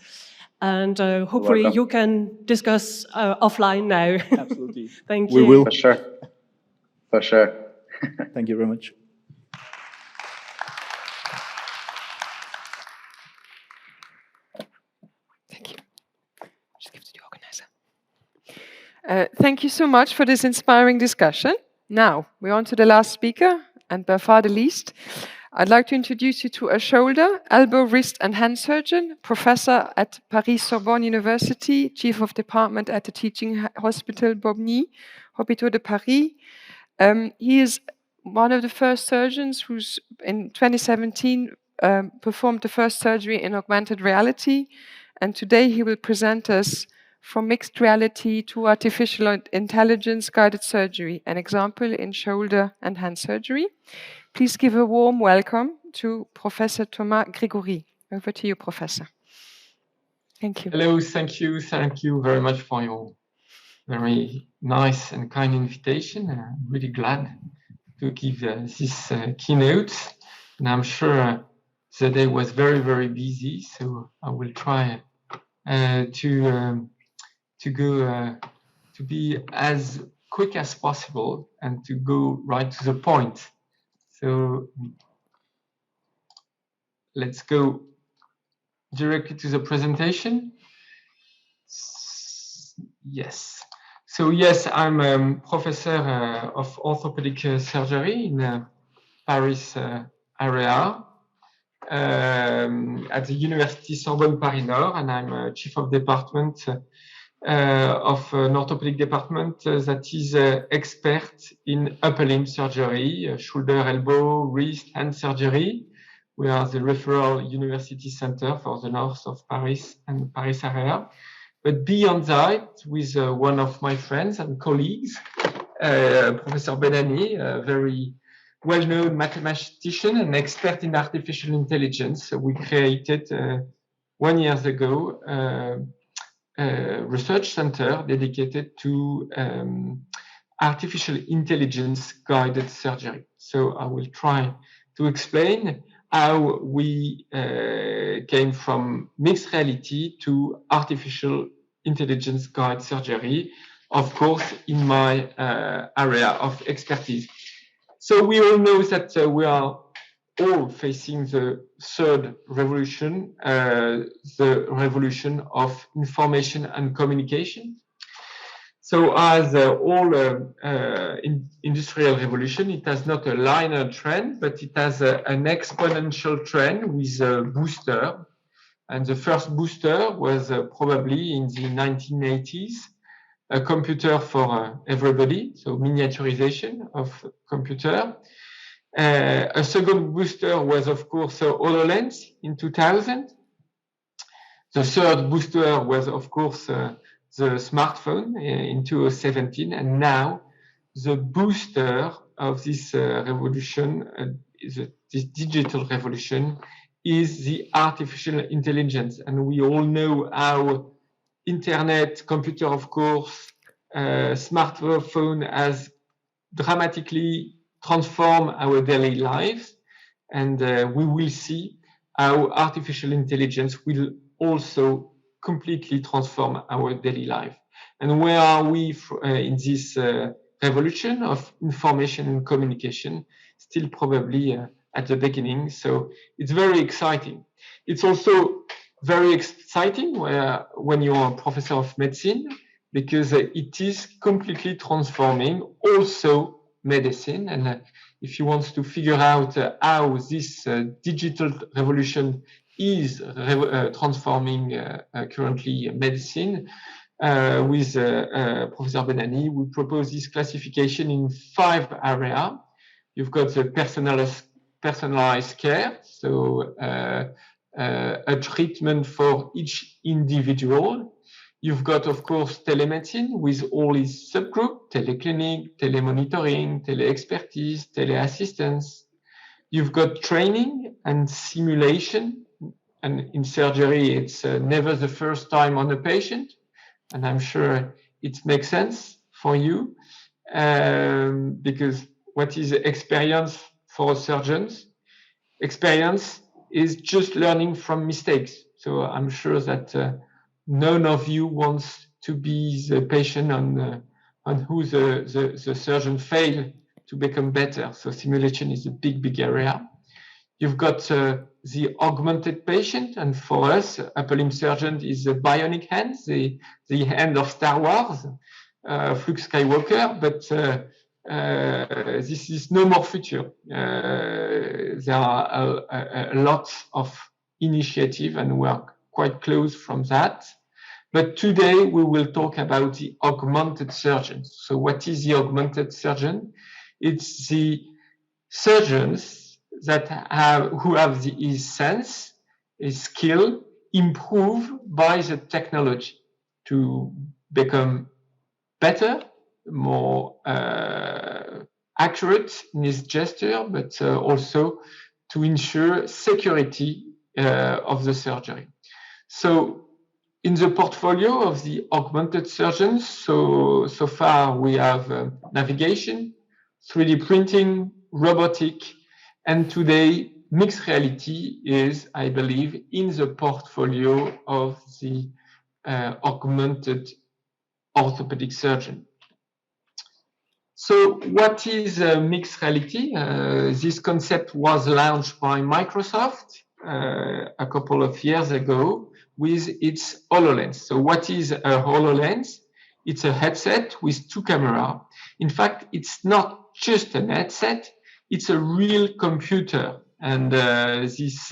And hopefully you can discuss offline now. Absolutely. Thank you. We will. For sure. For sure. Thank you very much. Thank you. Just give it to the organizer. Thank you so much for this inspiring discussion. Now, we're on to the last speaker, and by far the least. I'd like to introduce you to a shoulder, elbow, wrist, and hand surgeon, professor at Paris-Sorbonne University, chief of department at the teaching hospital Bodyo, Hôpitaux de Paris. He is one of the first surgeons who's, in 2017, performed the first surgery in augmented reality, and today he will present us from mixed reality to artificial intelligence guided surgery, an example in shoulder and hand surgery. Please give a warm welcome to Professor Thomas Grégory. Over to you, Professor. Thank you. Hello, thank you. Thank you very much for your very nice and kind invitation. I'm really glad to give this keynote. And I'm sure the day was very, very busy, so I will try to be as quick as possible and to go right to the point. So let's go directly to the presentation. Yes. So yes, I'm a professor of orthopedic surgery in Paris area at the University Sorbonne Paris Nord, and I'm chief of department of an orthopedic department that is expert in upper limb surgery, shoulder, elbow, wrist, hand surgery, We are the referral university center for the north of Paris and Paris area. But beyond that, with one of my friends and colleagues, Professor Benani, a very well-known mathematician and expert in artificial intelligence, we created 1 year ago a research center dedicated to artificial intelligence guided surgery. So I will try to explain how we came from mixed reality to artificial intelligence guided surgery, of course, in my area of expertise. So we all know that we are all facing the third revolution, the revolution of information and communication. So as all industrial revolution, it has not a linear trend, but it has an exponential trend with a booster. And the first booster was probably in the 1980s, a computer for everybody, so miniaturization of computer. A second booster was, of course, HoloLens in 2000. The third booster was, of course, the smartphone in 2017. And now the booster of this revolution, this digital revolution, is the artificial intelligence. And we all know how internet, computer, of course, smartphone has dramatically transformed our daily lives. And we will see how artificial intelligence will also completely transform our daily life. And where are we in this revolution of information and communication? Still probably at the beginning. So it's very exciting. It's also very exciting when you're a professor of medicine, because it is completely transforming also medicine. And if you want to figure out how this digital revolution is transforming currently medicine, with Professor Benani, we propose this classification in 5 areas. You've got the personalized care, so a treatment for each individual. You've got, of course, telemedicine with all its subgroups, teleclinic, telemonitoring, tele-expertise, teleassistance. You've got training and simulation. And in surgery, it's never the first time on a patient. And I'm sure it makes sense for you, because what is experience for surgeons? Experience is just learning from mistakes. So I'm sure that none of you wants to be the patient on who the surgeon failed to become better. So simulation is a big area. You've got the augmented patient, and for us, upper limb surgeon is the bionic hand, the hand of Star Wars, Luke Skywalker, but this is no more future. There are a lot of initiative, and we are quite close from that. But today we will talk about the augmented surgeon. So what is the augmented surgeon? It's the surgeons that who have his sense, his skill, improved by the technology to become better, more accurate in his gesture, but also to ensure security of the surgery. So in the portfolio of the augmented surgeons, so far we have navigation, 3D printing, robotic, and today mixed reality is, I believe, in the portfolio of the augmented orthopedic surgeon. So what is mixed reality? This concept was launched by Microsoft a couple of years ago with its HoloLens. So what is a HoloLens? It's a headset with 2 cameras. In fact, it's not just a headset, it's a real computer. And this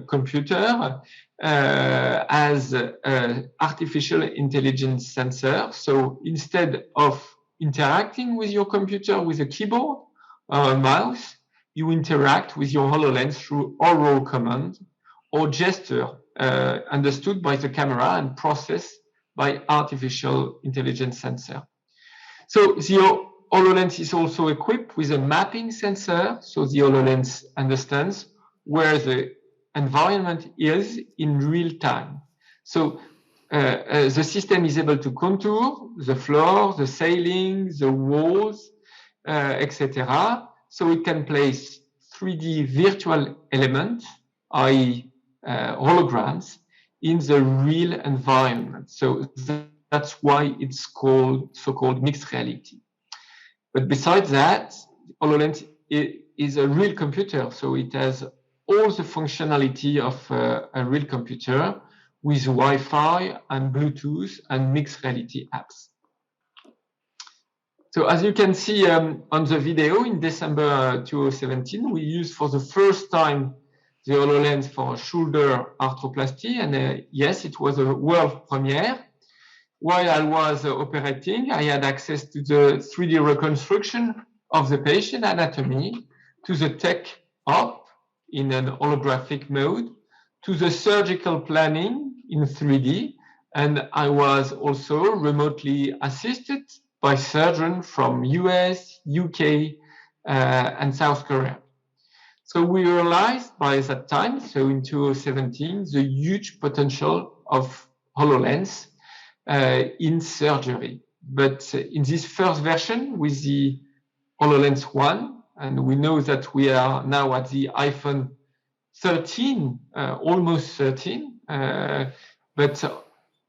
computer has an artificial intelligence sensor. So instead of interacting with your computer with a keyboard or a mouse, you interact with your HoloLens through oral command or gesture understood by the camera and processed by artificial intelligence sensor. So the HoloLens is also equipped with a mapping sensor, so the HoloLens understands where the environment is in real time. So the system is able to contour the floor, the ceiling, the walls, etc. So it can place 3D virtual elements, i.e. holograms, in the real environment. So that's why it's called so-called mixed reality. But besides that, HoloLens is a real computer, so it has all the functionality of a real computer with Wi-Fi and Bluetooth and mixed reality apps. So as you can see on the video, in December 2017, we used for the first time the HoloLens for shoulder arthroplasty, and yes, it was a world premiere. While I was operating, I had access to the 3D reconstruction of the patient anatomy, to the tech op in an holographic mode, to the surgical planning in 3D, and I was also remotely assisted by surgeons from US, UK, and South Korea. So we realized by that time, so in 2017, the huge potential of HoloLens in surgery. But in this first version with the HoloLens 1, and we know that we are now at the iPhone 13, almost 13, but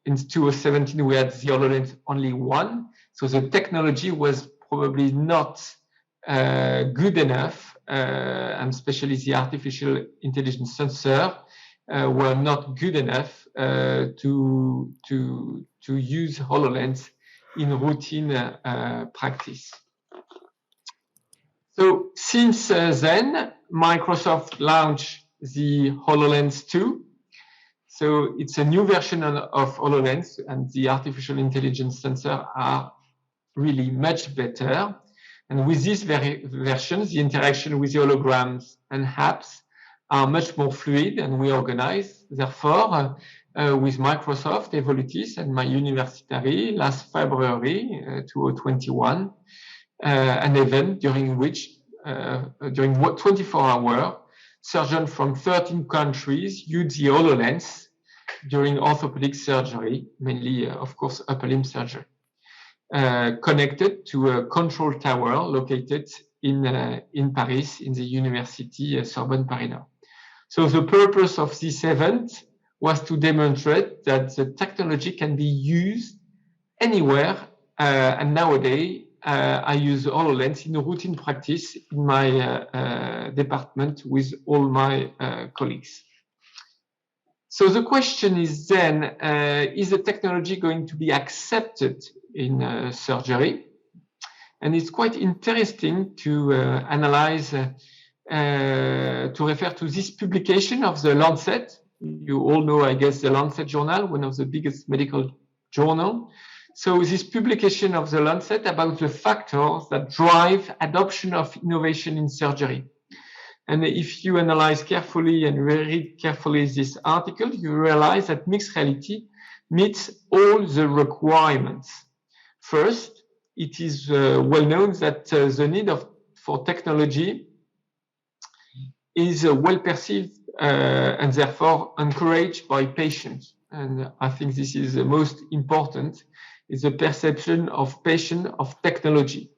in 2017 we had the HoloLens only 1, so the technology was probably not good enough, and especially the artificial intelligence sensor were not good enough to use HoloLens in routine practice. So since then, Microsoft launched the HoloLens 2. So it's a new version of HoloLens, and the artificial intelligence sensors are really much better. And with this version, the interaction with the holograms and apps are much more fluid and we organize. Therefore, with Microsoft, Evolutis, and my university last February 2021, an event during which, during 24 hours, surgeons from 13 countries used the HoloLens during orthopedic surgery, mainly, of course, upper limb surgery, connected to a control tower located in Paris, in the University Sorbonne Paris Nord. So the purpose of this event was to demonstrate that the technology can be used anywhere, and nowadays I use HoloLens in routine practice in my department with all my colleagues. So the question is then, is the technology going to be accepted in surgery? And it's quite interesting to analyze, to refer to this publication of the Lancet. You all know, I guess, the Lancet journal, one of the biggest medical journals. So this publication of the Lancet about the factors that drive adoption of innovation in surgery. And if you analyze carefully and read carefully this article, you realize that mixed reality meets all the requirements. First, it is well known that the need for technology is well perceived and therefore encouraged by patients. And I think this is the most important, is the perception of patient of technology.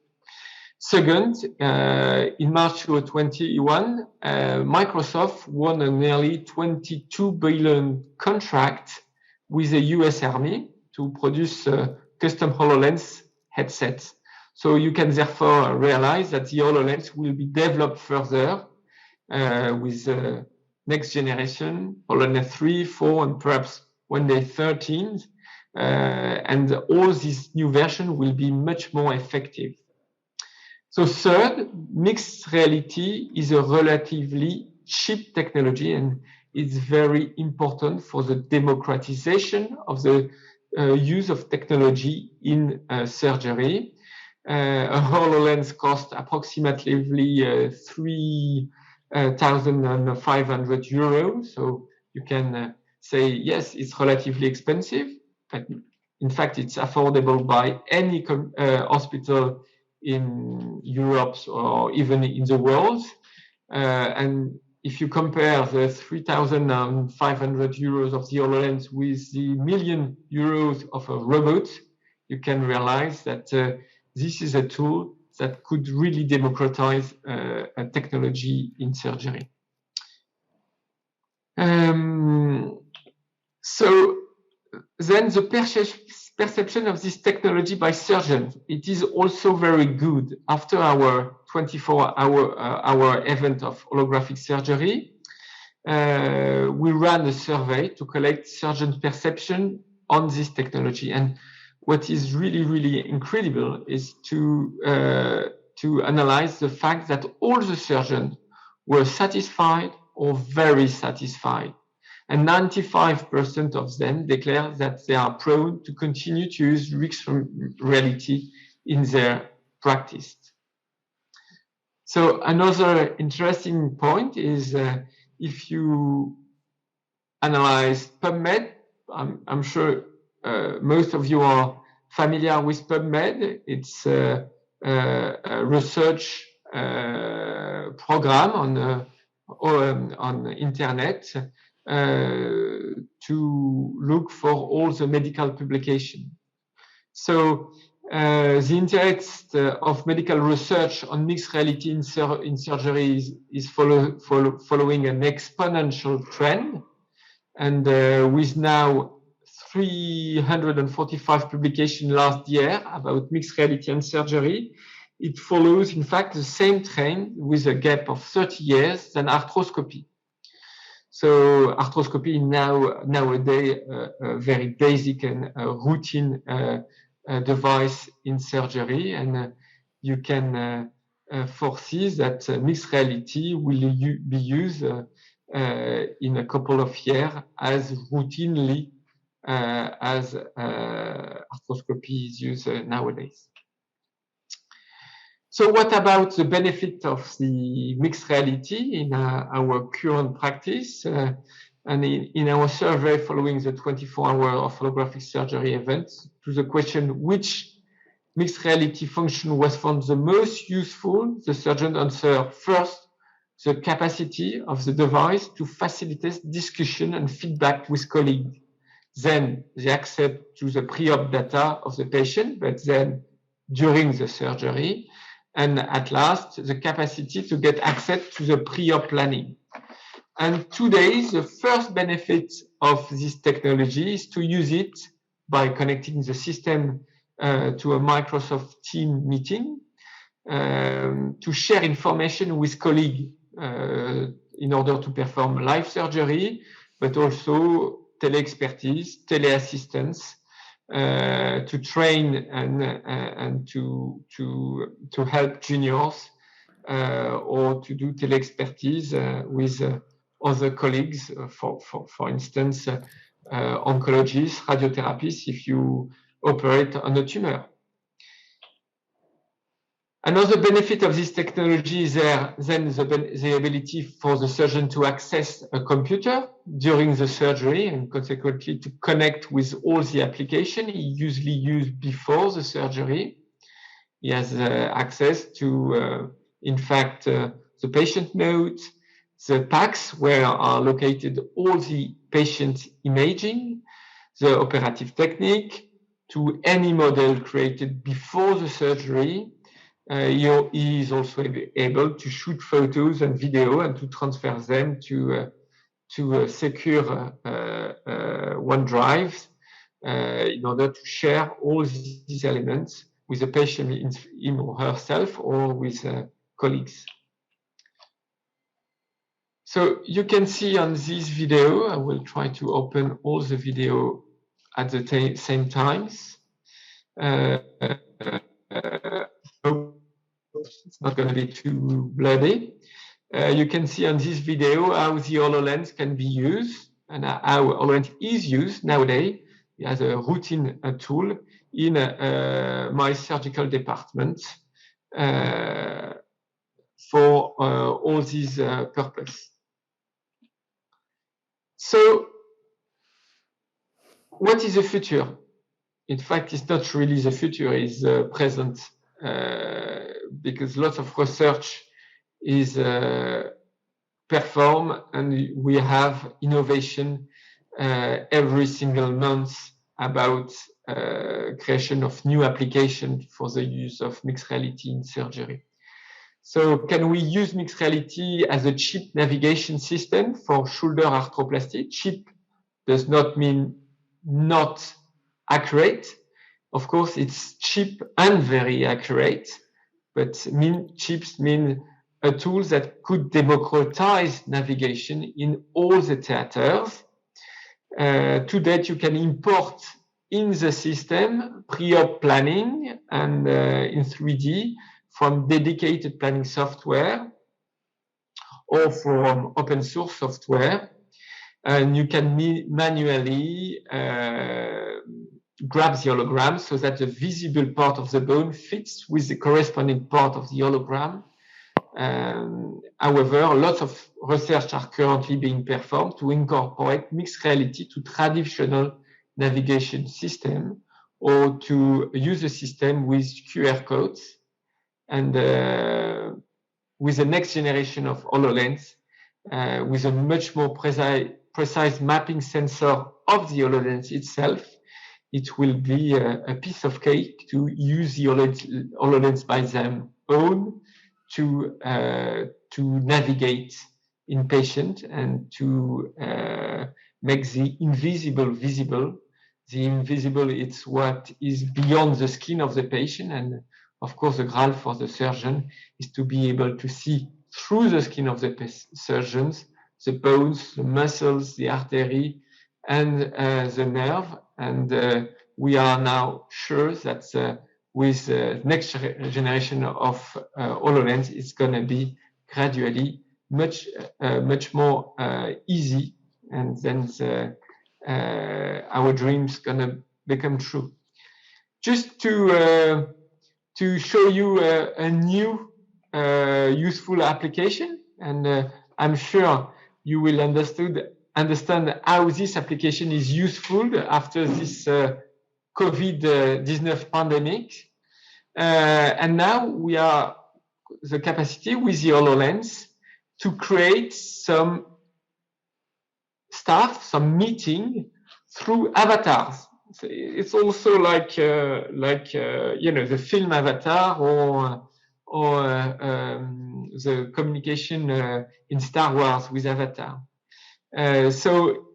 Second, in March 2021, Microsoft won a nearly $22 billion contract with the US Army to produce custom HoloLens headsets. So you can therefore realize that the HoloLens will be developed further with next generation, HoloLens 3, 4, and perhaps one day 13. And all these new versions will be much more effective. So third, mixed reality is a relatively cheap technology, and it's very important for the democratization of the use of technology in surgery. A HoloLens costs approximately 3,500 euros. So you can say, yes, it's relatively expensive, but in fact, it's affordable by any hospital in Europe or even in the world. And if you compare the 3,500 euros of the HoloLens with the million euros of a robot, you can realize that this is a tool that could really democratize a technology in surgery. So then the perception of this technology by surgeons, it is also very good. After our 24-hour event of holographic surgery, we ran a survey to collect surgeons' perception on this technology. And what is really, really incredible is to analyze the fact that all the surgeons were satisfied or very satisfied. And 95% of them declare that they are prone to continue to use mixed reality in their practice. So another interesting point is if you analyze PubMed, I'm sure most of you are familiar with PubMed. It's a research program on internet to look for all the medical publication. So the interest of medical research on mixed reality in surgery is following an exponential trend, and with now 345 publications last year about mixed reality and surgery, it follows, in fact, the same trend with a gap of 30 years than arthroscopy. So arthroscopy is nowadays a very basic and routine device in surgery, and you can foresee that mixed reality will be used in a couple of years as routinely as arthroscopy is used nowadays. So what about the benefit of the mixed reality in our current practice? And in our survey following the 24-hour of holographic surgery event, to the question which mixed reality function was found the most useful, the surgeon answered first, the capacity of the device to facilitate discussion and feedback with colleagues. Then the access to the pre-op data of the patient, but then during the surgery. And at last, the capacity to get access to the pre-op planning. And today, the first benefit of this technology is to use it by connecting the system to a Microsoft Teams meeting to share information with colleagues in order to perform live surgery, but also tele-expertise, tele-assistance, to train and to help juniors or to do tele-expertise with other colleagues, for instance, oncologists, radiotherapists, if you operate on a tumor. Another benefit of this technology is then the ability for the surgeon to access a computer during the surgery and consequently to connect with all the applications he usually used before the surgery. He has access to, in fact, the patient notes, the packs where are located all the patient imaging, the operative technique, to any model created before the surgery. He is also able to shoot photos and video and to transfer them to a secure OneDrive in order to share all these elements with the patient him or herself or with colleagues. So you can see on this video, I will try to open all the video at the same times. It's not going to be too bloody. You can see on this video how the HoloLens can be used and how HoloLens is used nowadays as a routine tool in my surgical department for all these purposes. So, what is the future? In fact, it's not really the future, it's the present, because lots of research is performed, and we have innovation every single month about creation of new applications for the use of mixed reality in surgery. So can we use mixed reality as a cheap navigation system for shoulder arthroplasty? Cheap does not mean not accurate. Of course, it's cheap and very accurate, but cheap means a tool that could democratize navigation in all the theaters. To that, you can import in the system pre-op planning and in 3D from dedicated planning software or from open source software. And you can manually grab the hologram so that the visible part of the bone fits with the corresponding part of the hologram. However, lots of research are currently being performed to incorporate mixed reality to traditional navigation system, or to use a system with QR codes, and with the next generation of HoloLens, with a much more precise mapping sensor of the HoloLens itself, it will be a piece of cake to use the HoloLens by them own to navigate in patient and to make the invisible visible. The invisible, it's what is beyond the skin of the patient, and of course the graal for the surgeon is to be able to see through the skin of the surgeons, the bones, the muscles, the artery, and the nerve. And we are now sure that with the next generation of HoloLens, it's going to be gradually much more easy, and then our dreams going to become true. Just to show you a new useful application, and I'm sure you will understand how this application is useful after this COVID-19 pandemic. And now we are the capacity with the HoloLens to create some stuff, some meeting through avatars. So it's also like you know, the film Avatar, or the communication in Star Wars with Avatar. So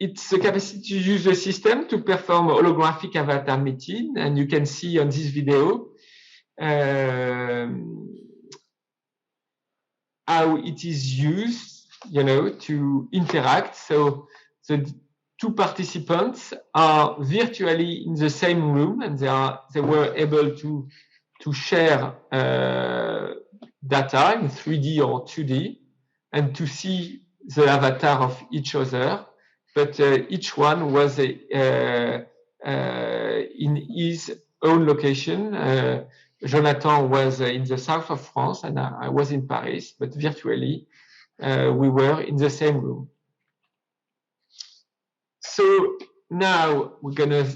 it's the capacity to use the system to perform holographic avatar meeting, and you can see on this video how it is used, you know, to interact. So the two participants are virtually in the same room, and they were able to share data in 3D or 2D, and to see the avatar of each other, but each one was in his own location. Jonathan was in the south of France, and I was in Paris, but virtually we were in the same room. So now we're going to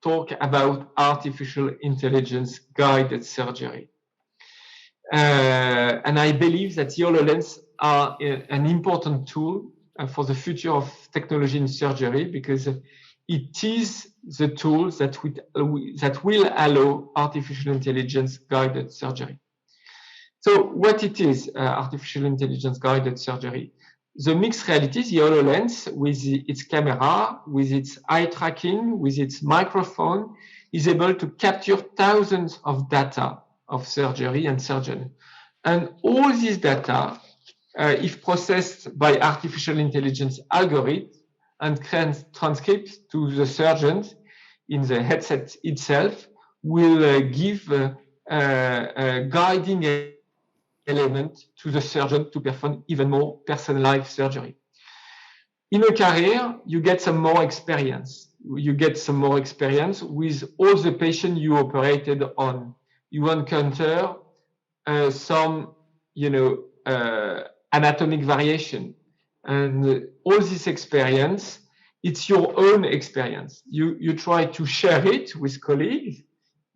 talk about artificial intelligence guided surgery. And I believe that the HoloLens are an important tool for the future of technology in surgery, because it is the tool that will allow artificial intelligence guided surgery. So what it is, artificial intelligence guided surgery? The mixed reality, the HoloLens, with its camera, with its eye tracking, with its microphone, is able to capture thousands of data of surgery and surgeon. And all this data, if processed by artificial intelligence algorithm and transcribed to the surgeons in the headset itself, will give a guiding element to the surgeon to perform even more personalized surgery. In a career, you get some more experience. you get some more experience with all the patients you operated on. You encounter some, anatomic variation, and all this experience, it's your own experience. You try to share it with colleagues,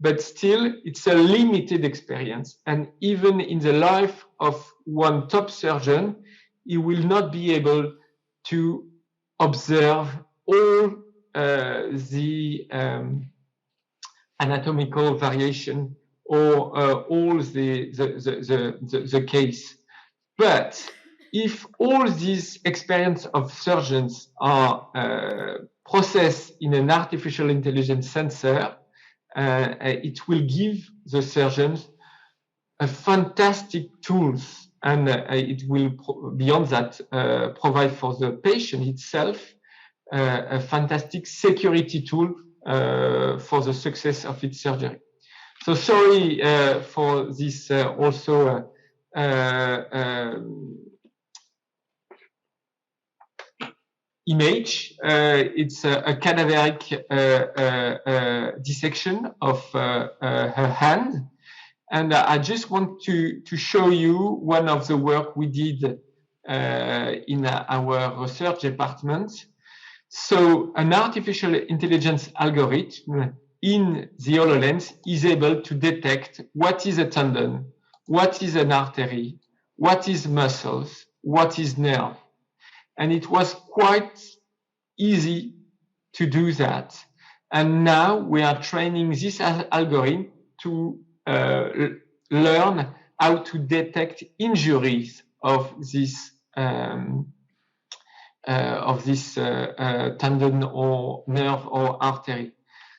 but still it's a limited experience. And even in the life of one top surgeon, he will not be able to observe all the anatomical variation or all the case. But if all these experience of surgeons are processed in an artificial intelligence sensor, it will give the surgeons a fantastic tools, and it will, beyond that, provide for the patient itself a fantastic security tool for the success of its surgery. So sorry for this also image. It's a cadaveric dissection of her hand. And I just want to show you one of the work we did in our research department. So an artificial intelligence algorithm in the HoloLens is able to detect what is a tendon, what is an artery, what is muscles, what is nerve. And it was quite easy to do that. And now we are training this algorithm to learn how to detect injuries of this tendon or nerve or artery.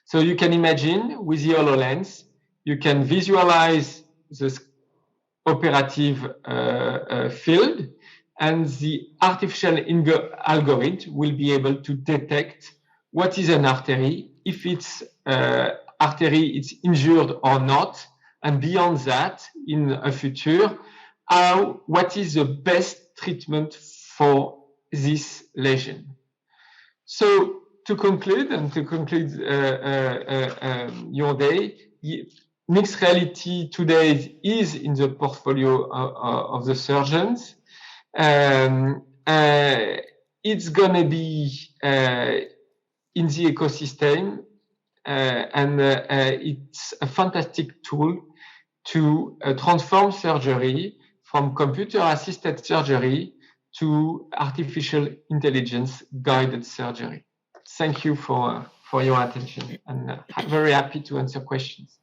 So you can imagine with the HoloLens, you can visualize the operative field, and the artificial algorithm will be able to detect what is an artery, if it's artery is injured or not, and beyond that, in a future, what is the best treatment for this lesion. So to conclude, your day, mixed reality today is in the portfolio of the surgeons. It's going to be in the ecosystem, and it's a fantastic tool to transform surgery from computer-assisted surgery to artificial intelligence guided surgery. Thank you for your attention, and I'm very happy to answer questions.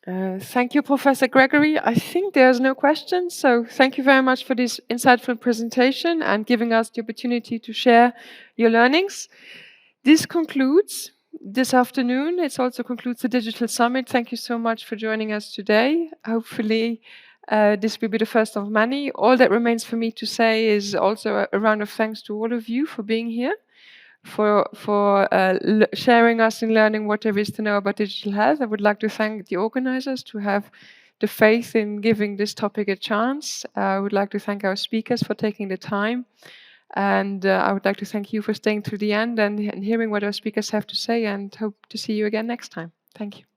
Thank you, Professor Gregory. I think there's no questions, so thank you very much for this insightful presentation and giving us the opportunity to share your learnings. This concludes this afternoon. It also concludes the Digital Summit. Thank you so much for joining us today. Hopefully, this will be the first of many. All that remains for me to say is also a round of thanks to all of you for being here, for sharing us and learning what there is to know about digital health. I would like to thank the organizers to have the faith in giving this topic a chance. I would like to thank our speakers for taking the time. And I would like to thank you for staying to the end and hearing what our speakers have to say, and hope to see you again next time. Thank you.